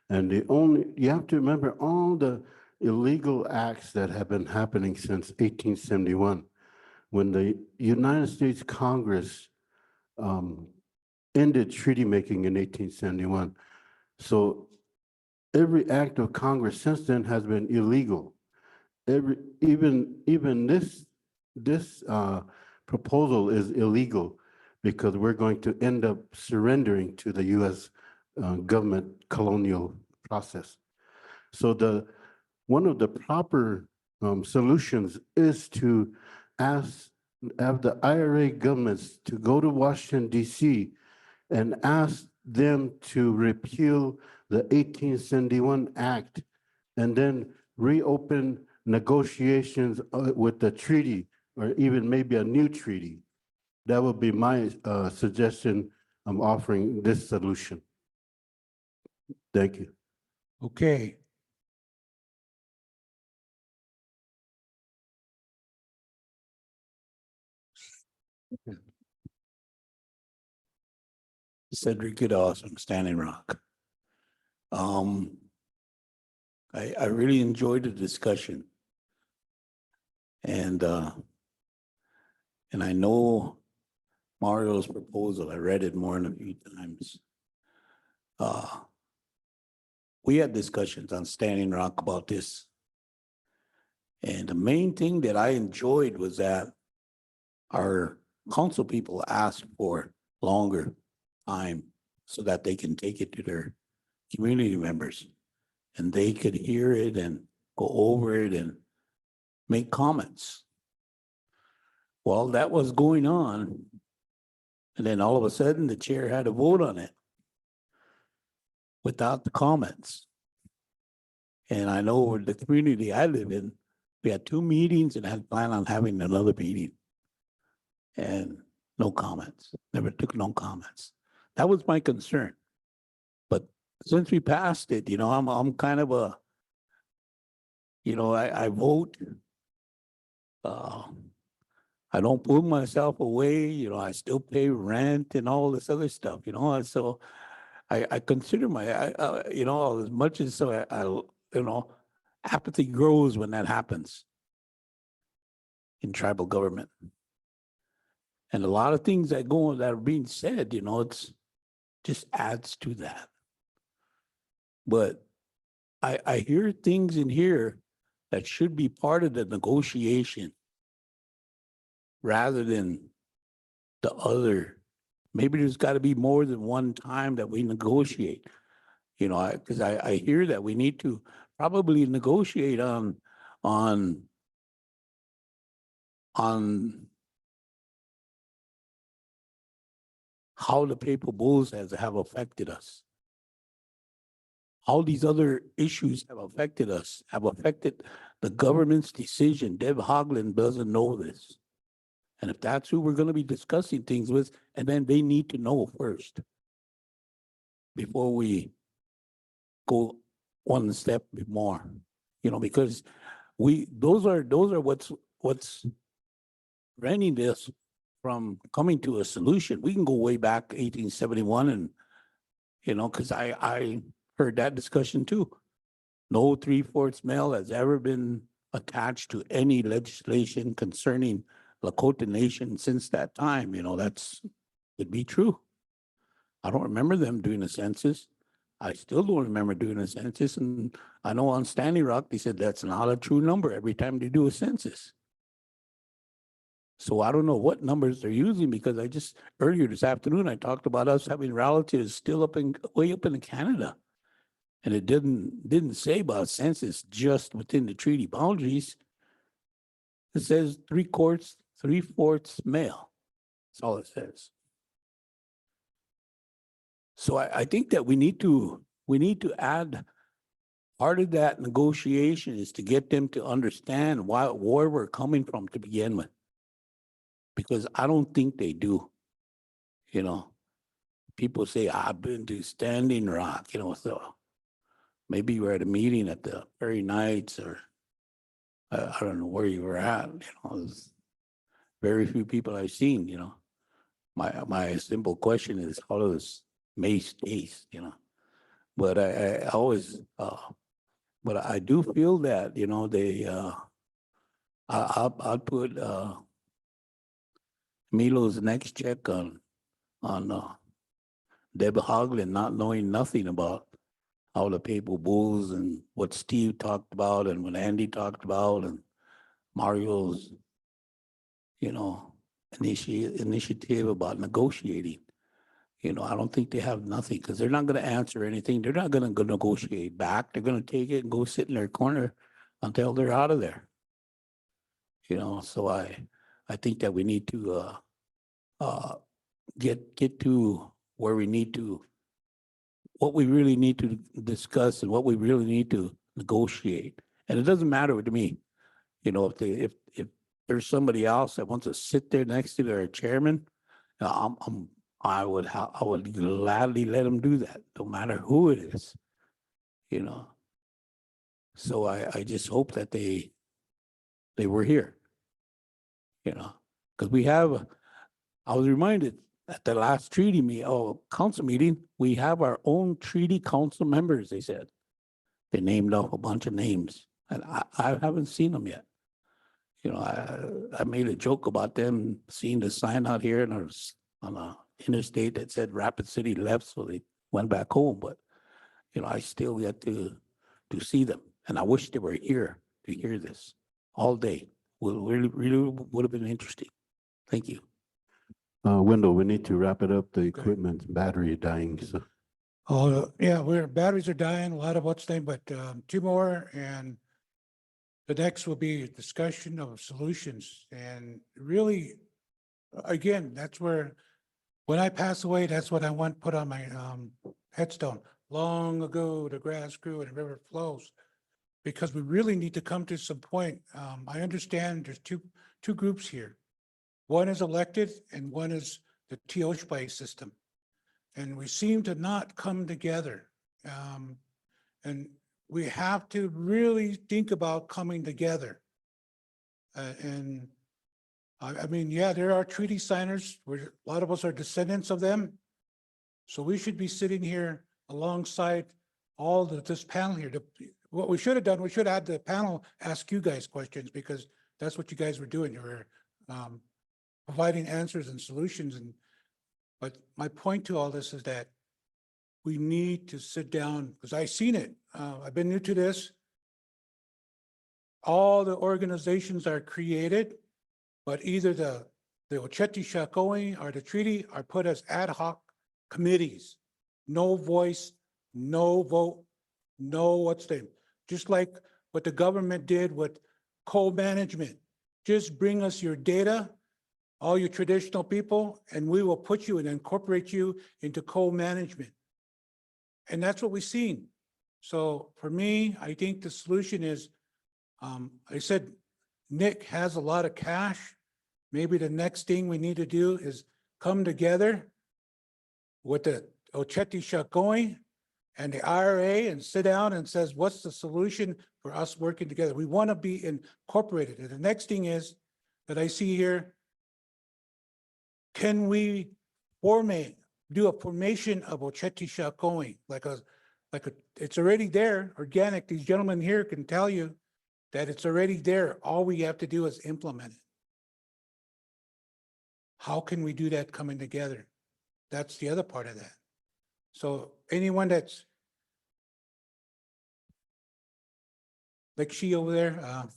And you have to remember all the illegal acts that have been happening since 1871, when the United States Congress ended treaty making in 1871. So every act of Congress since then has been illegal. Even this proposal is illegal, because we're going to end up surrendering to the U.S. Government colonial process. So one of the proper solutions is to have the IRA governments to go to Washington, D.C. and ask them to repeal the 1871 Act and then reopen negotiations with the treaty, or even maybe a new treaty. That would be my suggestion. I'm offering this solution. Thank you. Okay. Cedric Goodall from Standing Rock. I really enjoyed the discussion. And I know Mario's proposal, I read it more than a few times. We had discussions on Standing Rock about this. And the main thing that I enjoyed was that our council people asked for longer time so that they can take it to their community members and they could hear it and go over it and make comments. Well, that was going on. And then all of a sudden, the chair had to vote on it without the comments. And I know with the community I live in, we had 2 meetings and had planned on having another meeting. And no comments, never took no comments. That was my concern. But since we passed it, I'm kind of a, I vote. I don't put myself away, I still pay rent and all this other stuff, and so I consider as much as apathy grows when that happens in tribal government. And a lot of things that are being said, it's just adds to that. But I hear things in here that should be part of the negotiation rather than the other. Maybe there's got to be more than one time that we negotiate, because I hear that we need to probably negotiate on how the papal bulls have affected us. How these other issues have affected us, have affected the government's decision. Deb Hogland doesn't know this. And if that's who we're going to be discussing things with, and then they need to know first before we go one step more, because those are what's preventing this from coming to a solution. We can go way back 1871 and, because I heard that discussion too. No 3/4 male has ever been attached to any legislation concerning Lakota Nation since that time. That's could be true. I don't remember them doing a census. I still don't remember doing a census. And I know on Standing Rock, they said that's not a true number every time they do a census. So I don't know what numbers they're using, because earlier this afternoon, I talked about us having relatives still way up in Canada. And it didn't say about census just within the treaty boundaries. It says 3/4 male. That's all it says. So I think that we need to add part of that negotiation is to get them to understand where we're coming from to begin with. Because I don't think they do. People say, I've been to Standing Rock, so maybe you were at a meeting at the Prairie Knights, or I don't know where you were at, there's very few people I've seen, My simple question is, how does mace taste, But I always, but I do feel that, they, I'll put Milo's next check on Deb Hogland not knowing nothing about how the papal bulls and what Steve talked about and what Andy talked about and Mario's, initiative about negotiating. I don't think they have nothing, because they're not going to answer anything. They're not going to negotiate back. They're going to take it and go sit in their corner until they're out of there. So I think that we need to get to where we need to, what we really need to discuss and what we really need to negotiate. And it doesn't matter to me, if there's somebody else that wants to sit there next to their chairman, I would gladly let them do that, no matter who it is, So I just hope that they were here, because I was reminded at the last council meeting, we have our own treaty council members, they said. They named off a bunch of names, and I haven't seen them yet. I made a joke about them seeing the sign out here on a interstate that said Rapid City left, so they went back home. But, I still get to see them, and I wish they were here to hear this all day. Really would have been interesting. Thank you. Wendell, we need to wrap it up. The equipment's battery dying, so. Oh, yeah, batteries are dying, a lot of what's name, but two more, and the next will be discussion of solutions. And really, again, that's where, when I pass away, that's what I want put on my headstone. Long ago, the grass grew and the river flows. Because we really need to come to some point. I understand there's two groups here. One is elected and one is the Teoshpai system. And we seem to not come together. And we have to really think about coming together. And I mean, yeah, there are treaty signers, where a lot of us are descendants of them. So we should be sitting here alongside all this panel here. What we should have done, we should have had the panel ask you guys questions, because that's what you guys were doing. You were providing answers and solutions. But my point to all this is that we need to sit down, because I've seen it. I've been new to this. All the organizations are created, but either the Oceti Sakowin or the treaty are put as ad hoc committees. No voice, no vote, no what's name. Just like what the government did with co-management. Just bring us your data, all your traditional people, and we will put you and incorporate you into co-management. And that's what we've seen. So for me, I think the solution is, I said, Nick has a lot of cash. Maybe the next thing we need to do is come together with the Oceti Sakowin and the IRA and sit down and says, what's the solution for us working together? We want to be incorporated. And the next thing is that I see here, can we do a formation of Oceti Sakowin? It's already there, organic. These gentlemen here can tell you that it's already there. All we have to do is implement it. How can we do that coming together? That's the other part of that. So anyone that's like she over there,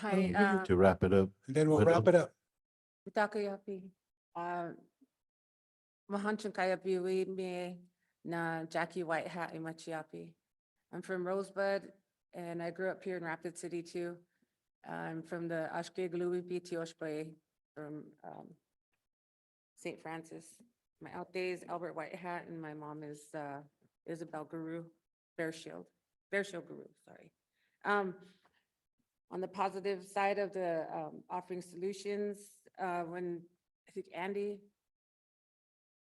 We Hi, need to wrap it up. and then we'll Wendell? wrap it up. Utakayapi. Mahanchan Kayapi me na Jackie White Hat Imachiapi. I'm from Rosebud and I grew up here in Rapid City too. I'm from the Ashke Gluipi Tioshpai from St. Francis. My outday is Albert White Hat and my mom is Isabel Guru, Bearshield Guru, sorry. On the positive side of the offering solutions, when I think Andy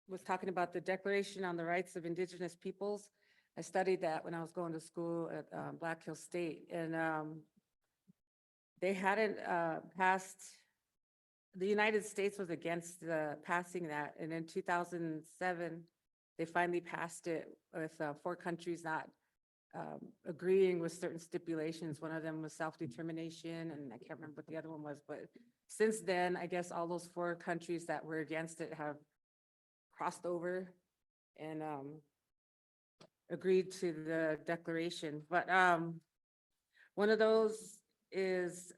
was talking about the Declaration on the Rights of Indigenous Peoples, I studied that when I was going to school at Black Hill State, and they hadn't passed. The United States was against passing that, and in 2007, they finally passed it with 4 countries not agreeing with certain stipulations. One of them was self-determination, and I can't remember what the other one was, but since then, I guess all those 4 countries that were against it have crossed over and agreed to the declaration. But one of those is,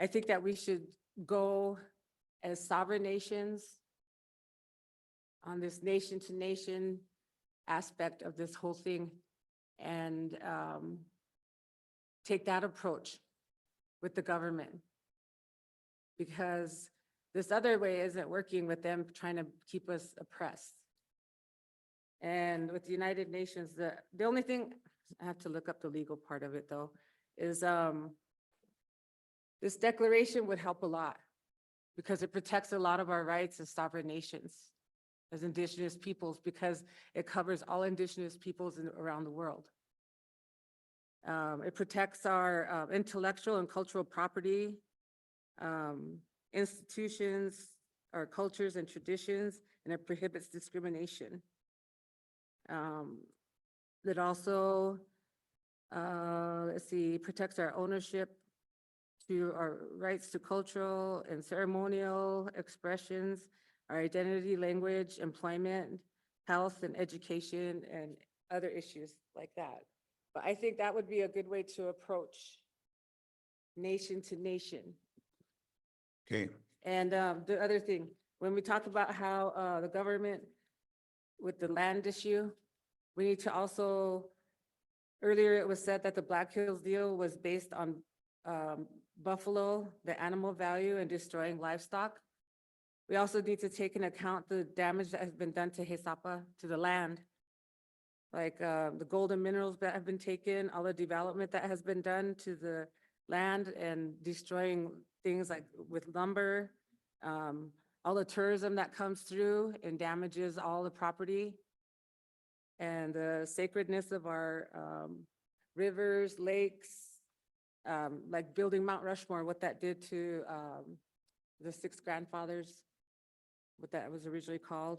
I think that we should go as sovereign nations on this nation to nation aspect of this whole thing and take that approach with the government, because this other way isn't working with them trying to keep us oppressed. And with the United Nations, the only thing, I have to look up the legal part of it though, is this declaration would help a lot because it protects a lot of our rights as sovereign nations, as indigenous peoples, because it covers all indigenous peoples around the world. It protects our intellectual and cultural property, institutions, our cultures and traditions, and it prohibits discrimination. It also, let's see, protects our ownership to our rights to cultural and ceremonial expressions, our identity, language, employment, health and education, and other issues like that. But I think that would be a good way to approach nation to nation. Okay. And the other thing, when we talk about how the government with the land issue, we need to also, earlier it was said that the Black Hills deal was based on buffalo, the animal value, and destroying livestock. We also need to take into account the damage that has been done to Hesapa, to the land. Like the golden minerals that have been taken, all the development that has been done to the land and destroying things like with lumber, all the tourism that comes through and damages all the property. And the sacredness of our rivers, lakes, like building Mount Rushmore, what that did to the six grandfathers, what that was originally called.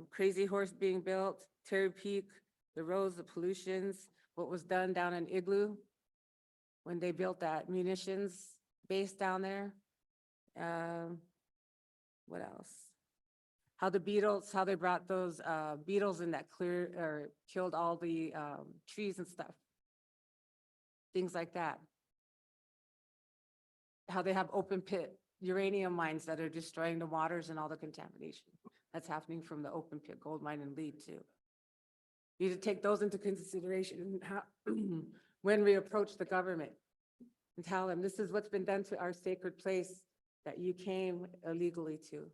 Crazy Horse being built, Terry Peak, the roads, the pollutions, what was done down in Igloo when they built that munitions base down there. What else? How the beetles, how they brought those beetles in that clear or killed all the trees and stuff. Things like that. How they have open pit uranium mines that are destroying the waters and all the contamination that's happening from the open pit gold mine and lead too. You need to take those into consideration how, when we approach the government and tell them this is what's been done to our sacred place that you came illegally to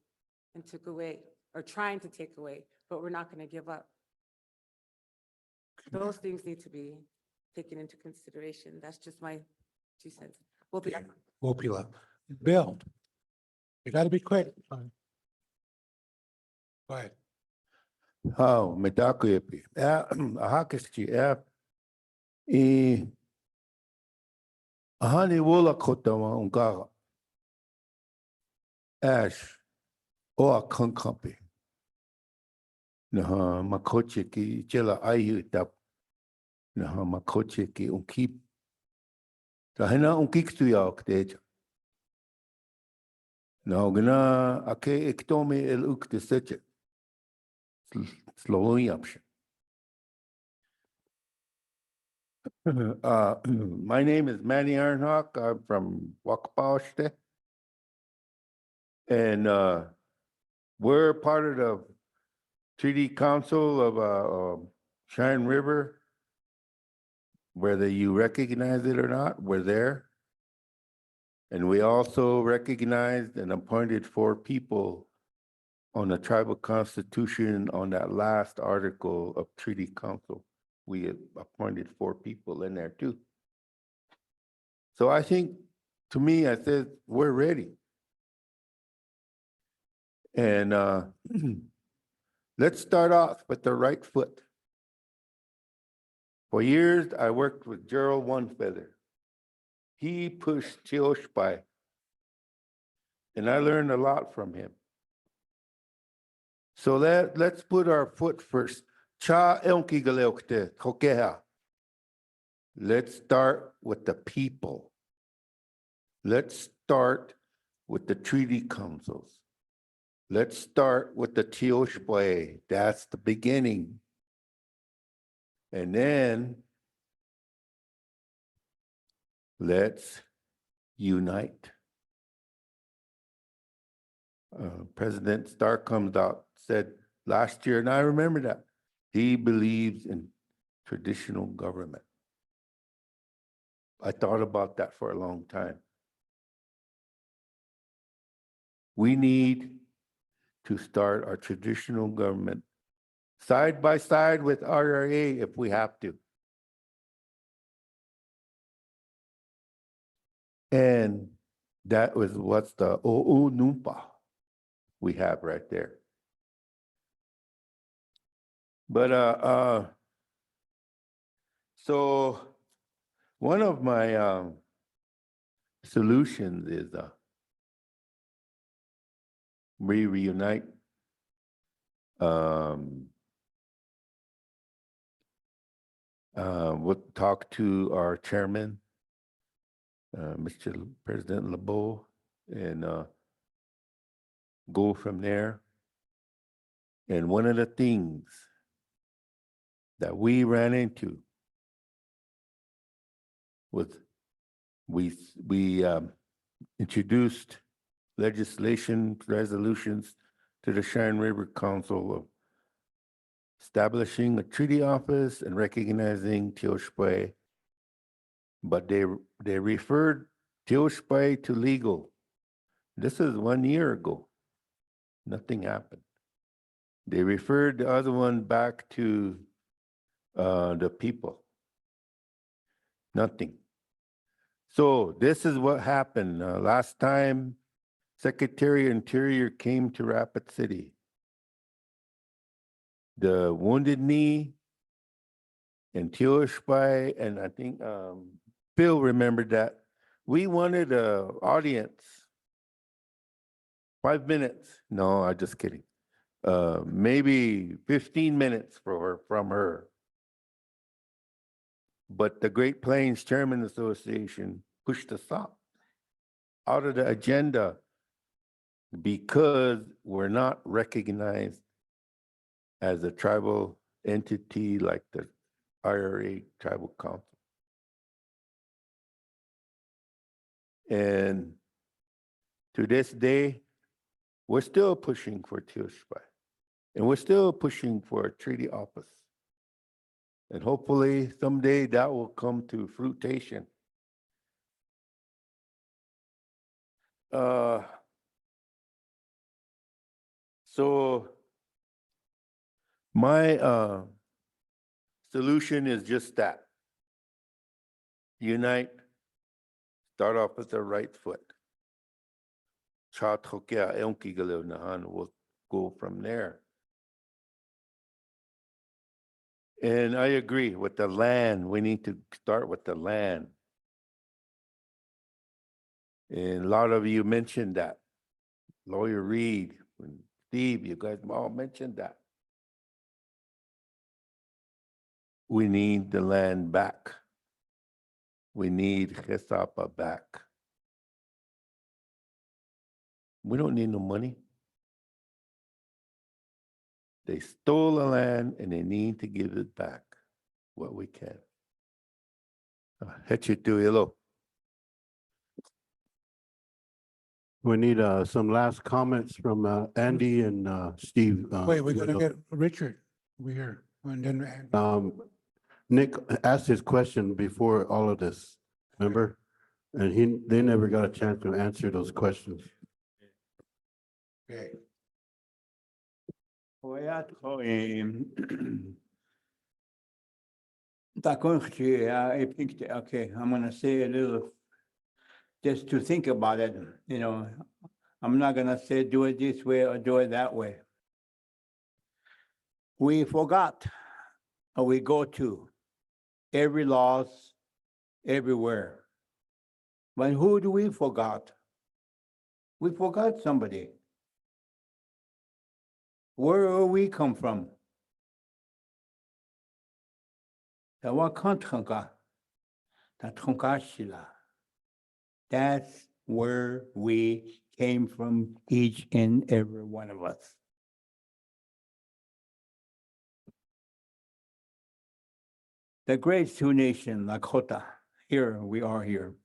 and took away or trying to take away, but we're not going to give up. Those things need to be taken into consideration. That's just my 2 cents. Wopila. Bill, you gotta be quick. Go ahead. Oh, medakuyepi. Ahakesti, ahani wola kotama ungaga. Ash, o a kankampi. Naha makoche ki jela ayu tap. Naha makoche ki unkip. Tahina unkik tu ya okteja. No, gana ake ektomi el ukte seche. Slowly option. My name is Manny Arnhock. I'm from Wakapaushte. And we're part of the Treaty Council of Cheyenne River. Whether you recognize it or not, we're there. And we also recognized and appointed 4 people on the tribal constitution on that last article of Treaty Council. We appointed 4 people in there too. So I think, to me, I said, we're ready. And let's start off with the right foot. For years, I worked with Gerald Onefeather. He pushed Chioshpai, and I learned a lot from him. So let's put our foot first. Cha elki galeokte kokeha. Let's start with the people. Let's start with the treaty councils. Let's start with the Chioshpai. That's the beginning. And then let's unite. President Stark comes out, said last year, and I remember that, he believes in traditional government. I thought about that for a long time. We need to start our traditional government side by side with RRA if we have to. And that was what's the O'Numpa we have right there. But so one of my solutions is we reunite. We'll talk to our chairman, Mr. President LeBeau, and go from there. And one of the things that we ran into was we introduced legislation resolutions to the Cheyenne River Council of establishing a treaty office and recognizing Teoshpai. But they referred Teoshpai to legal. This is 1 year ago. Nothing happened. They referred the other one back to the people. Nothing. So this is what happened. Last time, Secretary of Interior came to Rapid City. The Wounded Knee and Teoshpai, and I think Phil remembered that. We wanted an audience. 5 minutes. No, I'm just kidding. Maybe 15 minutes from her. But the Great Plains Chairman Association pushed us out of the agenda because we're not recognized as a tribal entity like the IRA Tribal Council. And to this day, we're still pushing for Teoshpai. And we're still pushing for a treaty office. And hopefully someday that will come to fruition. So my solution is just that. Unite, start off with the right foot. We'll go from there. And I agree with the land. We need to start with the land. And a lot of you mentioned that. Lawyer Reed, and Steve, you guys all mentioned that. We need the land back. We need Chesapa back. We don't need no money. They stole the land and they need to give it back what we can. Hello. We need some last comments from Andy and Steve. Wait, we're gonna get Richard over here. And then Nick asked his question before all of this, remember? And they never got a chance to answer those questions. okay. Okay, I'm gonna say a little, just to think about it, you know. I'm not gonna say do it this way or do it that way. We forgot, or we go to every laws everywhere. But who do we forgot? We forgot somebody. Where do we come from? That's where we came from, each and every one of us. The great Sioux nation, Lakota, here we are here.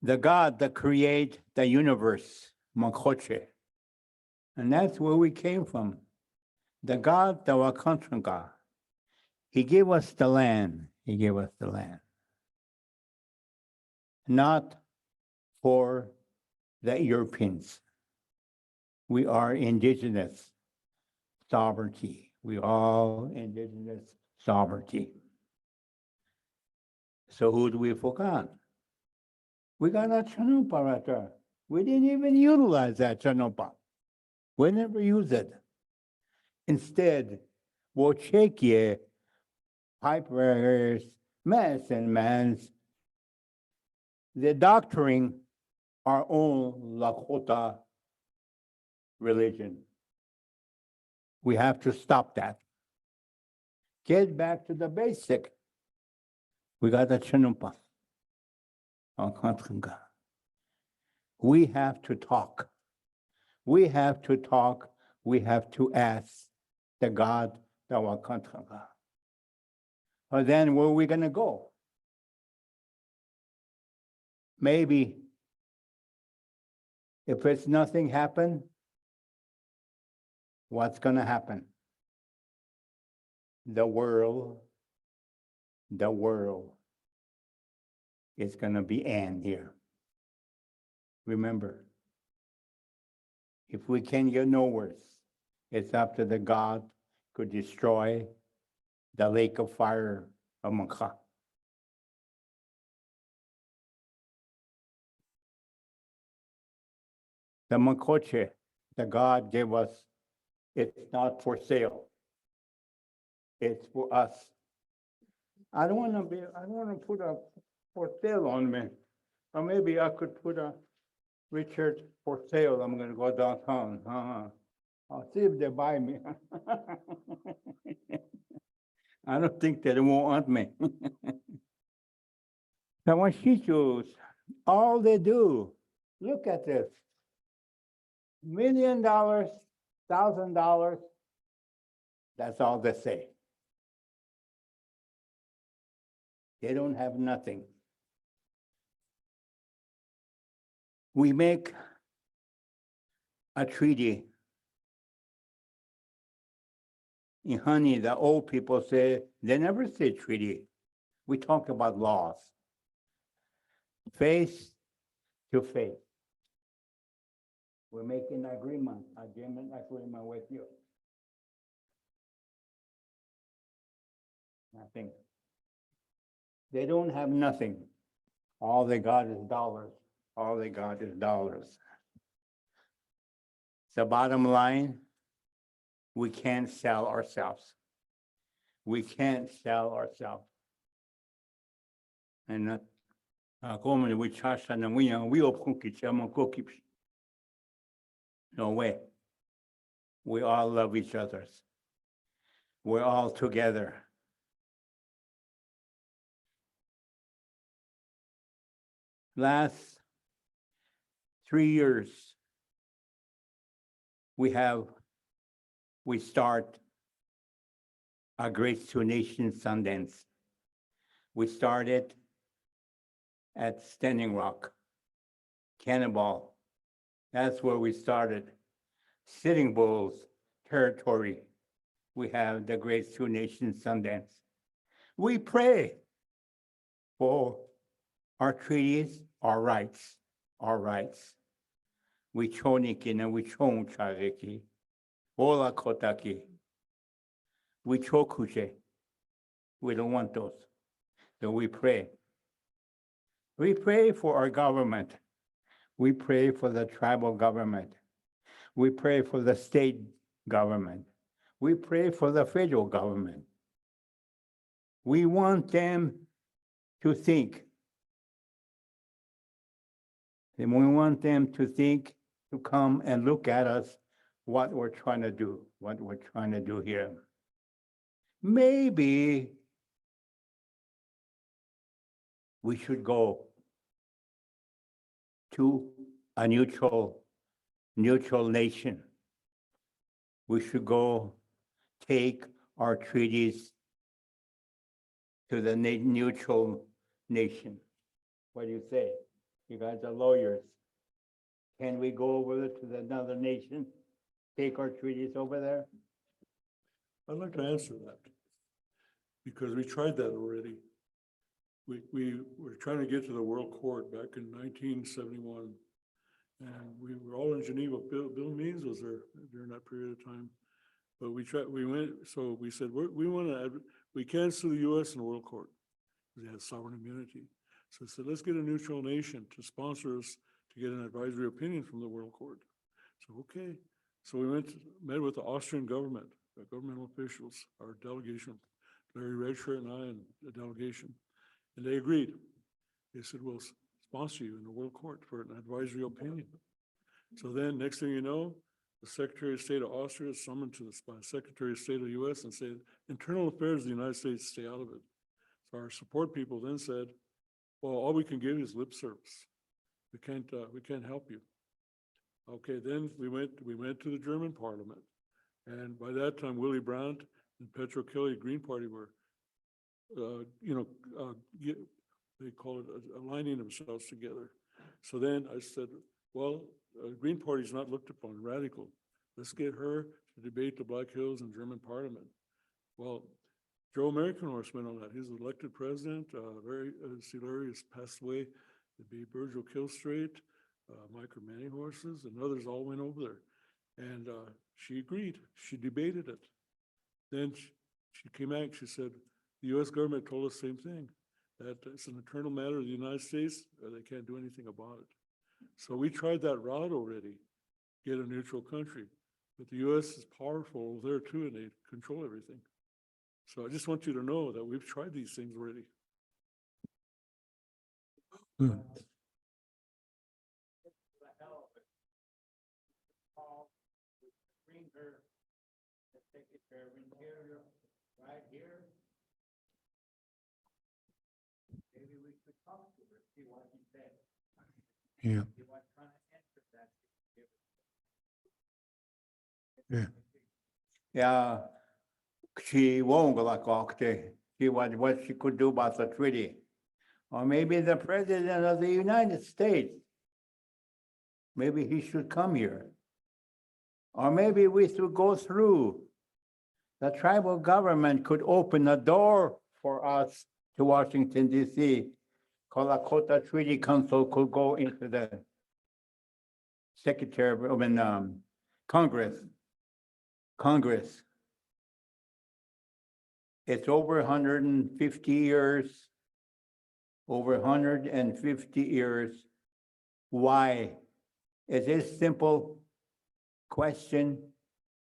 The God that create the universe, Makoche. And that's where we came from. The God, the Wakantranga. He gave us the land. He gave us the land. Not for the Europeans. We are indigenous sovereignty. We all indigenous sovereignty. So who do we forget? We got a Chanumpa right there. We didn't even utilize that Chanumpa. We never use it. Instead, Wochekie, pipers, medicine mans, the doctoring our own Lakota religion. We have to stop that. Get back to the basic. We got the Chanumpa. We have to talk. We have to talk. We have to ask the God, the Wakantranga. But then where are we gonna go? Maybe If it's nothing happen, what's gonna happen? The world is gonna be end here. Remember, if we can get no worse, it's up to the God could destroy the lake of fire of Makah. The Makoche, the God gave us, it's not for sale. It's for us. I don't wanna put a for sale on me. Or maybe I could put a Richard for sale. I'm gonna go downtown. I'll see if they buy me. I don't think they won't want me. The Washichus, all they do, look at this. $1 million, $1,000, that's all they say. They don't have nothing. We make a treaty. In honey, the old people say, they never say treaty. We talk about laws. Face to face. We're making an agreement with you. Nothing. They don't have nothing. All they got is dollars. All they got is dollars. The bottom line, we can't sell ourselves. We can't sell ourselves. And that, we charge and we no way. We all love each other. We're all together. Last 3 years, we start our Grace to Nations Sundance. We started at Standing Rock, Cannonball. That's where we started. Sitting Bull's territory. We have the Grace to Nations Sundance. We pray for our treaties, our rights, our rights. We chonikin and we chon chareki, ola kotaki. We chokushe. We don't want those. So we pray. We pray for our government. We pray for the tribal government. We pray for the state government. We pray for the federal government. We want them to think. And we want them to think, to come and look at us, what we're trying to do, here. Maybe we should go to a neutral nation. We should go take our treaties to the neutral nation. What do you say? You guys are lawyers. Can we go over to another nation, take our treaties over there? I'd like to answer that, because we tried that already. We were trying to get to the World Court back in 1971. And we were all in Geneva. Bill Means was there during that period of time. But we went, so we said, we can't sue the US in the World Court, because they had sovereign immunity. So I said, let's get a neutral nation to sponsor us to get an advisory opinion from the World Court. So, okay. So we met with the Austrian government, the governmental officials, our delegation, Larry Redshirt and I, and the delegation, and they agreed. They said, we'll sponsor you in the World Court for an advisory opinion. So then, next thing you know, the Secretary of State of Austria is summoned to the Secretary of State of the US and said, internal affairs of the United States, stay out of it. So our support people then said, well, all we can give is lip service. We can't help you. Okay, then we went to the German parliament. And by that time, Willy Brandt and Petro Kelly, Green Party, were, they call it aligning themselves together. So then I said, well, Green Party's not looked upon radical. Let's get her to debate the Black Hills in German parliament. Well, Joe Americanhorse went on that. He's elected president, Larry has passed away. It'd be Virgil Killstraight, Micro Manning Horses, and others all went over there. And she agreed. She debated it. Then she came back, she said, the US government told us the same thing, that it's an internal matter of the United States, they can't do anything about it. So we tried that route already, get a neutral country. But the US is powerful there too, and they control everything. So I just want you to know that we've tried these things already. Right here. Maybe we could talk to her, see what he said. Yeah. You want to answer that? Yeah. Yeah, she won't go see what she could do about the treaty. Or maybe the president of the United States, maybe he should come here. Or maybe we should go through. The tribal government could open a door for us to Washington DC. Lakota Treaty Council could go into the Secretary, Congress. It's over 150 years, over 150 years. Why? It's a simple question.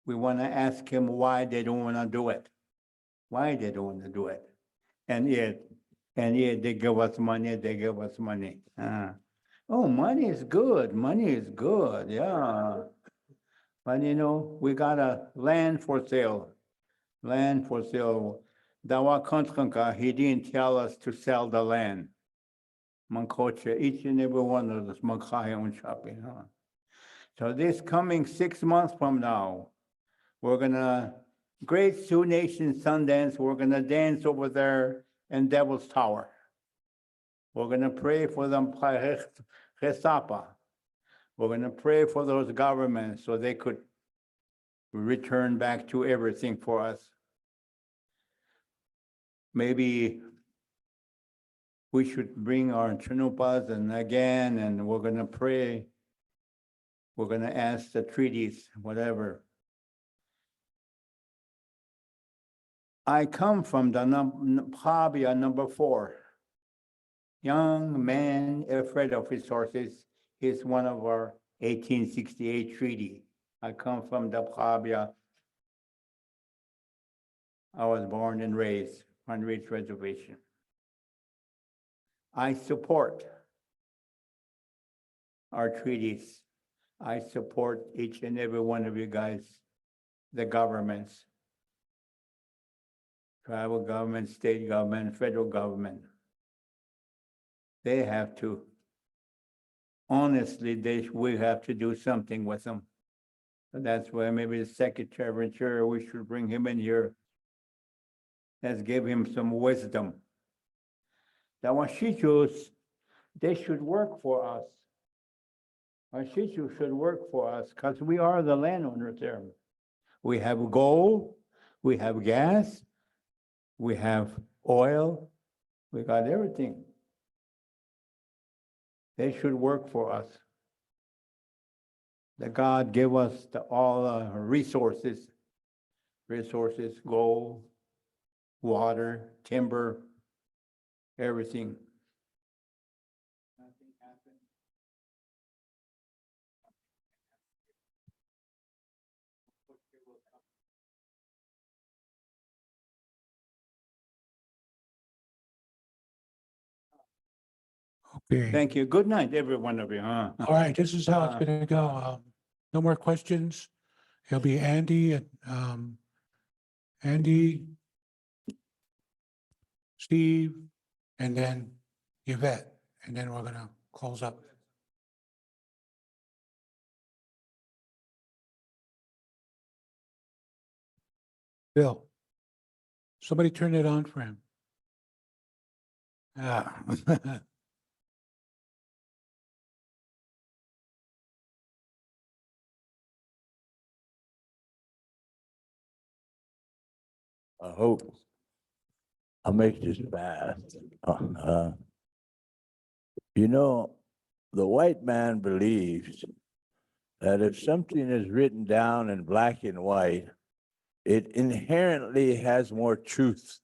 We want to ask him why they don't want to do it. Why they don't want to do it. And yet they give us money, Oh, money is good, yeah. But you know, we got a land for sale. Dawa Kontranka, he didn't tell us to sell the land. Mankocha, each and every one of us, Mankaya and shopping, huh? So this coming 6 months from now, we're gonna, Great Sioux Nation Sundance, we're gonna dance over there in Devil's Tower. We're gonna pray for them, Chesapa. We're gonna pray for those governments so they could return back to everything for us. Maybe we should bring our chanupas and we're gonna pray. We're gonna ask the treaties, whatever. I come from the Pabia number 4. Young man afraid of his horses is one of our 1868 treaty. I come from the Pabia. I was born and raised on Ridge Reservation. I support our treaties. I support each and every one of you guys, the governments, tribal government, state government, federal government. They have to, honestly, we have to do something with them. So that's why maybe the Secretary of Interior, we should bring him in here. Let's give him some wisdom. The Washichus, they should work for us. Washichu should work for us because we are the landowners there. We have gold, we have gas, we have oil, we got everything. They should work for us. That God give us all the resources, gold, water, timber, everything. Nothing happened. Okay. Thank you. Good night, every one of you, huh? All right, this is how it's gonna go. No more questions. It'll be Andy and Andy, Steve, and then Yvette, and then we're gonna close up. Bill, somebody turn it on for him. Ah. I hope I'll make this fast. You know, the white man believes that if something is written down in black and white, it inherently has more truth.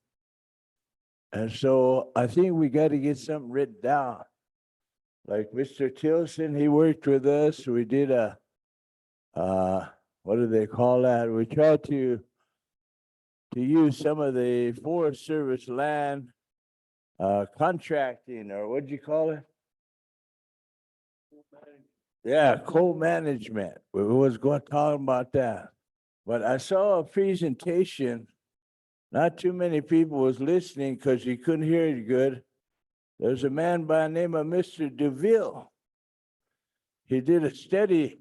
And so I think we got to get something written down. Like Mr. Tilson, he worked with us. We did what do they call that? We tried to use some of the Forest Service land contracting, or what'd you call it? Yeah, co-management. We was going to talk about that. But I saw a presentation. Not too many people was listening because you couldn't hear it good. There's a man by the name of Mr. DeVille. He did a study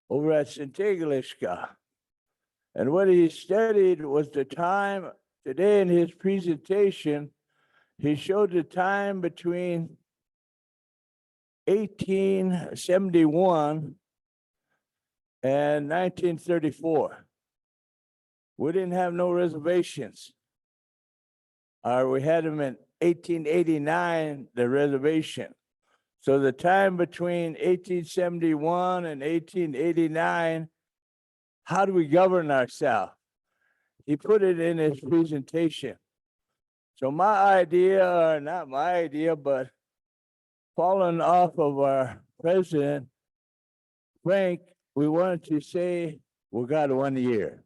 over at Santiago. And what he studied was the time. Today in his presentation, he showed the time between 1871 and 1934. We didn't have no reservations. We had them in 1889, the reservation. So the time between 1871 and 1889, how do we govern ourselves? He put it in his presentation. So my idea, or not my idea, but following off of our president, Frank, we wanted to say, we got 1 year.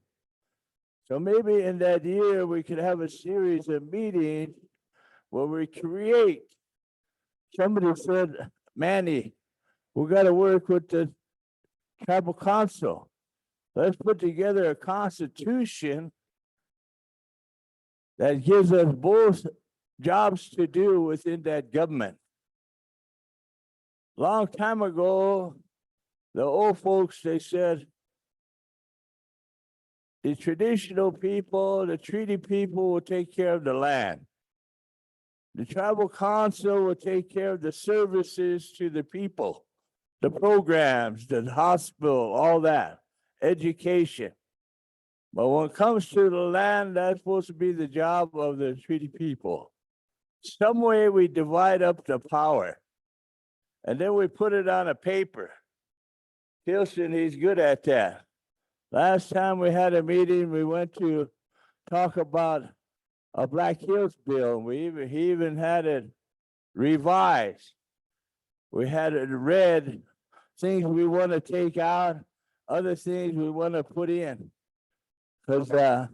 So maybe in that year, we could have a series of meetings where we create. Somebody said, Manny, we got to work with the tribal council. Let's put together a constitution that gives us both jobs to do within that government. Long time ago, the old folks, they said, the traditional people, the treaty people will take care of the land. The tribal council will take care of the services to the people, the programs, the hospital, all that, education. But when it comes to the land, that's supposed to be the job of the treaty people. Some way we divide up the power, and then we put it on a paper. Tilson, he's good at that. Last time we had a meeting, we went to talk about a Black Hills bill. He even had it revised. We had it read, things we want to take out, other things we want to put in. Because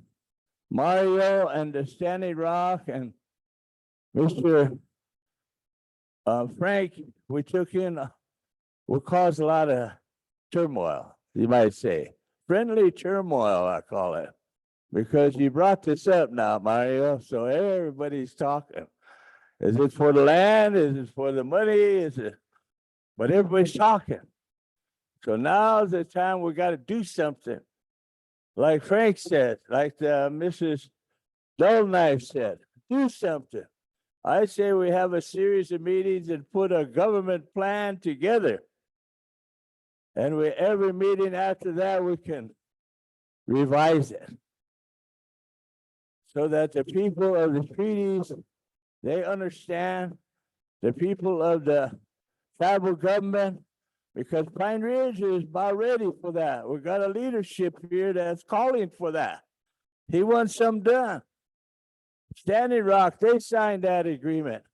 Mario and the Standing Rock and Mr. Frank, we took in, will cause a lot of turmoil, you might say. Friendly turmoil, I call it. Because you brought this up now, Mario, so everybody's talking. Is it for the land? Is it for the money? Is it? But everybody's talking. So now's the time we got to do something. Like Frank said, like Mrs. Dullknife said, do something. I say we have a series of meetings and put a government plan together. And every meeting after that, we can revise it. So that the people of the treaties, they understand, the people of the tribal government, because Pine Ridge is about ready for that. We got a leadership here that's calling for that. He wants something done. Standing Rock, they signed that agreement.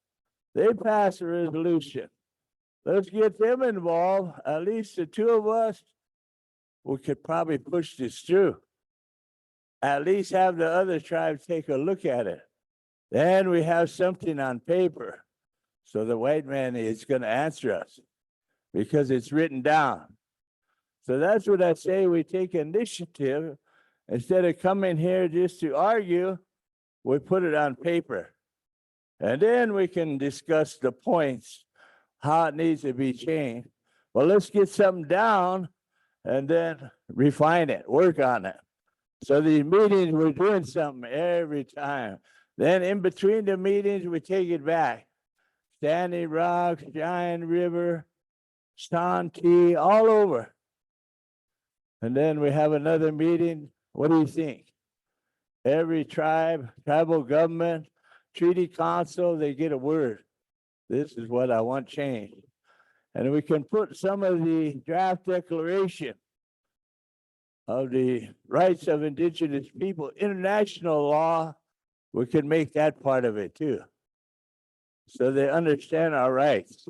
They passed a resolution. Let's get them involved. At least the two of us, we could probably push this through. At least have the other tribes take a look at it. Then we have something on paper. So the white man is going to answer us because it's written down. So that's what I say. We take initiative instead of coming here just to argue. We put it on paper. And then we can discuss the points, how it needs to be changed. Well, let's get something down and then refine it, work on it. So these meetings, we're doing something every time. Then in between the meetings, we take it back. Standing Rock, Giant River, Santee, all over. And then we have another meeting. What do you think? every tribe, tribal government, treaty council, they get a word. This is what I want changed. And we can put some of the draft declaration of the rights of indigenous people, international law, we can make that part of it too. So they understand our rights.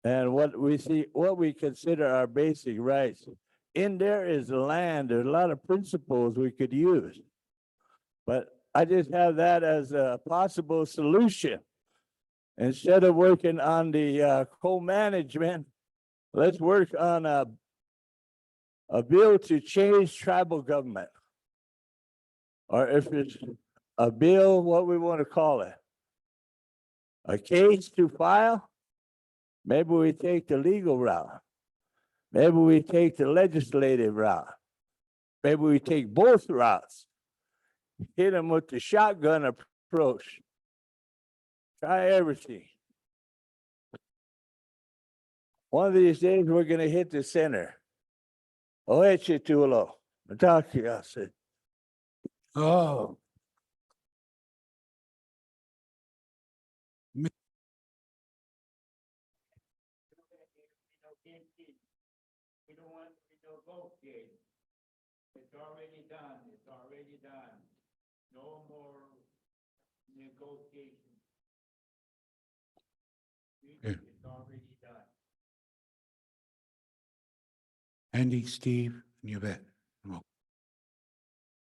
And what we see, what we consider our basic rights. In there is the land, there's a lot of principles we could use. But I just have that as a possible solution. Instead of working on the co-management, let's work on a bill to change tribal government. Or if it's a bill, what we want to call it. A case to file, maybe we take the legal route. Maybe we take the legislative route. Maybe we take both routes. Hit them with the shotgun approach. Try everything. One of these days, we're going to hit the center. Oceti Sakowin. Oh. We don't want to negotiate. It's already done. It's already done. No more negotiation. Yeah. It's already done. Andy, Steve, and Yvette. Yeah,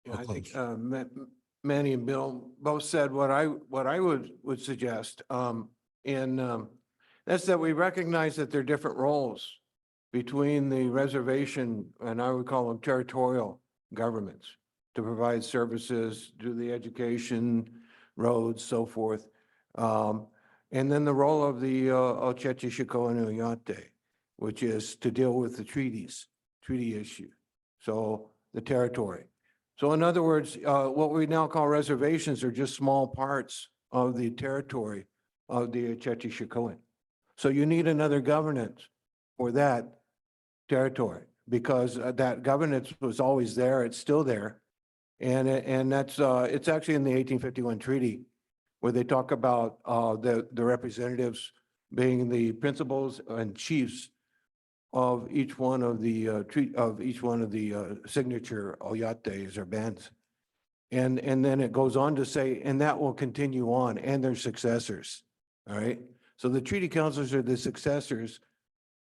We'll I think, close. Manny and Bill both said what I would suggest. That's that we recognize that there are different roles between the reservation and I would call them territorial governments to provide services, do the education, roads, so forth. And then the role of the Oceti Sakowin Oyate, which is to deal with the treaty issue. So the territory. So in other words, what we now call reservations are just small parts of the territory of the Oceti Sakowin. So you need another governance for that territory because that governance was always there. It's still there. And that's, it's actually in the 1851 treaty where they talk about the representatives being the principals and chiefs of each one of the signature oyates or bands. And then it goes on to say, and that will continue on and their successors. All right. So the treaty councils are the successors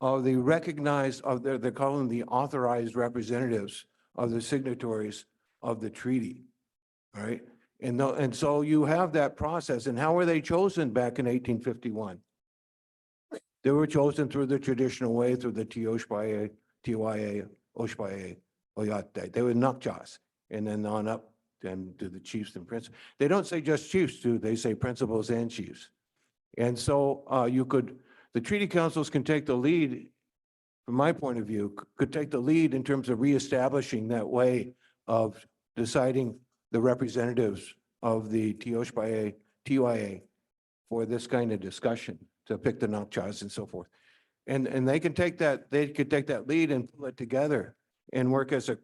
of the recognized they're calling the authorized representatives of the signatories of the treaty. All right. And so you have that process. And how were they chosen back in 1851? They were chosen through the traditional way, through the Tioshpaye, Tiwaye, Oshpaye, Oyate. They were Nakchas, and then on up then to the chiefs and principals. They don't say just chiefs, do they? Say principals and chiefs. And so the treaty councils can take the lead, from my point of view, could take the lead in terms of reestablishing that way of deciding the representatives of the Tioshpaye, TYA for this kind of discussion, to pick the Nakchas and so forth. And they could take that lead and pull it together and work as a,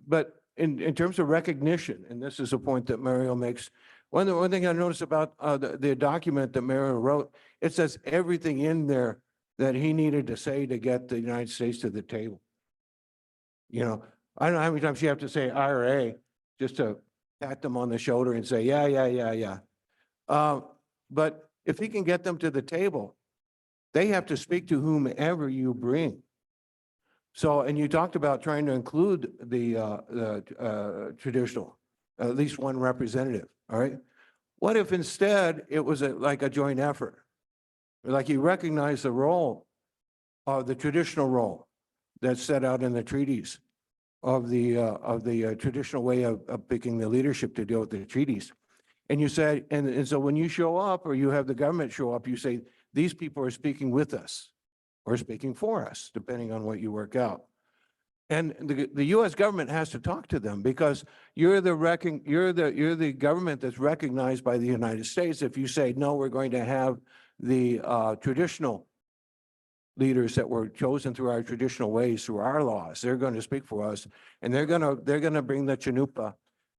but in terms of recognition, and this is a point that Mario makes, one thing I noticed about the document that Mario wrote, it says everything in there that he needed to say to get the United States to the table. You know, I don't know how many times you have to say IRA just to pat them on the shoulder and say, yeah. But if he can get them to the table, they have to speak to whomever you bring. So, and you talked about trying to include the traditional, at least one representative, all right? What if instead it was like a joint effort? Like you recognize the role of the traditional role that's set out in the treaties of the traditional way of picking the leadership to deal with the treaties. And you said, and so when you show up or you have the government show up, you say, these people are speaking with us or speaking for us, depending on what you work out. And the US government has to talk to them because you're the government that's recognized by the United States. If you say, no, we're going to have the traditional leaders that were chosen through our traditional ways, through our laws. They're going to speak for us, and they're going to bring the Chanupa,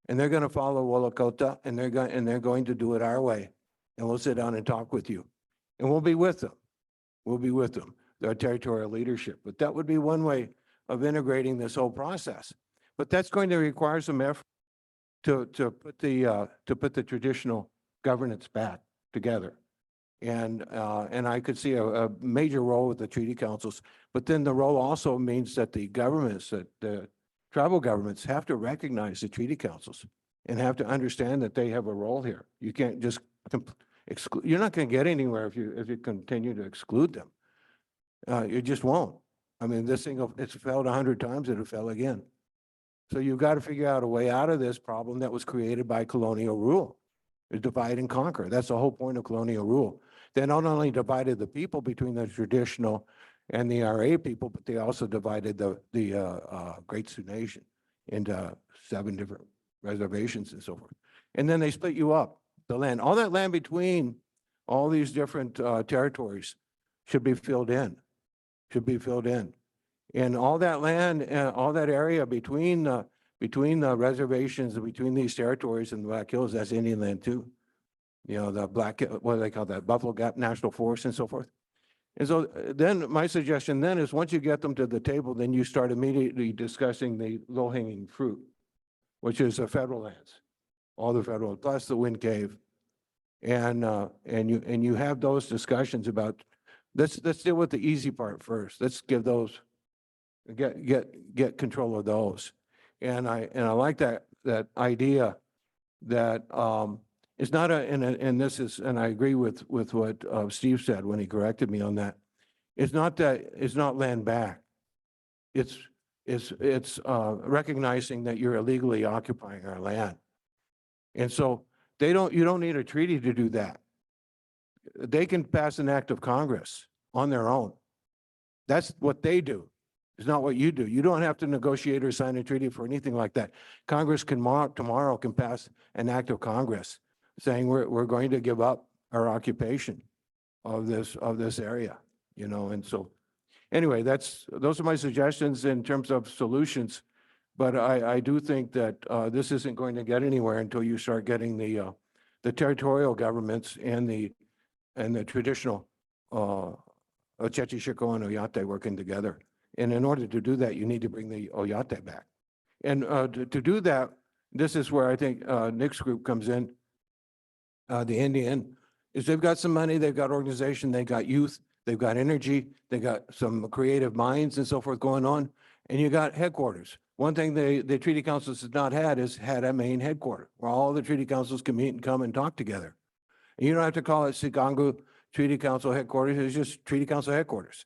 and they're going to follow Wolokota, and they're going to do it our way. And we'll sit down and talk with you, and we'll be with them. We'll be with them, their territorial leadership. But that would be one way of integrating this whole process. But that's going to require some effort to put the traditional governance back together. And I could see a major role with the treaty councils, but then the role also means that the governments, that the tribal governments have to recognize the treaty councils and have to understand that they have a role here. You can't just exclude, you're not going to get anywhere if you continue to exclude them. You just won't. I mean, this thing, it's failed 100 times, it'll fail again. So you've got to figure out a way out of this problem that was created by colonial rule. It's divide and conquer. That's the whole point of colonial rule. They not only divided the people between the traditional and the RA people, but they also divided the Great Sioux Nation into 7 different reservations and so forth. And then they split you up, the land. All that land between all these different territories should be filled in, And all that land, all that area between the reservations, between these territories and the Black Hills, that's Indian land too. You know, the what do they call that, Buffalo Gap National Forest and so forth. And so then my suggestion then is once you get them to the table, then you start immediately discussing the low-hanging fruit, which is the federal lands, all the federal, plus the Wind Cave. And you have those discussions about, let's deal with the easy part first. Let's give those, get control of those. And I like that idea that it's not and this is, and I agree with what Steve said when he corrected me on that. It's not land back. It's recognizing that you're illegally occupying our land. And so you don't need a treaty to do that. They can pass an act of Congress on their own. That's what they do. It's not what you do. You don't have to negotiate or sign a treaty for anything like that. Congress can tomorrow can pass an act of Congress saying we're going to give up our occupation of this area, you know. And so anyway, those are my suggestions in terms of solutions. But I do think that this isn't going to get anywhere until you start getting the territorial governments and the traditional Oceti, Sakowin, and Oyate working together. And in order to do that, you need to bring the Oyate back. And to do that, this is where I think Nick's group comes in, the Indian, is they've got some money, they've got organization, they've got youth, they've got energy, they got some creative minds and so forth going on, and you got headquarters. One thing the treaty councils has not had is had a main headquarters where all the treaty councils can meet and come and talk together. And you don't have to call it Sigangu Treaty Council headquarters, it's just Treaty Council headquarters.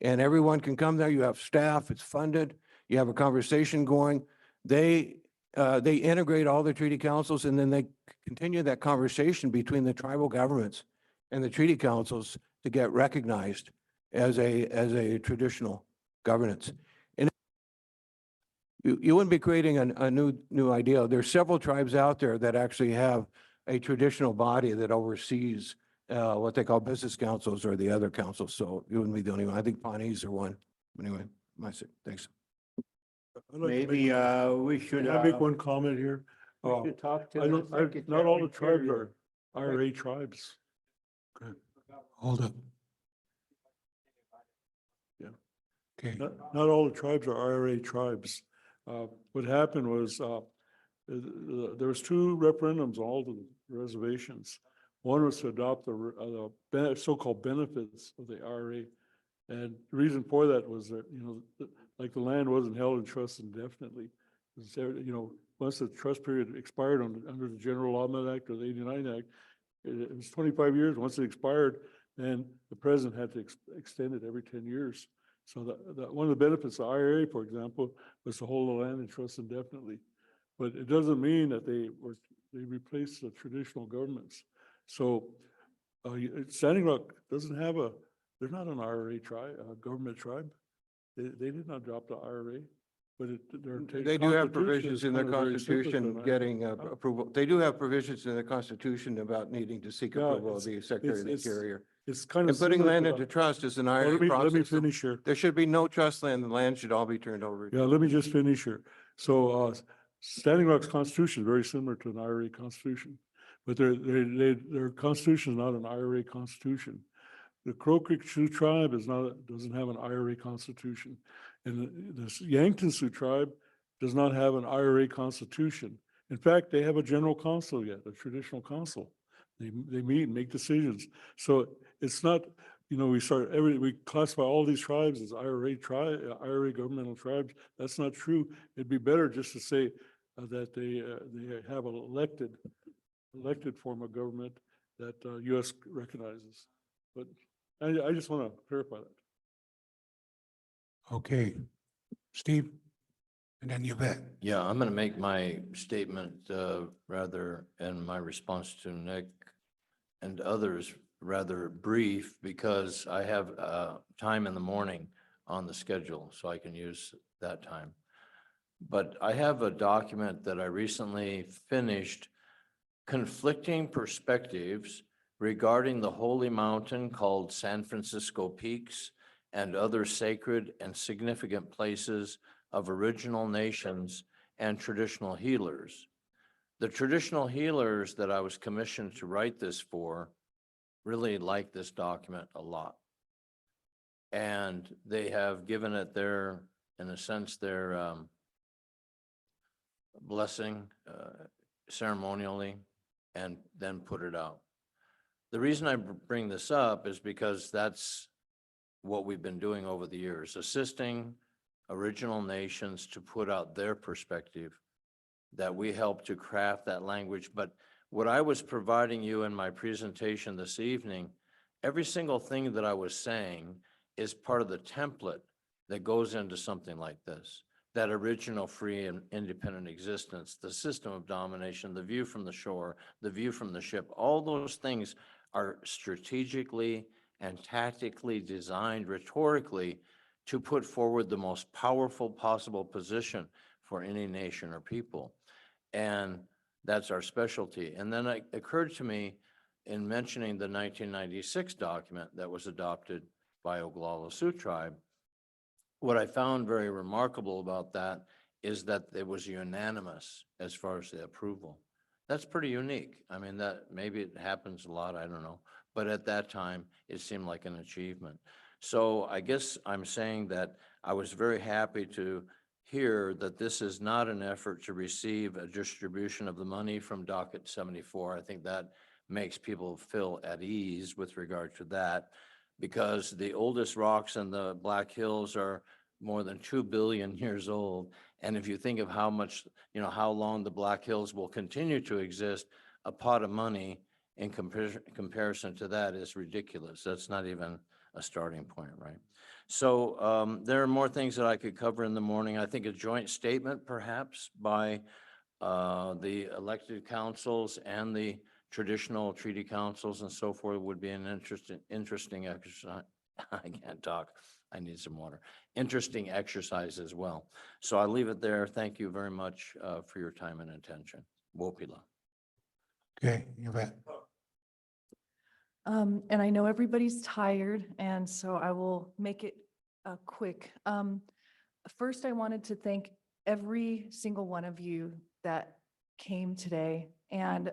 And everyone can come there, you have staff, it's funded, you have a conversation going. They integrate all the treaty councils and then they continue that conversation between the tribal governments and the treaty councils to get recognized as a traditional governance. And you wouldn't be creating a new idea. There's several tribes out there that actually have a traditional body that oversees what they call business councils or the other councils. So you wouldn't be the only one. I think Pawnees are one. Anyway, thanks. Maybe we should. Can I make one comment here? We should talk to. Not all the tribes are IRA tribes. Hold up. Yeah. Okay. Not all the tribes are IRA tribes. What happened was there was 2 referendums on all the reservations. One was to adopt the so-called benefits of the IRA. And the reason for that was that, you know, like the land wasn't held in trust indefinitely. You know, once the trust period expired under the General Allotment Act or the 89 Act, it was 25 years. Once it expired, then the president had to extend it every 10 years. So one of the benefits of the IRA, for example, was to hold the land in trust indefinitely. But it doesn't mean that they replaced the traditional governments. So Standing Rock doesn't have they're not an IRA tribe, government tribe. They did not adopt the IRA, but they do have provisions in their constitution getting approval. They do have provisions in the constitution about needing to seek approval of the Secretary of the Interior. it's kind And of. putting similar land to into the- trust is an Well, IRA Let me process. So finish here. there should be no trust land. The land should all be turned over. Yeah, let me just finish here. So, Standing Rock's constitution is very similar to an IRA constitution, but their constitution is not an IRA constitution. The Crow Creek Sioux tribe doesn't have an IRA constitution. And the Yankton Sioux tribe does not have an IRA constitution. In fact, they have a general council yet, a traditional council. They meet and make decisions. So it's not, we classify all these tribes as IRA governmental tribes. That's not true. It'd be better just to say that they have an elected form of government that US recognizes. But I just want to clarify that. Okay, Steve, and then you bet. Yeah, I'm going to make my statement rather, and my response to Nick and others rather brief, because I have time in the morning on the schedule, so I can use that time. But I have a document that I recently finished, conflicting perspectives regarding the holy mountain called San Francisco Peaks and other sacred and significant places of original nations and traditional healers. The traditional healers that I was commissioned to write this for really like this document a lot. And they have given it their, in a sense, their blessing ceremonially, and then put it out. The reason I bring this up is because that's what we've been doing over the years, assisting original nations to put out their perspective, that we help to craft that language. But what I was providing you in my presentation this evening, every single thing that I was saying is part of the template that goes into something like this. That original free and independent existence, the system of domination, the view from the shore, the view from the ship, all those things are strategically and tactically designed rhetorically to put forward the most powerful possible position for any nation or people. And that's our specialty. And then it occurred to me in mentioning the 1996 document that was adopted by Oglala Sioux tribe, what I found very remarkable about that is that it was unanimous as far as the approval. That's pretty unique. I mean, that maybe it happens a lot, I don't know. But at that time, it seemed like an achievement. So I guess I'm saying that I was very happy to hear that this is not an effort to receive a distribution of the money from Docket 74. I think that makes people feel at ease with regard to that, because the oldest rocks in the Black Hills are more than 2 billion years old. And if you think of how much, how long the Black Hills will continue to exist, a pot of money in comparison to that is ridiculous. That's not even a starting point, right? So there are more things that I could cover in the morning. I think a joint statement perhaps by the elected councils and the traditional treaty councils and so forth would be an interesting exercise. I can't talk. I need some water. Interesting exercise as well. So I'll leave it there. Thank you very much for your time and attention. Wopila. Okay, you bet. And I know everybody's tired, and so I will make it quick. First, I wanted to thank every single one of you that came today. And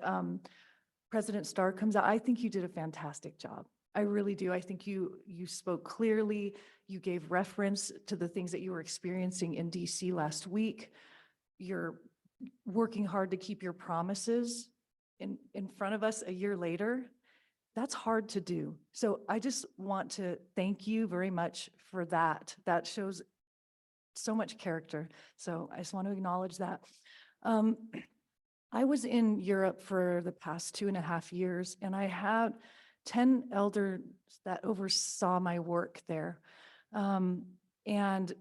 President Starr comes out. I think you did a fantastic job. I really do. I think you spoke clearly. You gave reference to the things that you were experiencing in DC last week. You're working hard to keep your promises in front of us a year later. That's hard to do. So I just want to thank you very much for that. That shows so much character. So I just want to acknowledge that. I was in Europe for the past 2.5 years, and I had 10 elders that oversaw my work there. And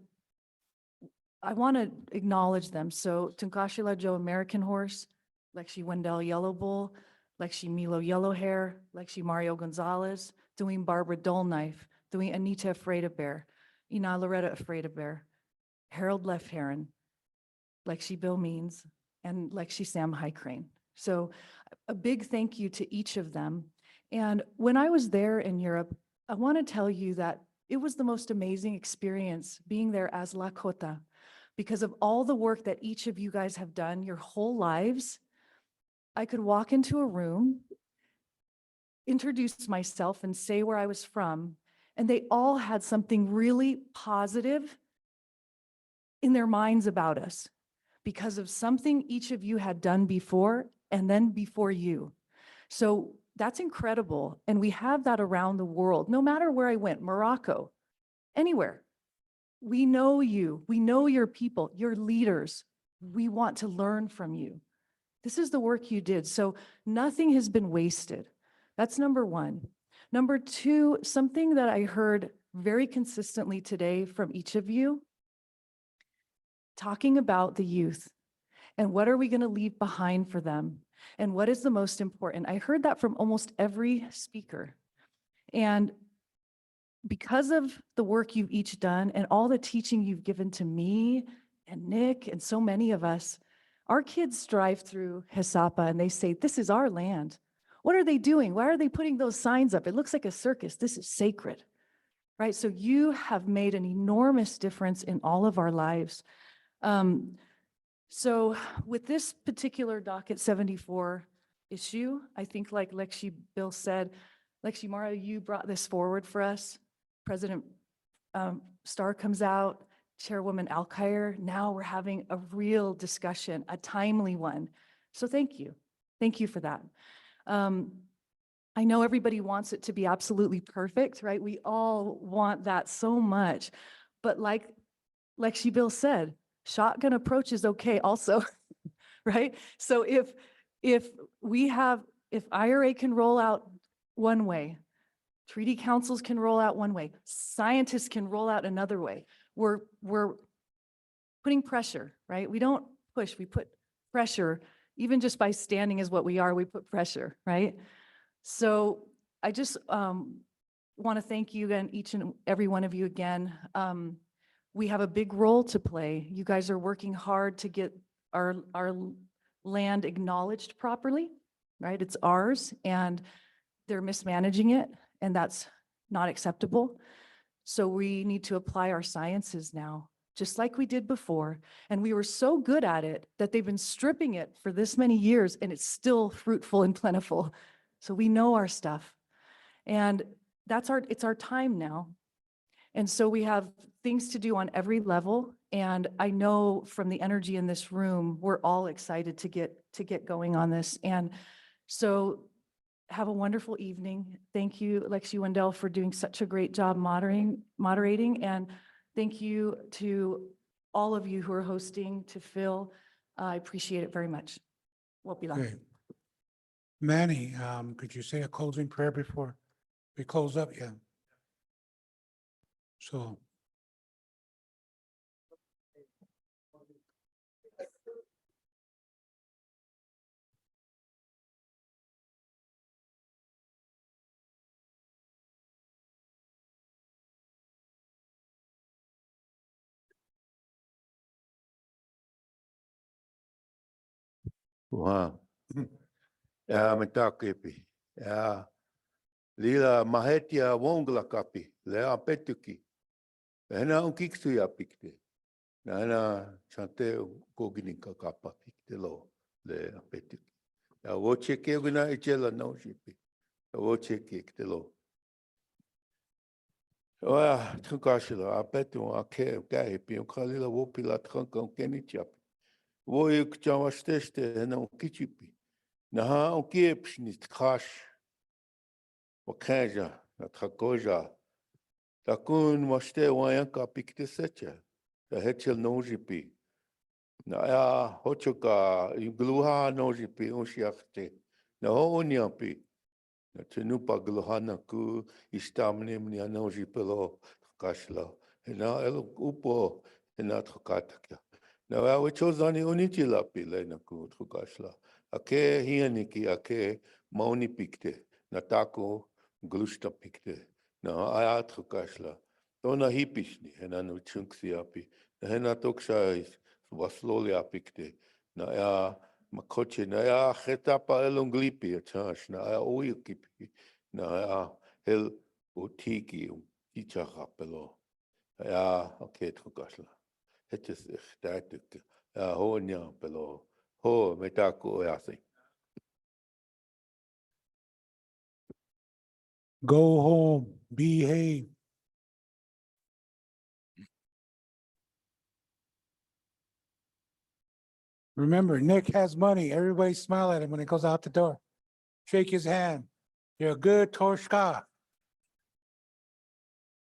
I want to acknowledge them. So Tunkashila Joe American Horse, Lexi Wendell Yellow Bull, Lexi Milo Yellow Hair, Lexi Mario Gonzalez, doing Barbara Dull Knife, doing Anita Afraid of Bear, Ina Loretta Afraid of Bear, Harold Left Heron, Lexi Bill Means, and Lexi Sam High Crane. So a big thank you to each of them. And when I was there in Europe, I want to tell you that it was the most amazing experience being there as Lakota because of all the work that each of you guys have done your whole lives. I could walk into a room, introduce myself and say where I was from, and they all had something really positive in their minds about us because of something each of you had done before and then before you. So that's incredible. And we have that around the world, no matter where I went, Morocco, anywhere. We know you, we know your people, your leaders. We want to learn from you. This is the work you did. So nothing has been wasted. That's number one. Number two, something that I heard very consistently today from each of you, talking about the youth and what are we going to leave behind for them and what is the most important. I heard that from almost every speaker. And because of the work you've each done and all the teaching you've given to me and Nick and so many of us, our kids drive through Hesapa and they say, this is our land. What are they doing? Why are they putting those signs up? It looks like a circus. This is sacred, right? So you have made an enormous difference in all of our lives. So with this particular Docket 74 issue, I think like Lexi Bill said, Lexi Mara, you brought this forward for us. President Starr comes out, Chairwoman Alkire. Now we're having a real discussion, a timely one. So thank you. Thank you for that. I know everybody wants it to be absolutely perfect, right? We all want that so much. But like Lexi Bill said, shotgun approach is okay also, right? So if IRA can roll out one way, treaty councils can roll out one way, scientists can roll out another way. We're putting pressure, right? We don't push, we put pressure. Even just by standing as what we are, we put pressure, right? So I just want to thank you again, each and every one of you again. We have a big role to play. You guys are working hard to get our land acknowledged properly, right? It's ours and they're mismanaging it and that's not acceptable. So we need to apply our sciences now, just like we did before. And we were so good at it that they've been stripping it for this many years and it's still fruitful and plentiful. So we know our stuff. And it's our time now. And so we have things to do on every level. And I know from the energy in this room, we're all excited to get going on this. And so have a wonderful evening. Thank you, Lexi Wendell, for doing such a great job moderating. And thank you to all of you who are hosting, to Phil. I appreciate it very much. Okay. Manny, could you say a closing prayer before we close up? Yeah. So. Wow. Metakepi. Lila mahetia wongla kapi. Lea petuki. Hena un kiksu ya pikte. Na hena chante koginika kapa pikte lo. Lea petuki. Ya woche ke guna ichela no shipi. Ya woche ke kte lo. Oya, tukashila. Apetu ake kai pi ukalila wopila tkanka keni chap. Wo yuk chawasteste hena un kichipi. Naha o kiepsh nit kash wakaja na thakoja takun washte wayanka pikte secha da hechel nojipi na ya hochoka igluha nojipi unshiakte na onyapi na tenupa gluhana ku istamne mnia nojipelo kashla na el upo na thakataka na ya wechozani unichila pile na ku thukashla ake hianiki ake mauni pikte na tako glusta pikte na ayat khashla dona hipishni hena no chunksi api na hena toksha wasloli apikte na ya makoche na ya khetapa elonglipi chash na ya oikipi Na hel utiki tichaka pelo. Okay, tukasla. Het is echt duidelijk. Ho nya pelo. Ho metako yasi. Go home, behave. Remember, Nick has money. Everybody smile at him when he goes out the door. Shake his hand. You're a good Torshka.